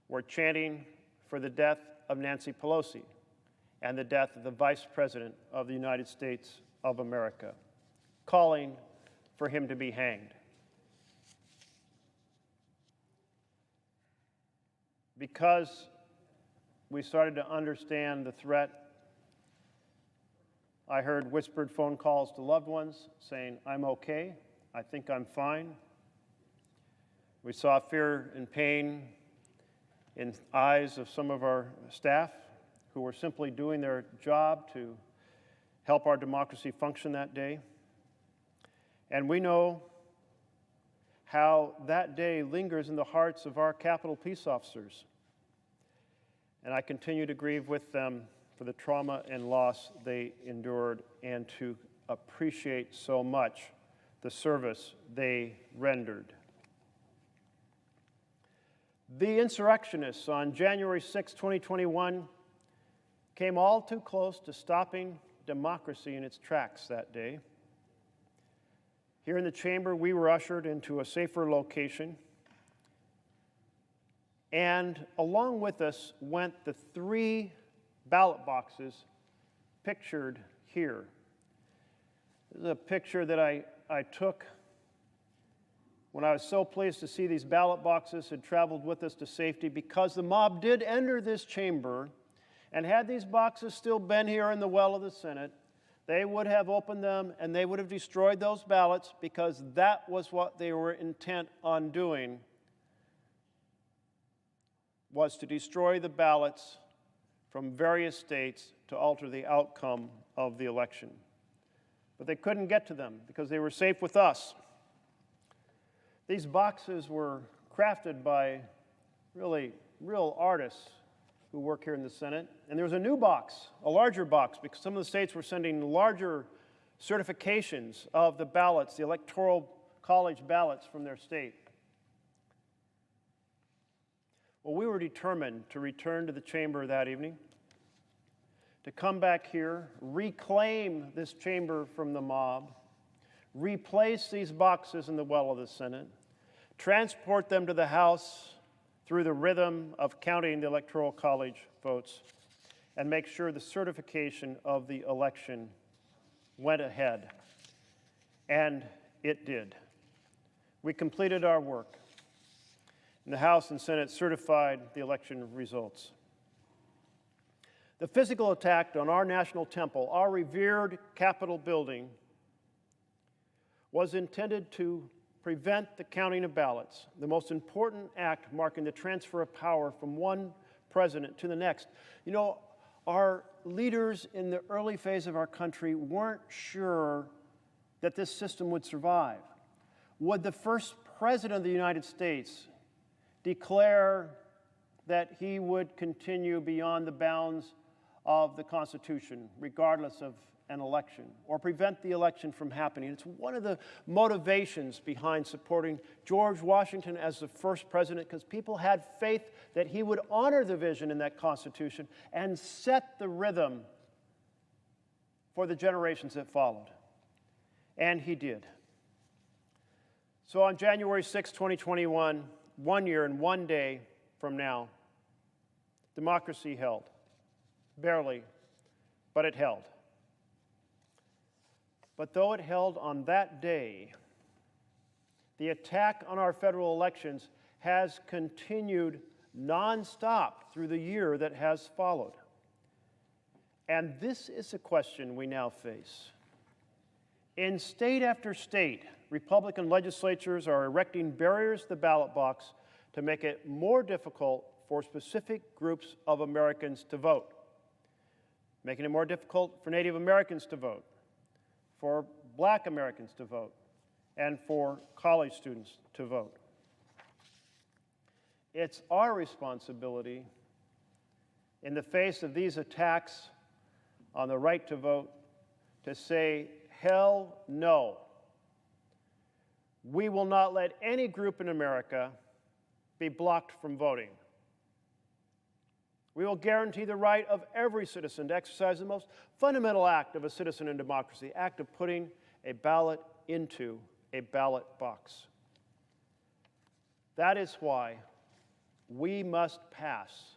were chanting for the death of Nancy Pelosi, and the death of the Vice President of the United States of America, calling for him to be hanged. Because we started to understand the threat, I heard whispered phone calls to loved ones saying, "I'm okay, I think I'm fine." We saw fear and pain in eyes of some of our staff who were simply doing their job to help our democracy function that day. And we know how that day lingers in the hearts of our Capitol Peace officers. And I continue to grieve with them for the trauma and loss they endured and to appreciate so much the service they rendered. The insurrectionists on January 6, 2021 came all too close to stopping democracy in its tracks that day. Here in the chamber, we were ushered into a safer location. And along with us went the 3 ballot boxes pictured here. This is a picture that I took when I was so pleased to see these ballot boxes had traveled with us to safety, because the mob did enter this chamber, and had these boxes still been here in the well of the Senate, they would have opened them and they would have destroyed those ballots, because that was what they were intent on doing, was to destroy the ballots from various states to alter the outcome of the election. But they couldn't get to them because they were safe with us. These boxes were crafted by real artists who work here in the Senate. And there was a new box, a larger box, because some of the states were sending larger certifications of the ballots, the Electoral College ballots from their state. Well, we were determined to return to the chamber that evening, to come back here, reclaim this chamber from the mob, replace these boxes in the well of the Senate, transport them to the House through the rhythm of counting the Electoral College votes, and make sure the certification of the election went ahead. And it did. We completed our work. And the House and Senate certified the election results. The physical attack on our national temple, our revered Capitol building, was intended to prevent the counting of ballots, the most important act marking the transfer of power from one president to the next. You know, our leaders in the early phase of our country weren't sure that this system would survive. Would the first president of the United States declare that he would continue beyond the bounds of the Constitution, regardless of an election, or prevent the election from happening? It's one of the motivations behind supporting George Washington as the first president, because people had faith that he would honor the vision in that Constitution and set the rhythm for the generations that followed. And he did. So on January 6, 2021, 1 year and 1 day from now, democracy held. Barely, but it held. But though it held on that day, the attack on our federal elections has continued nonstop through the year that has followed. And this is a question we now face. In state after state, Republican legislatures are erecting barriers to the ballot box to make it more difficult for specific groups of Americans to vote, making it more difficult for Native Americans to vote, for Black Americans to vote, and for college students to vote. It's our responsibility in the face of these attacks on the right to vote to say, hell no. We will not let any group in America be blocked from voting. We will guarantee the right of every citizen to exercise the most fundamental act of a citizen in democracy, the act of putting a ballot into a ballot box. That is why we must pass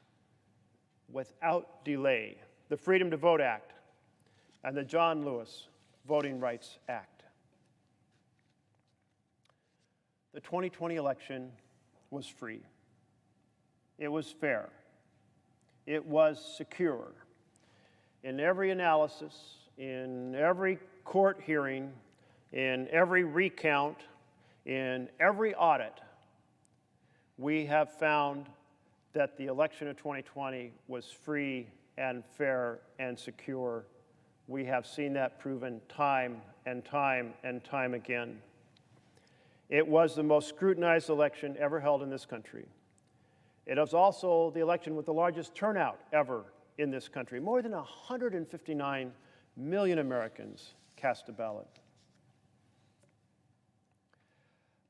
without delay the Freedom to Vote Act and the John Lewis Voting Rights Act. The 2020 election was free. It was fair. It was secure. In every analysis, in every court hearing, in every recount, in every audit, we have found that the election of 2020 was free and fair and secure. We have seen that proven time and time and time again. It was the most scrutinized election ever held in this country. It was also the election with the largest turnout ever in this country. More than 159 million Americans cast a ballot.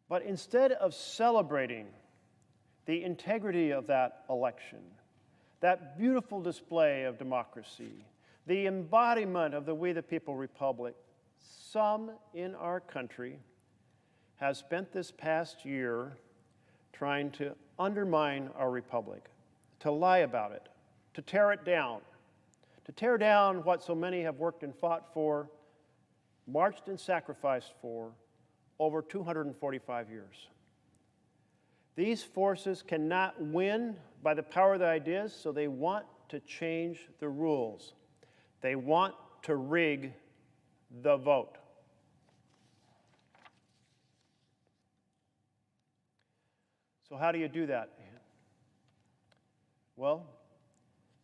But instead of celebrating the integrity of that election, that beautiful display of democracy, the embodiment of the We the People Republic, some in our country has spent this past year trying to undermine our republic, to lie about it, to tear down what so many have worked and fought for, marched and sacrificed for over 245 years. These forces cannot win by the power of their ideas, so they want to change the rules. They want to rig the vote. So how do you do that? Well,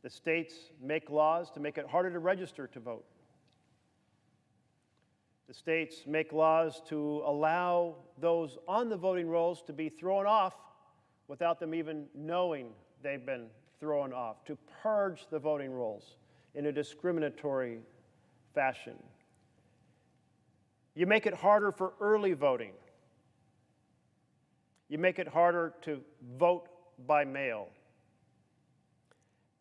the states make laws to make it harder to register to vote. The states make laws to allow those on the voting rolls to be thrown off without them even knowing they've been thrown off, to purge the voting rolls in a discriminatory fashion. You make it harder for early voting. You make it harder to vote by mail.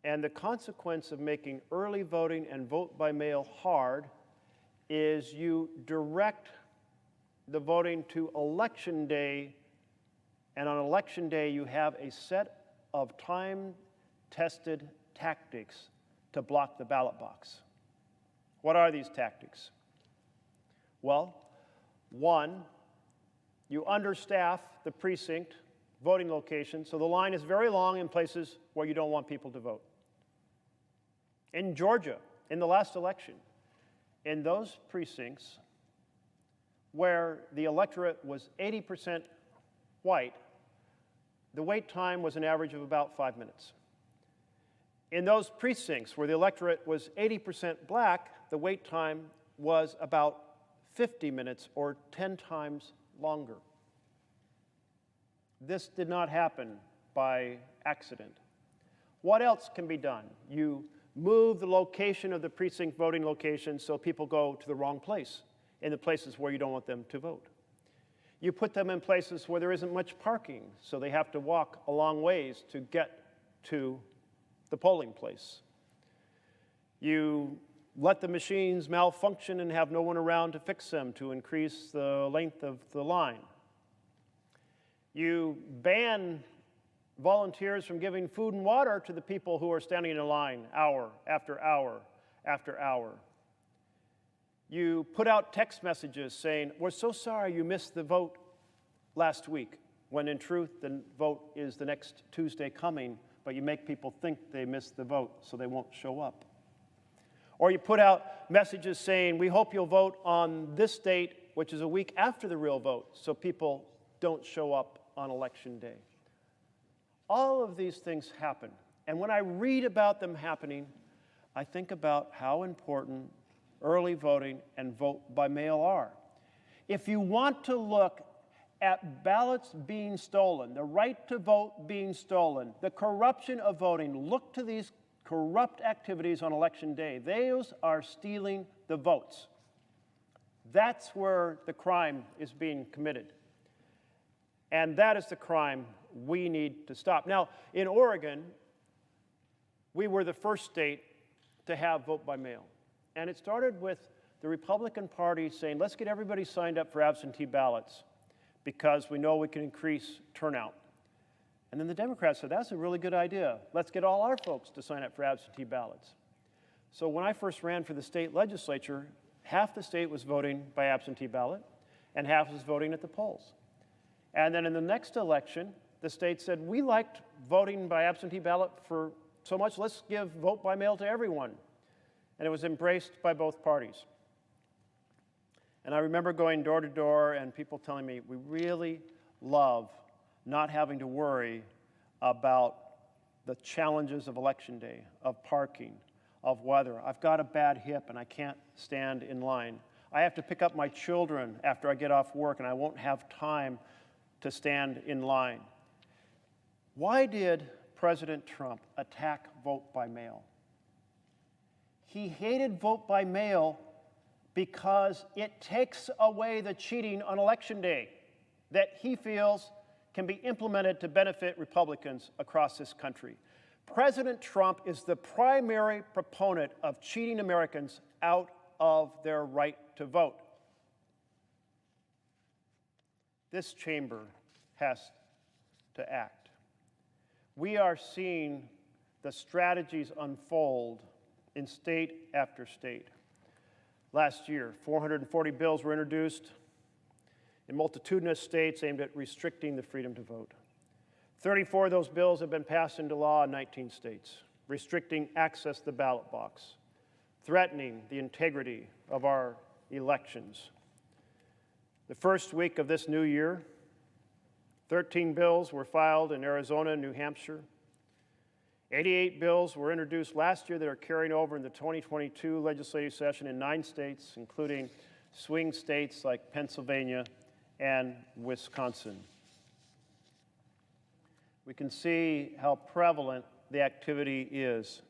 And the consequence of making early voting and vote by mail hard is you direct the voting to Election Day, and on Election Day you have a set of time-tested tactics to block the ballot box. What are these tactics? Well, one, you understaff the precinct voting location, so the line is very long in places where you don't want people to vote. In Georgia, in the last election, in those precincts where the electorate was 80% white, the wait time was an average of about 5 minutes. In those precincts where the electorate was 80% black, the wait time was about 50 minutes or 10 times longer. This did not happen by accident. What else can be done? You move the location of the precinct voting location so people go to the wrong place, in the places where you don't want them to vote. You put them in places where there isn't much parking, so they have to walk a long ways to get to the polling place. You let the machines malfunction and have no one around to fix them to increase the length of the line. You ban volunteers from giving food and water to the people who are standing in a line hour after hour after hour. You put out text messages saying, "We're so sorry you missed the vote last week," when in truth the vote is the next Tuesday coming, but you make people think they missed the vote so they won't show up. Or you put out messages saying, "We hope you'll vote on this date," which is a week after the real vote, so people don't show up on Election Day. All of these things happen, and when I read about them happening, I think about how important early voting and vote by mail are. If you want to look at ballots being stolen, the right to vote being stolen, the corruption of voting, look to these corrupt activities on Election Day. Those are stealing the votes. That's where the crime is being committed. And that is the crime we need to stop. Now, in Oregon, we were the first state to have vote by mail. And it started with the Republican Party saying, let's get everybody signed up for absentee ballots because we know we can increase turnout. And then the Democrats said, that's a really good idea. Let's get all our folks to sign up for absentee ballots. So when I first ran for the state legislature, half the state was voting by absentee ballot and half was voting at the polls. And then in the next election, the state said, we liked voting by absentee ballot for so much, let's give vote by mail to everyone. And it was embraced by both parties. And I remember going door to door and people telling me, we really love not having to worry about the challenges of election day, of parking, of weather. I've got a bad hip and I can't stand in line. I have to pick up my children after I get off work and I won't have time to stand in line. Why did President Trump attack vote by mail? He hated vote by mail because it takes away the cheating on Election Day that he feels can be implemented to benefit Republicans across this country. President Trump is the primary proponent of cheating Americans out of their right to vote. This chamber has to act. We are seeing the strategies unfold in state after state. Last year, 440 bills were introduced in multitudinous states aimed at restricting the freedom to vote. 34 of those bills have been passed into law in 19 states, restricting access to the ballot box, threatening the integrity of our elections. The first week of this new year, 13 bills were filed in Arizona and New Hampshire. 88 bills were introduced last year that are carrying over in the 2022 legislative session in 9 states, including swing states like Pennsylvania and Wisconsin. We can see how prevalent the activity is.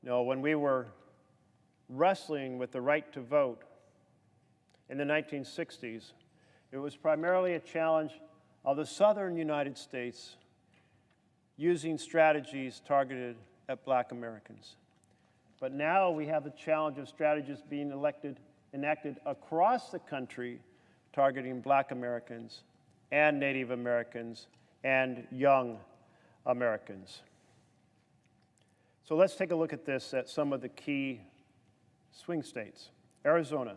You know, when we were wrestling with the right to vote in the 1960s, it was primarily a challenge of the southern United States using strategies targeted at Black Americans. But now we have the challenge of strategies being enacted across the country targeting Black Americans and Native Americans and young Americans. So let's take a look at this at some of the key swing states. Arizona.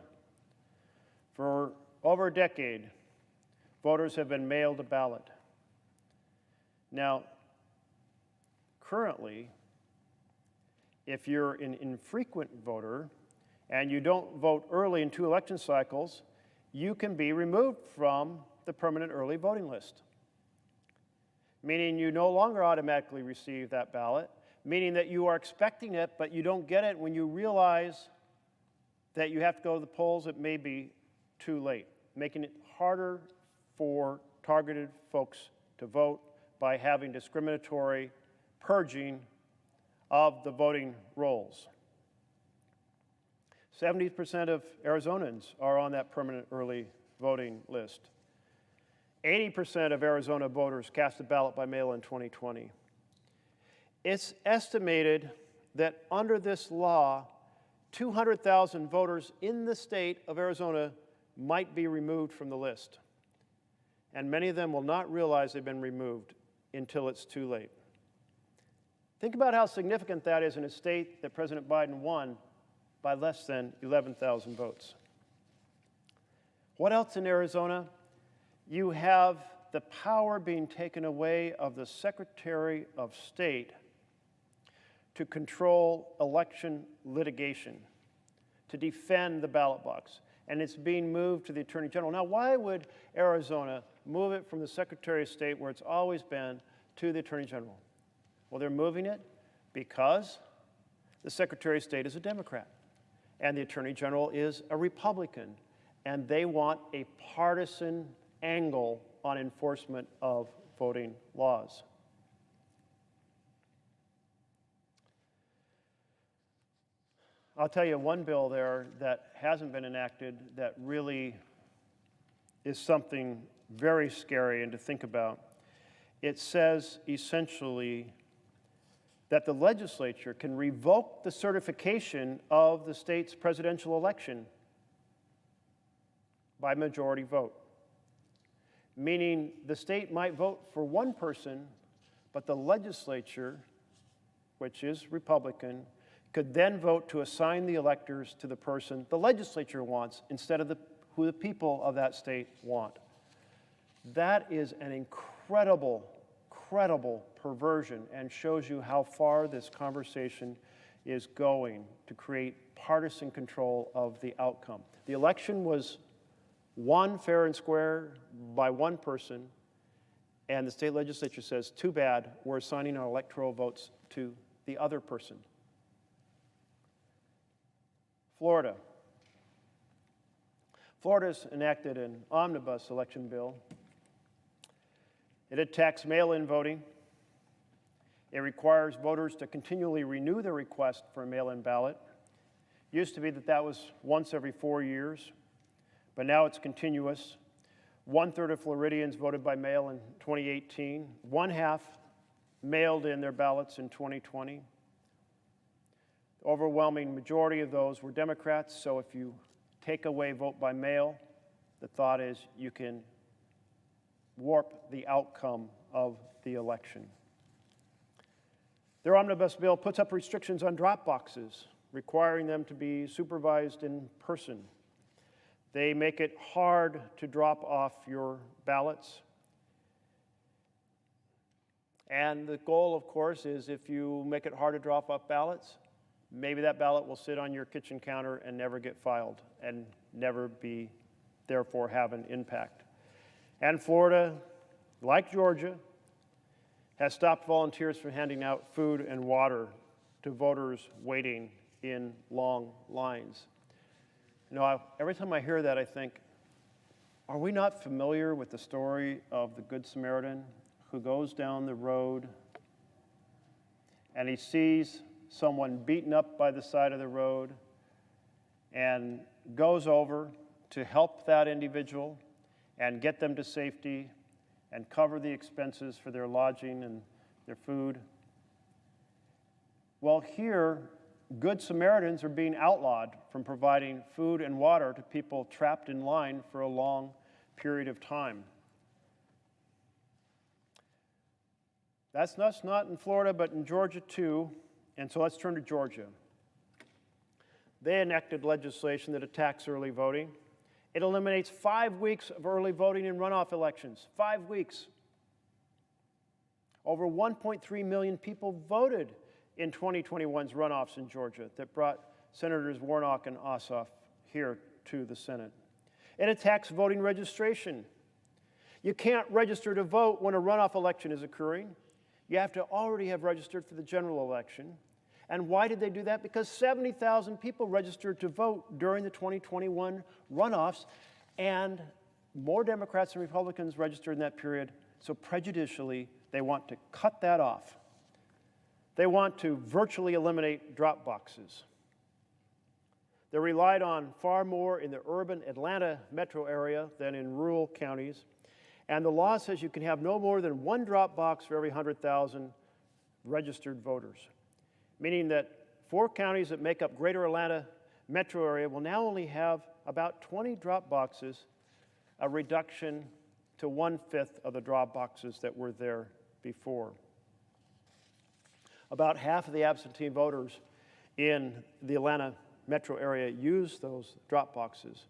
For over a decade, voters have been mailed a ballot. Now, currently, if you're an infrequent voter and you don't vote early in 2 election cycles, you can be removed from the permanent early voting list, meaning you no longer automatically receive that ballot, meaning that you are expecting it, but you don't get it when you realize that you have to go to the polls. It may be too late, making it harder for targeted folks to vote by having discriminatory purging of the voting rolls. 70% of Arizonans are on that permanent early voting list. 80% of Arizona voters cast a ballot by mail in 2020. It's estimated that under this law, 200,000 voters in the state of Arizona might be removed from the list. And many of them will not realize they've been removed until it's too late. Think about how significant that is in a state that President Biden won by less than 11,000 votes. What else in Arizona? You have the power being taken away of the Secretary of State to control election litigation, to defend the ballot box, and it's being moved to the Attorney General. Now, why would Arizona move it from the Secretary of State, where it's always been, to the Attorney General? Well, they're moving it because the Secretary of State is a Democrat and the Attorney General is a Republican, and they want a partisan angle on enforcement of voting laws. I'll tell you one bill there that hasn't been enacted that really is something very scary and to think about. It says essentially that the legislature can revoke the certification of the state's presidential election by majority vote, meaning the state might vote for one person, but the legislature, which is Republican, could then vote to assign the electors to the person the legislature wants instead of who the people of that state want. That is an incredible perversion and shows you how far this conversation is going to create partisan control of the outcome. The election was won fair and square by one person, and the state legislature says, too bad, we're assigning our electoral votes to the other person. Florida's enacted an omnibus election bill. It attacks mail-in voting. It requires voters to continually renew their request for a mail-in ballot. It used to be that was once every 4 years, but now it's continuous. 1/3 of Floridians voted by mail in 2018. 1/2 mailed in their ballots in 2020. The overwhelming majority of those were Democrats, so if you take away vote by mail, the thought is you can warp the outcome of the election. Their omnibus bill puts up restrictions on drop boxes, requiring them to be supervised in person. They make it hard to drop off your ballots. And the goal, of course, is if you make it hard to drop off ballots, maybe that ballot will sit on your kitchen counter and never get filed and never be, therefore, have an impact. And Florida, like Georgia, has stopped volunteers from handing out food and water to voters waiting in long lines. You know, every time I hear that, I think, are we not familiar with the story of the Good Samaritan who goes down the road and he sees someone beaten up by the side of the road and goes over to help that individual and get them to safety and cover the expenses for their lodging and their food? Well, here, Good Samaritans are being outlawed from providing food and water to people trapped in line for a long period of time. That's not in Florida, but in Georgia too. And so let's turn to Georgia. They enacted legislation that attacks early voting. It eliminates 5 weeks of early voting in runoff elections. 5 weeks. Over 1.3 million people voted in 2021's runoffs in Georgia that brought Senators Warnock and Ossoff here to the Senate. It attacks voting registration. You can't register to vote when a runoff election is occurring. You have to already have registered for the general election. And why did they do that? Because 70,000 people registered to vote during the 2021 runoffs, and more Democrats and Republicans registered in that period. So prejudicially, they want to cut that off. They want to virtually eliminate drop boxes. They're relied on far more in the urban Atlanta metro area than in rural counties. And the law says you can have no more than 1 drop box for every 100,000 registered voters, meaning that 4 counties that make up greater Atlanta metro area will now only have about 20 drop boxes, a reduction to 1/5 of the drop boxes that were there before. About half of the absentee voters in the Atlanta metro area use those drop boxes.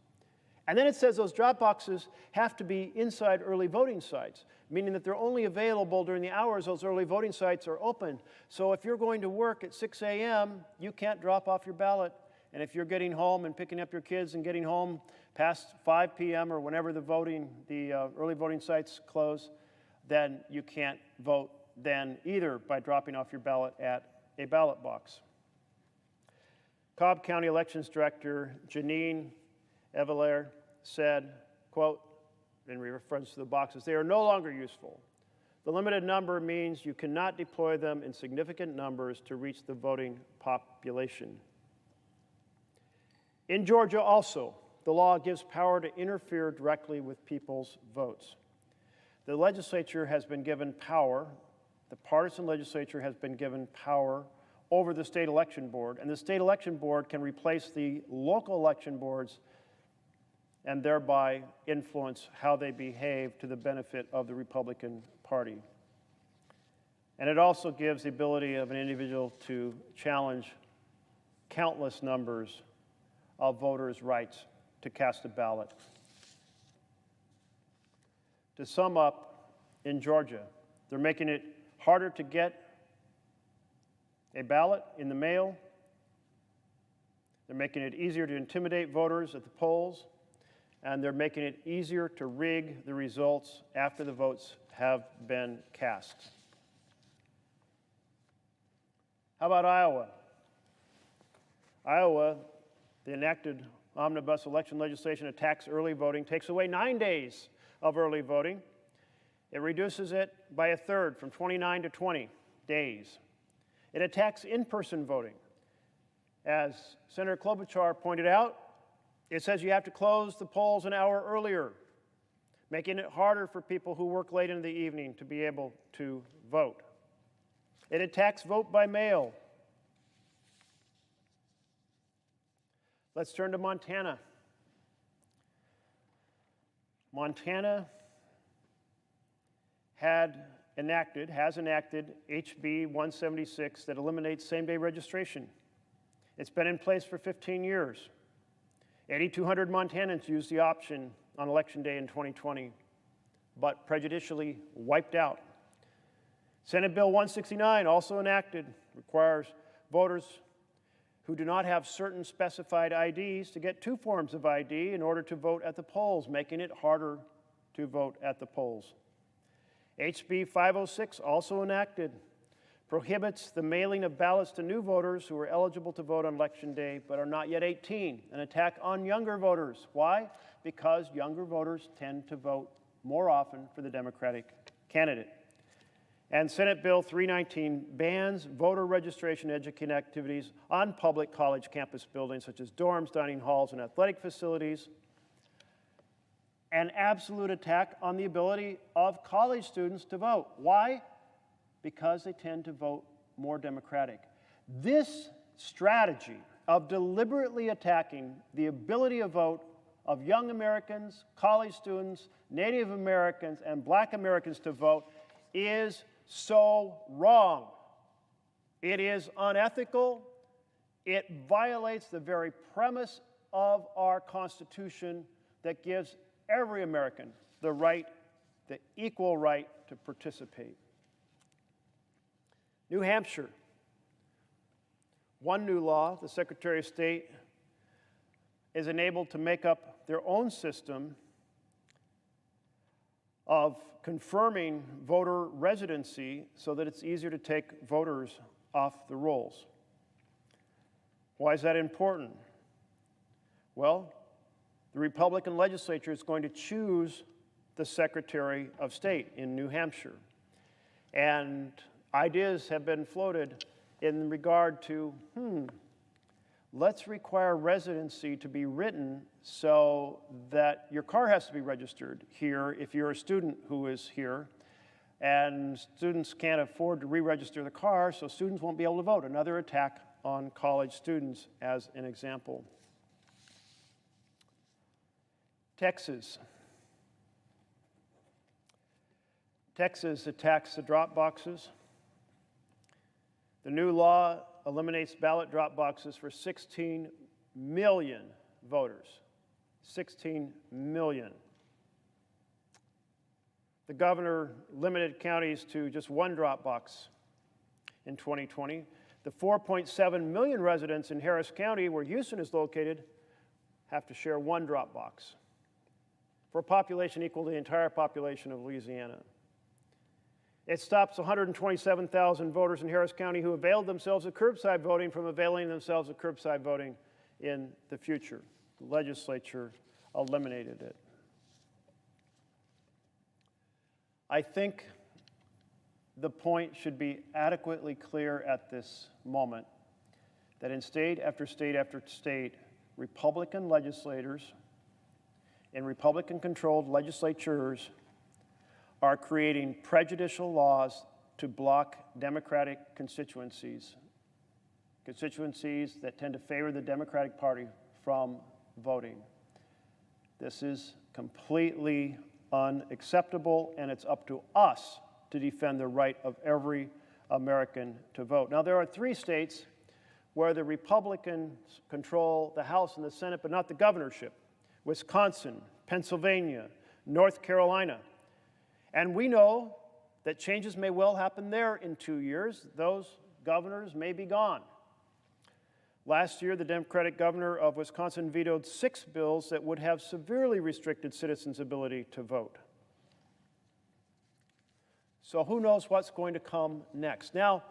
And then it says those drop boxes have to be inside early voting sites, meaning that they're only available during the hours those early voting sites are open. So if you're going to work at 6 a.m., you can't drop off your ballot. And if you're getting home and picking up your kids and getting home past 5 p.m. or whenever the early voting sites close, then you can't vote then either by dropping off your ballot at a ballot box. Cobb County Elections Director Janine Evelair said, quote, in reference to the boxes, "They are no longer useful. The limited number means you cannot deploy them in significant numbers to reach the voting population." In Georgia also, the law gives power to interfere directly with people's votes. The legislature has been given power, the partisan legislature has been given power over the state election board, and the state election board can replace the local election boards and thereby influence how they behave to the benefit of the Republican Party. And it also gives the ability of an individual to challenge countless numbers of voters' rights to cast a ballot. To sum up, in Georgia, they're making it harder to get a ballot in the mail. They're making it easier to intimidate voters at the polls, and they're making it easier to rig the results after the votes have been cast. How about Iowa? Iowa, the enacted omnibus election legislation attacks early voting, takes away 9 days of early voting. It reduces it by a third, from 29 to 20 days. It attacks in-person voting. As Senator Klobuchar pointed out, it says you have to close the polls an hour earlier, making it harder for people who work late in the evening to be able to vote. It attacks vote by mail. Let's turn to Montana. Montana has enacted HB 176 that eliminates same-day registration. It's been in place for 15 years. 8,200 Montanans used the option on Election Day in 2020, but prejudicially wiped out. Senate Bill 169, also enacted, requires voters who do not have certain specified IDs to get 2 forms of ID in order to vote at the polls, making it harder to vote at the polls. HB 506, also enacted, prohibits the mailing of ballots to new voters who are eligible to vote on Election Day but are not yet 18, an attack on younger voters. Why? Because younger voters tend to vote more often for the Democratic candidate. And Senate Bill 319 bans voter registration education activities on public college campus buildings such as dorms, dining halls, and athletic facilities. An absolute attack on the ability of college students to vote. Why? Because they tend to vote more Democratic. This strategy of deliberately attacking the ability to vote of young Americans, college students, Native Americans, and Black Americans to vote is so wrong. It is unethical. It violates the very premise of our Constitution that gives every American the right, the equal right to participate. New Hampshire. One new law, the Secretary of State is enabled to make up their own system of confirming voter residency so that it's easier to take voters off the rolls. Why is that important? Well, the Republican legislature is going to choose the Secretary of State in New Hampshire. And ideas have been floated in regard to, let's require residency to be written so that your car has to be registered here if you're a student who is here, and students can't afford to re-register the car, so students won't be able to vote. Another attack on college students as an example. Texas. Texas attacks the drop boxes. The new law eliminates ballot drop boxes for 16 million voters. 16 million. The governor limited counties to just 1 drop box in 2020. The 4.7 million residents in Harris County, where Houston is located, have to share 1 drop box for a population equal to the entire population of Louisiana. It stops 127,000 voters in Harris County who availed themselves of curbside voting from availing themselves of curbside voting in the future. The legislature eliminated it. I think the point should be adequately clear at this moment that in state after state after state, Republican legislators and Republican-controlled legislatures are creating prejudicial laws to block Democratic constituencies that tend to favor the Democratic Party from voting. This is completely unacceptable, and it's up to us to defend the right of every American to vote. Now, there are 3 states where the Republicans control the House and the Senate, but not the governorship. Wisconsin, Pennsylvania, North Carolina. And we know that changes may well happen there in 2 years. Those governors may be gone. Last year, the Democratic governor of Wisconsin vetoed 6 bills that would have severely restricted citizens' ability to vote. So who knows what's going to come next? Now,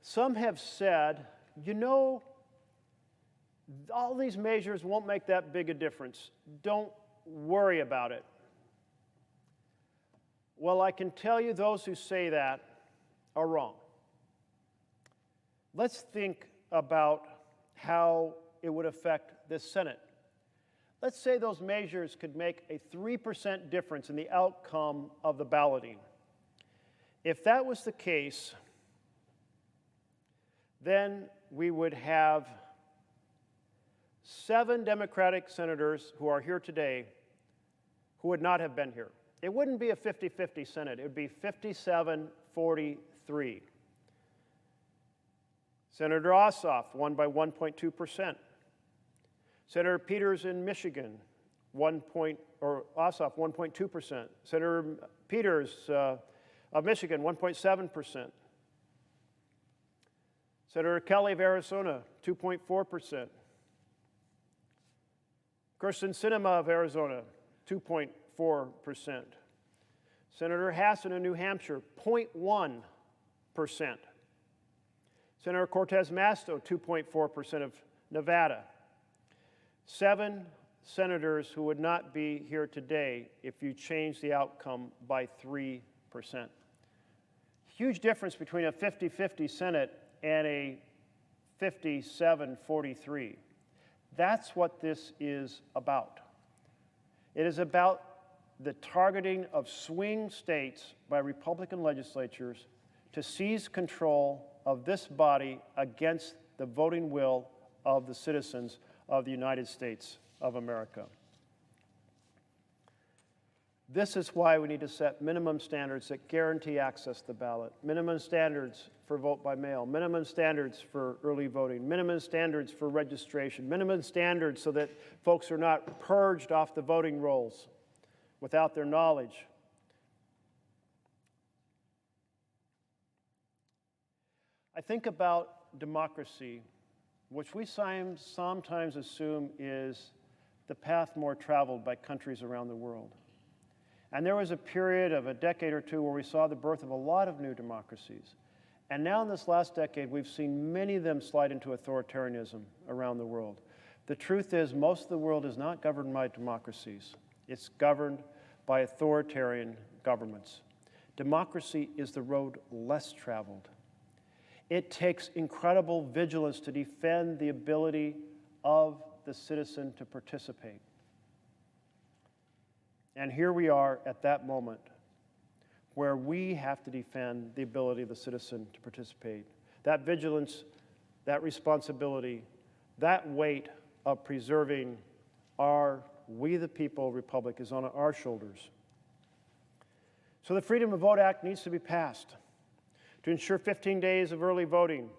some have said, you know, all these measures won't make that big a difference. Don't worry about it. Well, I can tell you those who say that are wrong. Let's think about how it would affect this Senate. Let's say those measures could make a 3% difference in the outcome of the balloting. If that was the case, then we would have 7 Democratic senators who are here today who would not have been here. It wouldn't be a 50-50 Senate. It would be 57-43. Senator Ossoff won by 1.2%. Senator Peters in Michigan, Ossoff 1.2%. Senator Peters of Michigan, 1.7%. Senator Kelly of Arizona, 2.4%. Kirsten Sinema of Arizona, 2.4%. Senator Hassan of New Hampshire, 0.1%. Senator Cortez Masto, 2.4% of Nevada. 7 senators who would not be here today if you change the outcome by 3%. Huge difference between a 50-50 Senate and a 57-43. That's what this is about. It is about the targeting of swing states by Republican legislatures to seize control of this body against the voting will of the citizens of the United States of America. This is why we need to set minimum standards that guarantee access to the ballot, minimum standards for vote by mail, minimum standards for early voting, minimum standards for registration, minimum standards so that folks are not purged off the voting rolls without their knowledge. I think about democracy, which we sometimes assume is the path more traveled by countries around the world. And there was a period of a decade or two where we saw the birth of a lot of new democracies. And now in this last decade, we've seen many of them slide into authoritarianism around the world. The truth is, most of the world is not governed by democracies. It's governed by authoritarian governments. Democracy is the road less traveled. It takes incredible vigilance to defend the ability of the citizen to participate. And here we are at that moment where we have to defend the ability of the citizen to participate. That vigilance, that responsibility, that weight of preserving our We the People Republic is on our shoulders. So the Freedom to Vote Act needs to be passed to ensure 15 days of early voting,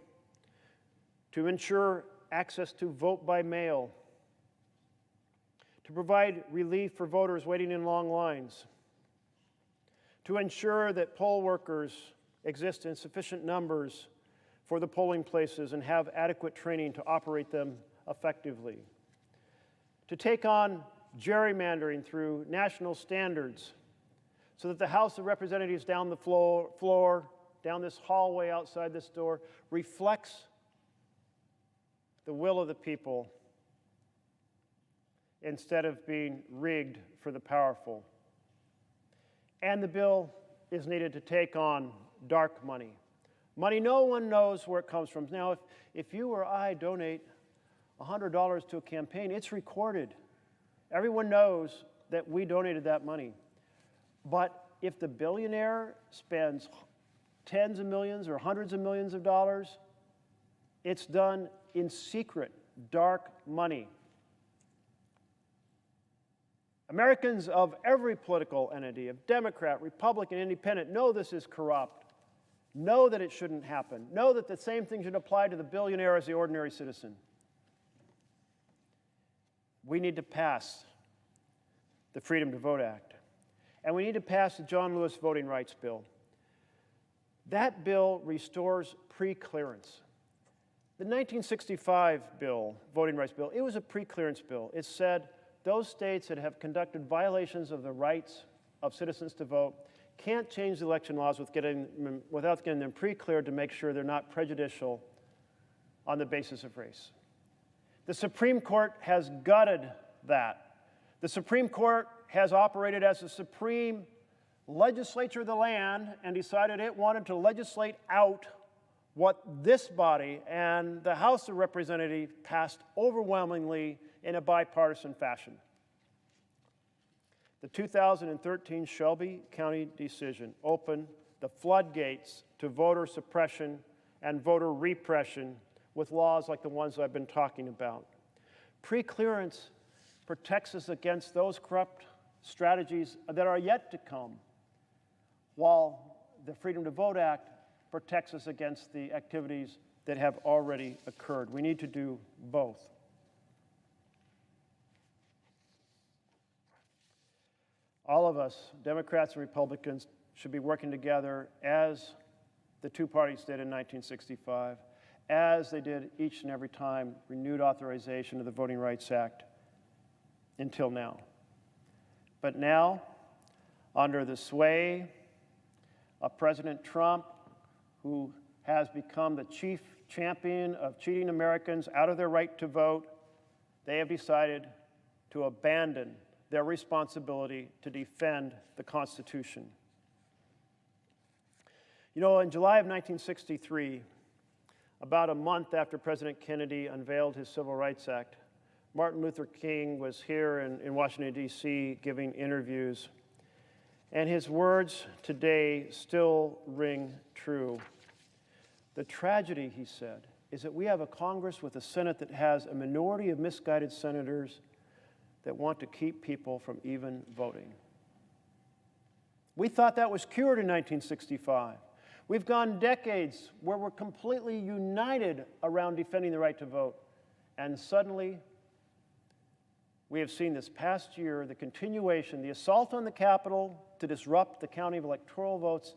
to ensure access to vote by mail, to provide relief for voters waiting in long lines, to ensure that poll workers exist in sufficient numbers for the polling places and have adequate training to operate them effectively, to take on gerrymandering through national standards so that the House of Representatives down the floor, down this hallway outside this door, reflects the will of the people instead of being rigged for the powerful. And the bill is needed to take on dark money. Money no one knows where it comes from. Now, if you or I donate $100 to a campaign, it's recorded. Everyone knows that we donated that money. But if the billionaire spends tens of millions or hundreds of millions of dollars, it's done in secret, dark money. Americans of every political entity, of Democrat, Republican, Independent, know this is corrupt. know that it shouldn't happen, know that the same thing should apply to the billionaire as the ordinary citizen. We need to pass the Freedom to Vote Act, and we need to pass the John Lewis Voting Rights Bill. That bill restores pre-clearance. The 1965 bill, Voting Rights Bill, it was a pre-clearance bill. It said those states that have conducted violations of the rights of citizens to vote can't change the election laws without getting them pre-cleared to make sure they're not prejudicial on the basis of race. The Supreme Court has gutted that. The Supreme Court has operated as the supreme legislature of the land and decided it wanted to legislate out what this body and the House of Representatives passed overwhelmingly in a bipartisan fashion. The 2013 Shelby County decision opened the floodgates to voter suppression and voter repression with laws like the ones I've been talking about. Pre-clearance protects us against those corrupt strategies that are yet to come, while the Freedom to Vote Act protects us against the activities that have already occurred. We need to do both. All of us, Democrats and Republicans, should be working together as the two parties did in 1965, as they did each and every time renewed authorization of the Voting Rights Act until now. But now, under the sway of President Trump, who has become the chief champion of cheating Americans out of their right to vote, they have decided to abandon their responsibility to defend the Constitution. You know, in July of 1963, about a month after President Kennedy unveiled his Civil Rights Act, Martin Luther King was here in Washington, D.C., giving interviews, and his words today still ring true. The tragedy, he said, is that we have a Congress with a Senate that has a minority of misguided senators that want to keep people from even voting. We thought that was cured in 1965. We've gone decades where we're completely united around defending the right to vote, and suddenly we have seen this past year the continuation, the assault on the Capitol to disrupt the counting of electoral votes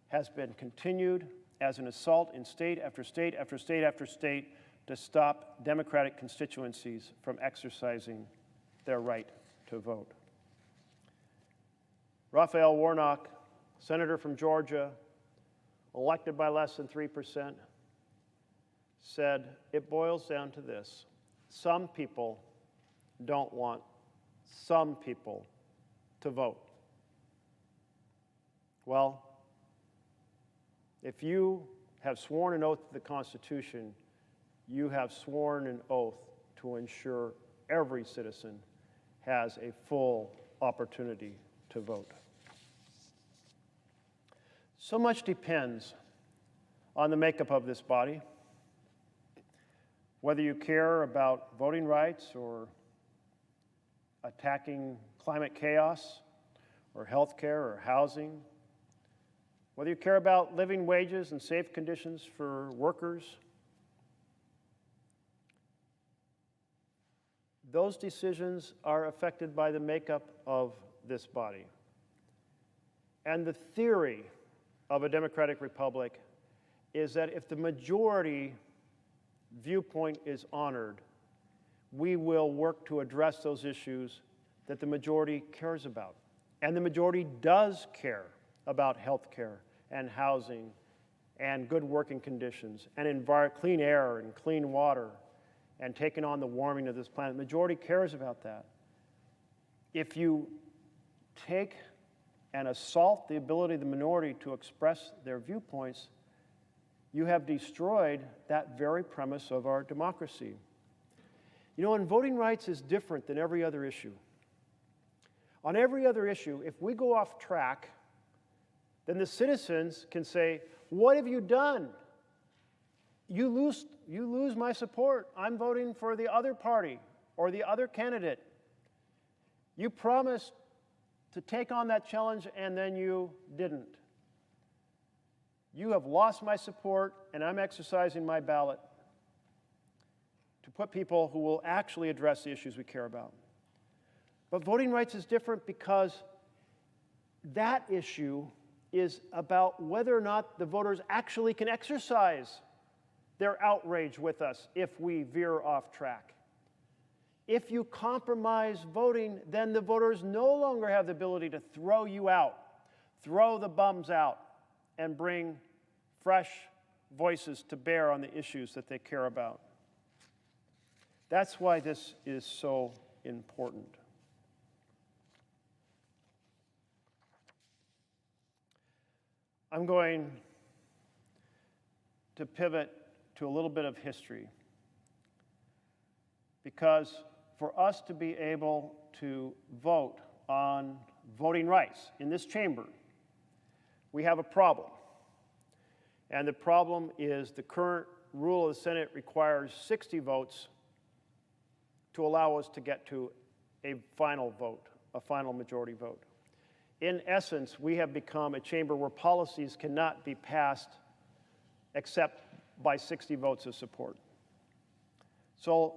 has been continued as an assault in state after state after state after state to stop Democratic constituencies from exercising their right to vote. Raphael Warnock, senator from Georgia, elected by less than 3%, said, it boils down to this: some people don't want some people to vote. Well, if you have sworn an oath to the Constitution, you have sworn an oath to ensure every citizen has a full opportunity to vote. So much depends on the makeup of this body. Whether you care about voting rights or attacking climate chaos or health care or housing, whether you care about living wages and safe conditions for workers, those decisions are affected by the makeup of this body. And the theory of a democratic republic is that if the majority viewpoint is honored, we will work to address those issues that the majority cares about. And the majority does care about health care and housing and good working conditions and clean air and clean water and taking on the warming of this planet. The majority cares about that. If you take and assault the ability of the minority to express their viewpoints, you have destroyed that very premise of our democracy. You know, and voting rights is different than every other issue. On every other issue, if we go off track, then the citizens can say, what have you done? You lose my support. I'm voting for the other party or the other candidate. You promised to take on that challenge and then you didn't. You have lost my support, and I'm exercising my ballot to put people who will actually address the issues we care about. But voting rights is different because that issue is about whether or not the voters actually can exercise their outrage with us if we veer off track. If you compromise voting, then the voters no longer have the ability to throw you out, throw the bums out, and bring fresh voices to bear on the issues that they care about. That's why this is so important. I'm going to pivot to a little bit of history, because for us to be able to vote on voting rights in this chamber, we have a problem. And the problem is the current rule of the Senate requires 60 votes to allow us to get to a final vote, a final majority vote. In essence, we have become a chamber where policies cannot be passed except by 60 votes of support. So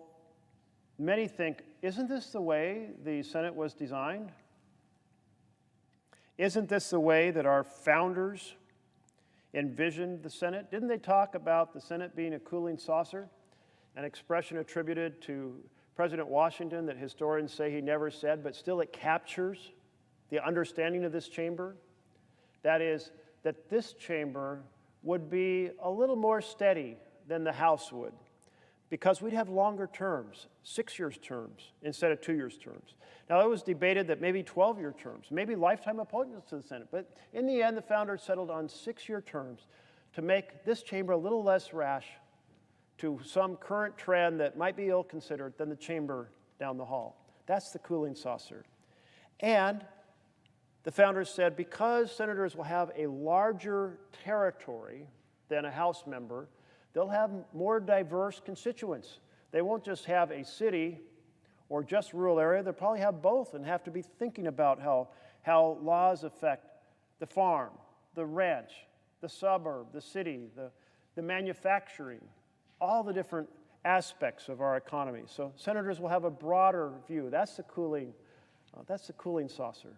many think, isn't this the way the Senate was designed? Isn't this the way that our founders envisioned the Senate? Didn't they talk about the Senate being a cooling saucer, an expression attributed to President Washington that historians say he never said, but still it captures the understanding of this chamber? That is, that this chamber would be a little more steady than the House would, because we'd have longer terms, 6-year terms instead of 2-year terms. Now, it was debated that maybe 12-year terms, maybe lifetime appointments to the Senate, but in the end, the founders settled on 6-year terms to make this chamber a little less rash to some current trend that might be ill-considered than the chamber down the hall. That's the cooling saucer. And the founders said, because senators will have a larger territory than a House member, they'll have more diverse constituents. They won't just have a city or just rural area. They'll probably have both and have to be thinking about how laws affect the farm, the ranch, the suburb, the city, the manufacturing, all the different aspects of our economy. So senators will have a broader view. That's the cooling saucer.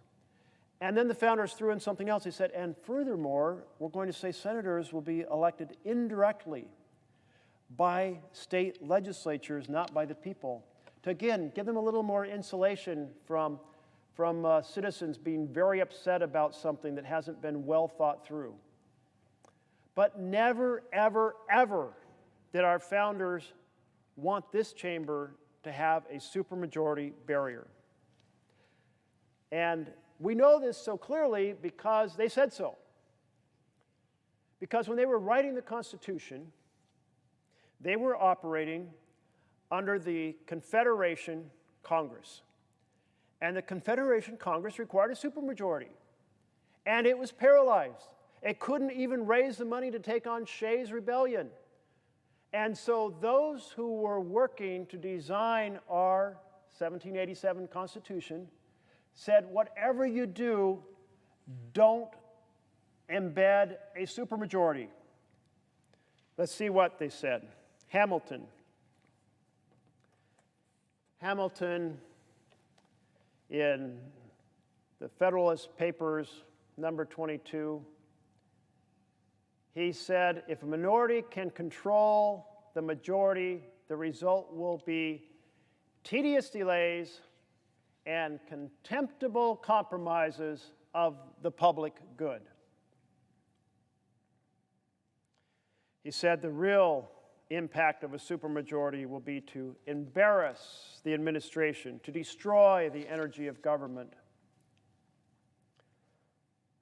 And then the founders threw in something else. They said, and furthermore, we're going to say senators will be elected indirectly by state legislatures, not by the people, to again give them a little more insulation from citizens being very upset about something that hasn't been well thought through. But never, ever, ever did our founders want this chamber to have a supermajority barrier. And we know this so clearly because they said so. Because when they were writing the Constitution, they were operating under the Confederation Congress. And the Confederation Congress required a supermajority. And it was paralyzed. It couldn't even raise the money to take on Shays' Rebellion. And so those who were working to design our 1787 Constitution said, whatever you do, don't embed a supermajority. Let's see what they said. Hamilton in the Federalist Papers, number 22, he said, if a minority can control the majority, the result will be tedious delays and contemptible compromises of the public good. He said the real impact of a supermajority will be to embarrass the administration, to destroy the energy of government.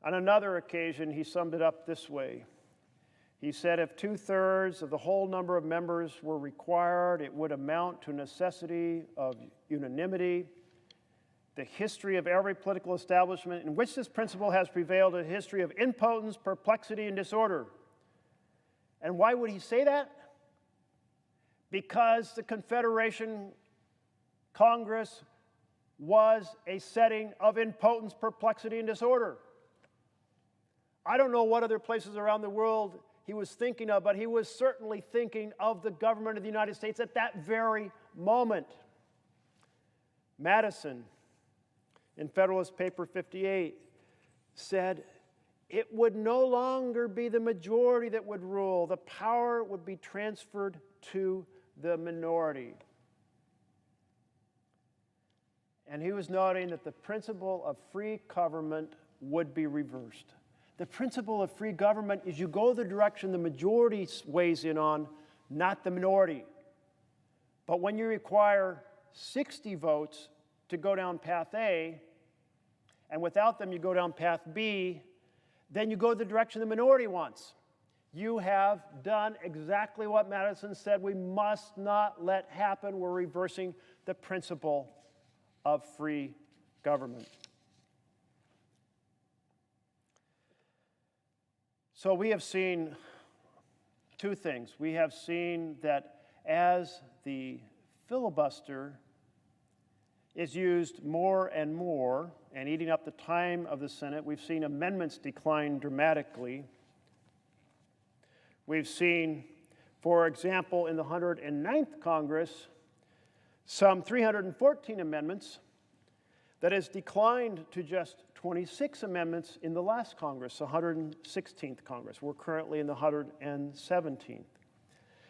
On another occasion, he summed it up this way. He said, if 2/3 of the whole number of members were required, it would amount to a necessity of unanimity. The history of every political establishment in which this principle has prevailed is a history of impotence, perplexity, and disorder. And why would he say that? Because the Confederation Congress was a setting of impotence, perplexity, and disorder. I don't know what other places around the world he was thinking of, but he was certainly thinking of the government of the United States at that very moment. Madison, in Federalist Paper 58, said it would no longer be the majority that would rule. The power would be transferred to the minority. And he was noting that the principle of free government would be reversed. The principle of free government is you go the direction the majority weighs in on, not the minority. But when you require 60 votes to go down path A, and without them you go down path B, then you go the direction the minority wants. You have done exactly what Madison said we must not let happen. We're reversing the principle of free government. So we have seen two things. We have seen that as the filibuster is used more and more and eating up the time of the Senate, we've seen amendments decline dramatically. We've seen, for example, in the 109th Congress, some 314 amendments that has declined to just 26 amendments in the last Congress, the 116th Congress. We're currently in the 117th.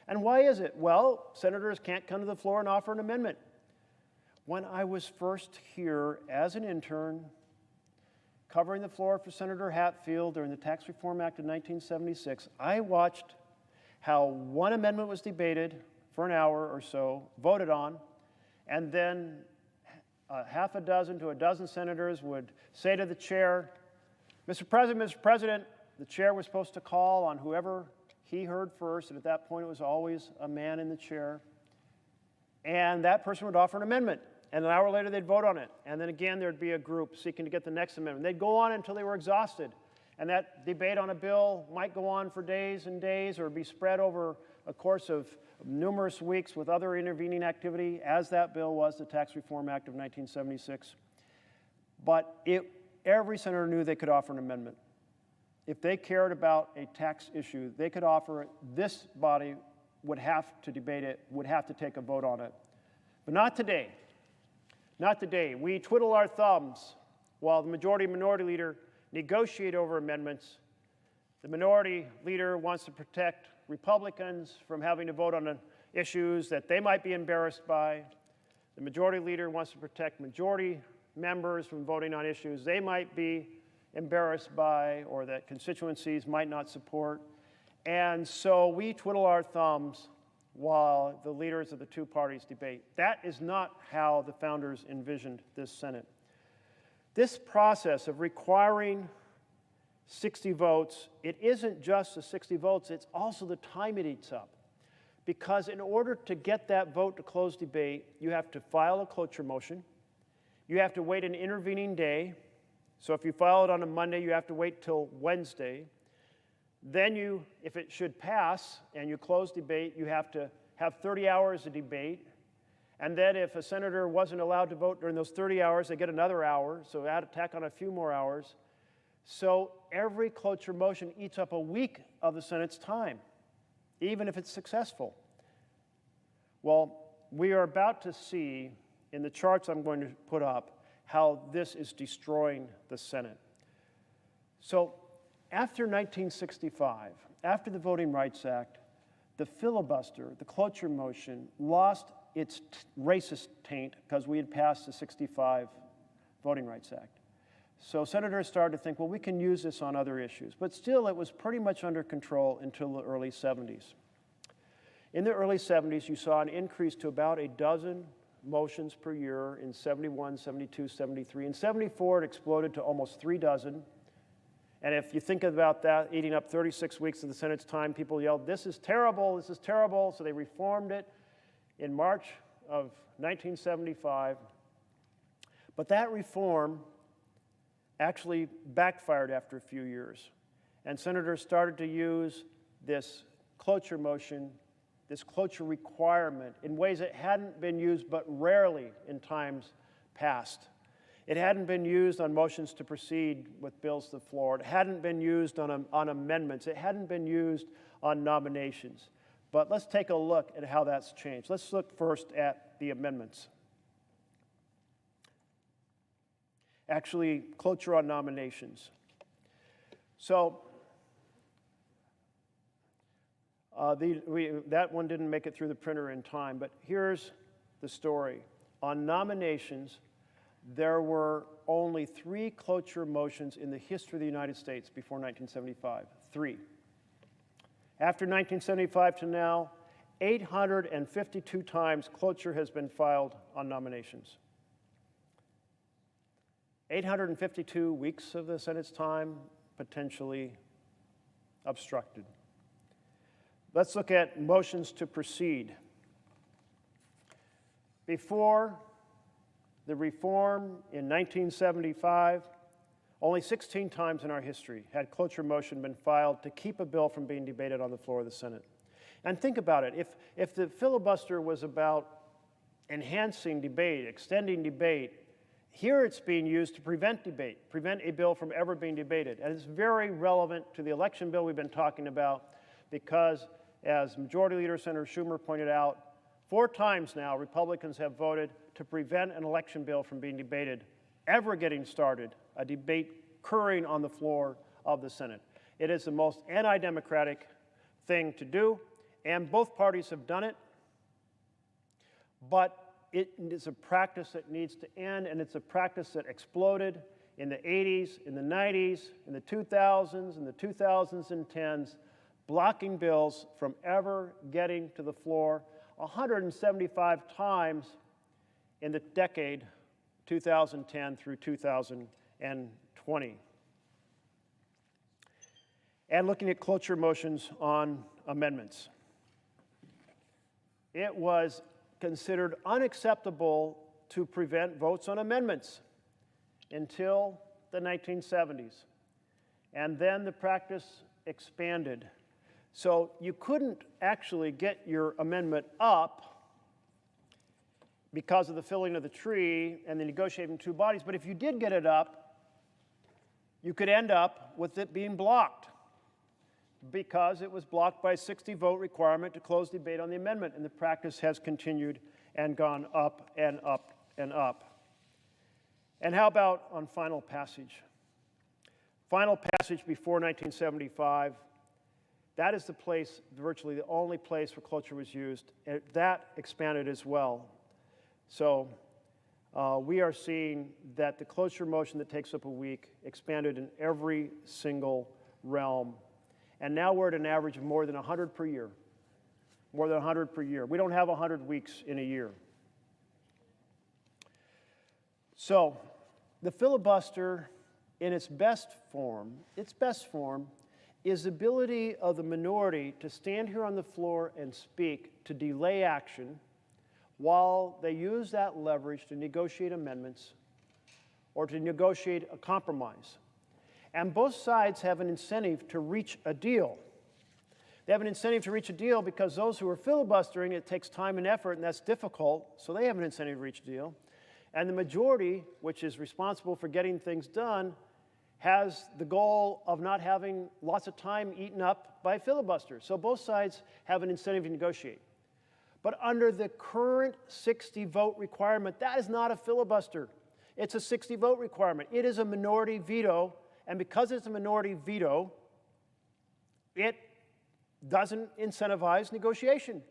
And why is it? Well, senators can't come to the floor and offer an amendment. When I was first here as an intern, covering the floor for Senator Hatfield during the Tax Reform Act of 1976, I watched how one amendment was debated for an hour or so, voted on, and then half a dozen to a dozen senators would say to the chair, Mr. President, the chair was supposed to call on whoever he heard first, and at that point it was always a man in the chair, and that person would offer an amendment. And an hour later, they'd vote on it. And then again, there'd be a group seeking to get the next amendment. They'd go on until they were exhausted. And that debate on a bill might go on for days and days or be spread over a course of numerous weeks with other intervening activity, as that bill was, the Tax Reform Act of 1976. But every senator knew they could offer an amendment. If they cared about a tax issue, they could offer it. This body would have to debate it, would have to take a vote on it. But not today. Not today. We twiddle our thumbs while the majority and minority leader negotiate over amendments. The minority leader wants to protect Republicans from having to vote on issues that they might be embarrassed by. The majority leader wants to protect majority members from voting on issues they might be embarrassed by or that constituencies might not support. And so we twiddle our thumbs while the leaders of the two parties debate. That is not how the founders envisioned this Senate. This process of requiring 60 votes, it isn't just the 60 votes, it's also the time it eats up. Because in order to get that vote to close debate, you have to file a cloture motion, you have to wait an intervening day, so if you file it on a Monday, you have to wait till Wednesday. Then if it should pass and you close debate, you have to have 30 hours of debate. And then if a senator wasn't allowed to vote during those 30 hours, they get another hour, so tack on a few more hours. So every cloture motion eats up a week of the Senate's time, even if it's successful. Well, we are about to see in the charts I'm going to put up how this is destroying the Senate. So after 1965, after the Voting Rights Act, the filibuster, the cloture motion, lost its racist taint because we had passed the 65 Voting Rights Act. So senators started to think, well, we can use this on other issues. But still, it was pretty much under control until the early 70s. In the early 70s, you saw an increase to about a dozen motions per year in 71, 72, 73. In 74, it exploded to almost 3 dozen. And if you think about that, eating up 36 weeks of the Senate's time, people yelled, this is terrible, this is terrible. So they reformed it in March of 1975. But that reform actually backfired after a few years. And senators started to use this cloture motion, this cloture requirement, in ways that hadn't been used but rarely in times past. It hadn't been used on motions to proceed with bills to the floor. It hadn't been used on amendments. It hadn't been used on nominations. But let's take a look at how that's changed. Let's look first at the amendments. Actually, cloture on nominations. So that one didn't make it through the printer in time, but here's the story. On nominations, there were only 3 cloture motions in the history of the United States before 1975. 3. After 1975 to now, 852 times cloture has been filed on nominations. 852 weeks of the Senate's time potentially obstructed. Let's look at motions to proceed. Before the reform in 1975, only 16 times in our history had cloture motion been filed to keep a bill from being debated on the floor of the Senate. And think about it, if the filibuster was about enhancing debate, extending debate, here it's being used to prevent debate, prevent a bill from ever being debated. And it's very relevant to the election bill we've been talking about because, as Majority Leader Senator Schumer pointed out, 4 times now Republicans have voted to prevent an election bill from being debated, ever getting started, a debate occurring on the floor of the Senate. It is the most anti-democratic thing to do, and both parties have done it, but it is a practice that needs to end, and it's a practice that exploded in the 80s, in the 90s, in the 2000s, in the 2010s, blocking bills from ever getting to the floor 175 times in the decade 2010 through 2020. And looking at cloture motions on amendments. It was considered unacceptable to prevent votes on amendments until the 1970s. And then the practice expanded. So you couldn't actually get your amendment up because of the filling of the tree and the negotiating 2 bodies, but if you did get it up, you could end up with it being blocked because it was blocked by a 60-vote requirement to close debate on the amendment, and the practice has continued and gone up and up and up. And how about on final passage? Final passage before 1975, that is the place, virtually the only place where cloture was used. And that expanded as well. So we are seeing that the cloture motion that takes up a week expanded in every single realm. And now we're at an average of more than 100 per year. More than 100 per year. We don't have 100 weeks in a year. So the filibuster in its best form is the ability of the minority to stand here on the floor and speak to delay action while they use that leverage to negotiate amendments or to negotiate a compromise. And both sides have an incentive to reach a deal. They have an incentive to reach a deal because those who are filibustering, it takes time and effort, and that's difficult, so they have an incentive to reach a deal. And the majority, which is responsible for getting things done, has the goal of not having lots of time eaten up by filibusters. So both sides have an incentive to negotiate. But under the current 60-vote requirement, that is not a filibuster. It's a 60-vote requirement. It is a minority veto, and because it's a minority veto, it doesn't incentivize negotiation.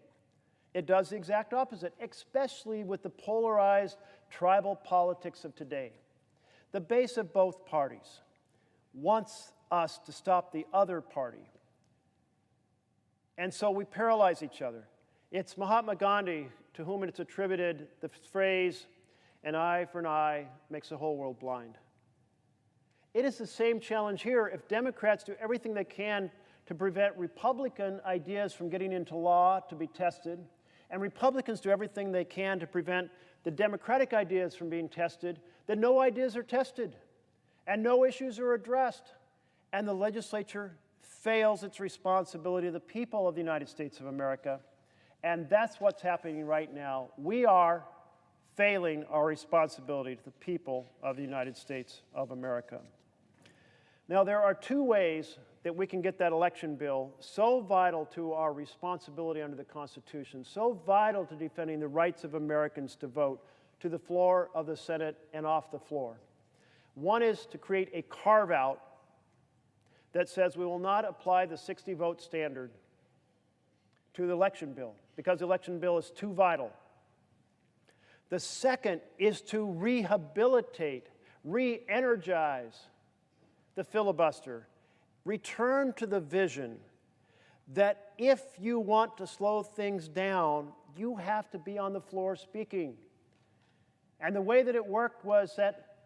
It does the exact opposite, especially with the polarized tribal politics of today. The base of both parties wants us to stop the other party. And so we paralyze each other. It's Mahatma Gandhi to whom it's attributed the phrase, an eye for an eye makes the whole world blind. It is the same challenge here. If Democrats do everything they can to prevent Republican ideas from getting into law to be tested, and Republicans do everything they can to prevent the Democratic ideas from being tested, then no ideas are tested, and no issues are addressed, and the legislature fails its responsibility to the people of the United States of America, and that's what's happening right now. We are failing our responsibility to the people of the United States of America. Now, there are two ways that we can get that election bill so vital to our responsibility under the Constitution, so vital to defending the rights of Americans to vote, to the floor of the Senate and off the floor. One is to create a carve-out that says we will not apply the 60-vote standard to the election bill because the election bill is too vital. The second is to rehabilitate, re-energize the filibuster. Return to the vision that if you want to slow things down, you have to be on the floor speaking. And the way that it worked was that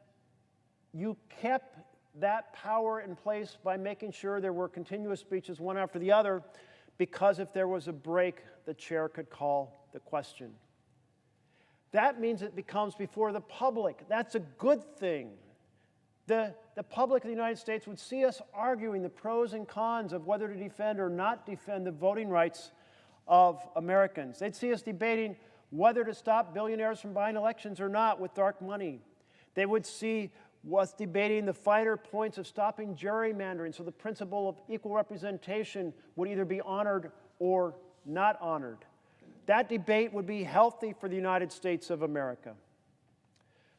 you kept that power in place by making sure there were continuous speeches one after the other, because if there was a break, the chair could call the question. That means it becomes before the public. That's a good thing. The public of the United States would see us arguing the pros and cons of whether to defend or not defend the voting rights of Americans. They'd see us debating whether to stop billionaires from buying elections or not with dark money. They would see us debating the finer points of stopping gerrymandering so the principle of equal representation would either be honored or not honored. That debate would be healthy for the United States of America.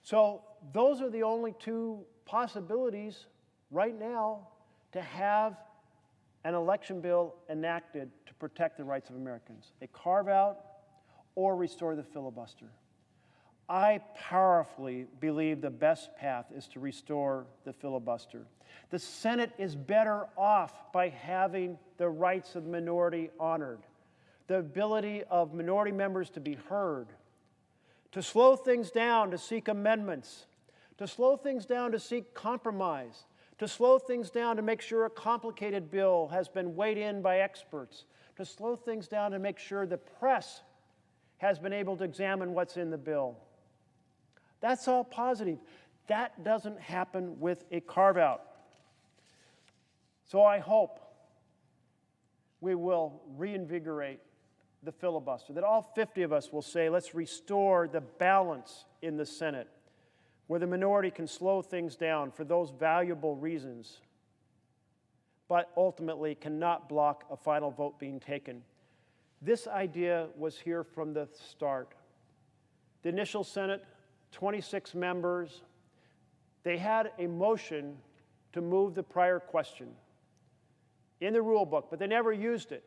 So those are the only two possibilities right now to have an election bill enacted to protect the rights of Americans: a carve-out or restore the filibuster. I powerfully believe the best path is to restore the filibuster. The Senate is better off by having the rights of the minority honored, the ability of minority members to be heard, to slow things down, to seek amendments, to slow things down, to seek compromise, to slow things down, to make sure a complicated bill has been weighed in by experts, to slow things down, to make sure the press has been able to examine what's in the bill. That's all positive. That doesn't happen with a carve-out. So I hope we will reinvigorate the filibuster, that all 50 of us will say, let's restore the balance in the Senate, where the minority can slow things down for those valuable reasons, but ultimately cannot block a final vote being taken. This idea was here from the start. The initial Senate, 26 members, they had a motion to move the prior question in the rule book, but they never used it.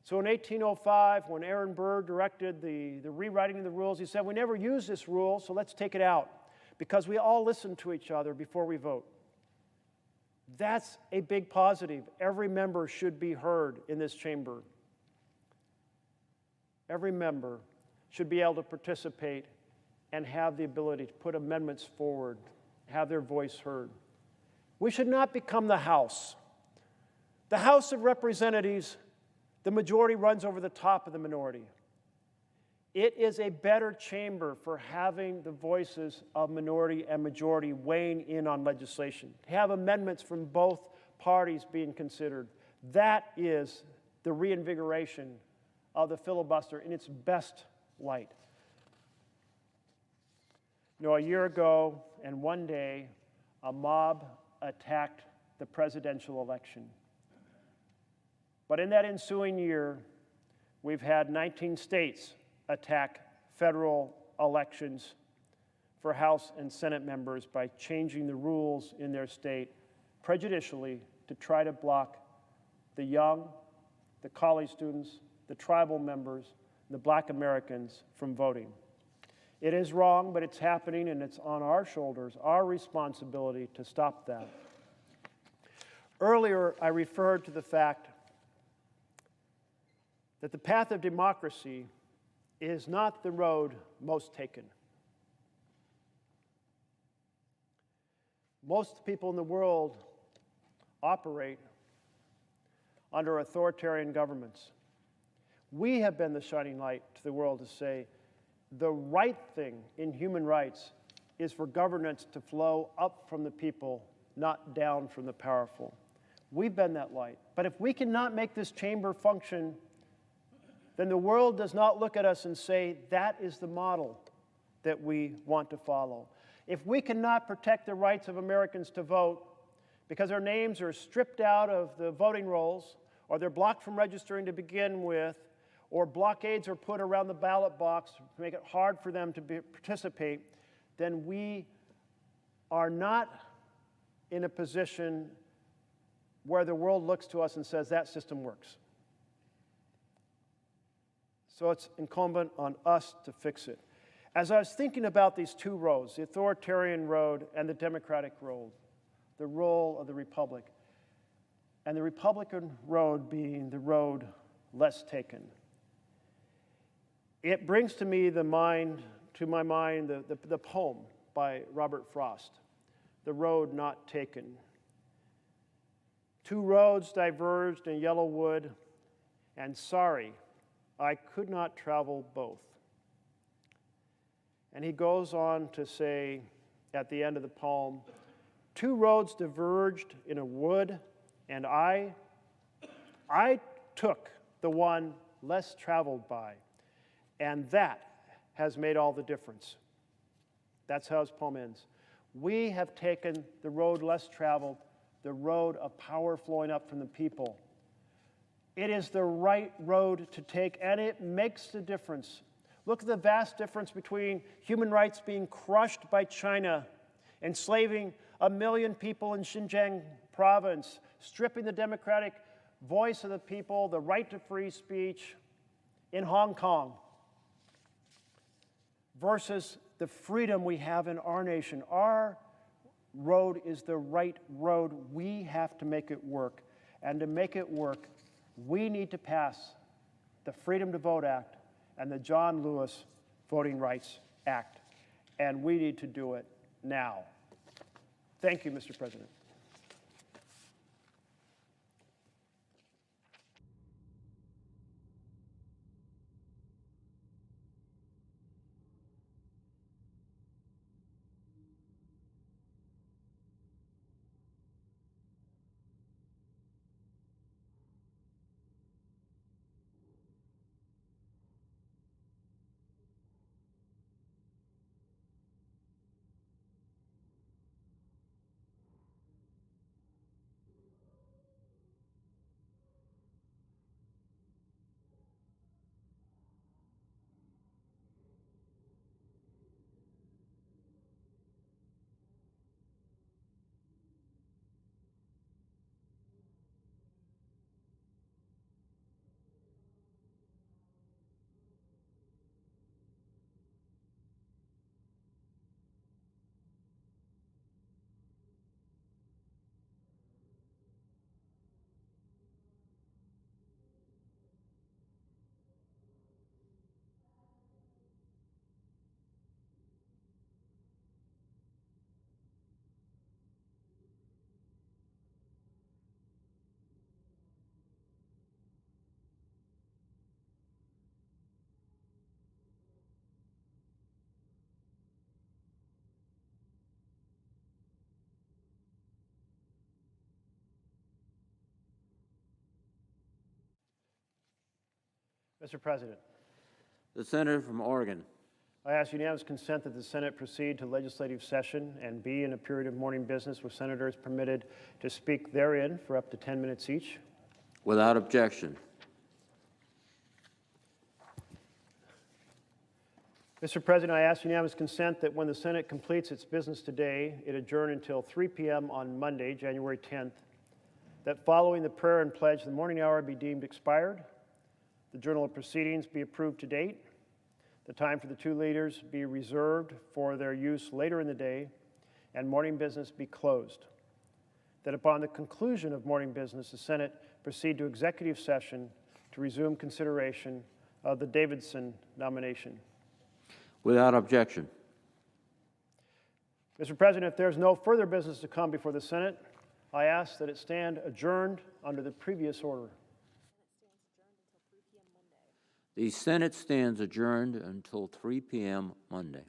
So in 1805, when Aaron Burr directed the rewriting of the rules, he said, we never use this rule, so let's take it out, because we all listen to each other before we vote. That's a big positive. Every member should be heard in this chamber. Every member should be able to participate and have the ability to put amendments forward, have their voice heard. We should not become the House. The House of Representatives, the majority runs over the top of the minority. It is a better chamber for having the voices of minority and majority weighing in on legislation, to have amendments from both parties being considered. That is the reinvigoration of the filibuster in its best light. You know, a year ago and one day, a mob attacked the presidential election. But in that ensuing year, we've had 19 states attack federal elections for House and Senate members by changing the rules in their state prejudicially to try to block the young, the college students, the tribal members, the Black Americans from voting. It is wrong, but it's happening, and it's on our shoulders, our responsibility to stop that. Earlier, I referred to the fact that the path of democracy is not the road most taken. Most people in the world operate under authoritarian governments. We have been the shining light to the world to say the right thing in human rights is for governance to flow up from the people, not down from the powerful. We've been that light. But if we cannot make this chamber function, then the world does not look at us and say, that is the model. that we want to follow. If we cannot protect the rights of Americans to vote because their names are stripped out of the voting rolls, or they're blocked from registering to begin with, or blockades are put around the ballot box to make it hard for them to participate, then we are not in a position where the world looks to us and says that system works. So it's incumbent on us to fix it. As I was thinking about these two roads, the authoritarian road and the democratic road, the role of the republic, and the Republican road being the road less taken, it brings to me my mind the poem by Robert Frost, The Road Not Taken. Two roads diverged in yellow wood, and sorry, I could not travel both. And he goes on to say at the end of the poem, two roads diverged in a wood, and I took the one less traveled by, and that has made all the difference. That's how his poem ends. We have taken the road less traveled, the road of power flowing up from the people. It is the right road to take, and it makes the difference. Look at the vast difference between human rights being crushed by China, enslaving 1 million people in Xinjiang province, stripping the democratic voice of the people, the right to free speech in Hong Kong, versus the freedom we have in our nation. Our road is the right road. We have to make it work. And to make it work, we need to pass the Freedom to Vote Act and the John Lewis Voting Rights Act. And we need to do it now. Thank you, Mr. President. Mr. President, The senator from Oregon. I ask unanimous consent that the Senate proceed to legislative session and be in a period of morning business with senators permitted to speak therein for up to 10 minutes each. Without objection. Mr. President, I ask unanimous consent that when the Senate completes its business today, it adjourn until 3 p.m. on Monday, January 10th, that following the prayer and pledge, the morning hour be deemed expired, the journal of proceedings be approved to date, the time for the two leaders be reserved for their use later in the day, and morning business be closed. That upon the conclusion of morning business, the Senate proceed to executive session to resume consideration of the Davidson nomination. Without objection. Mr. President, if there's no further business to come before the Senate, I ask that it stand adjourned under the previous order. The Senate stands adjourned until 3 p.m. Monday.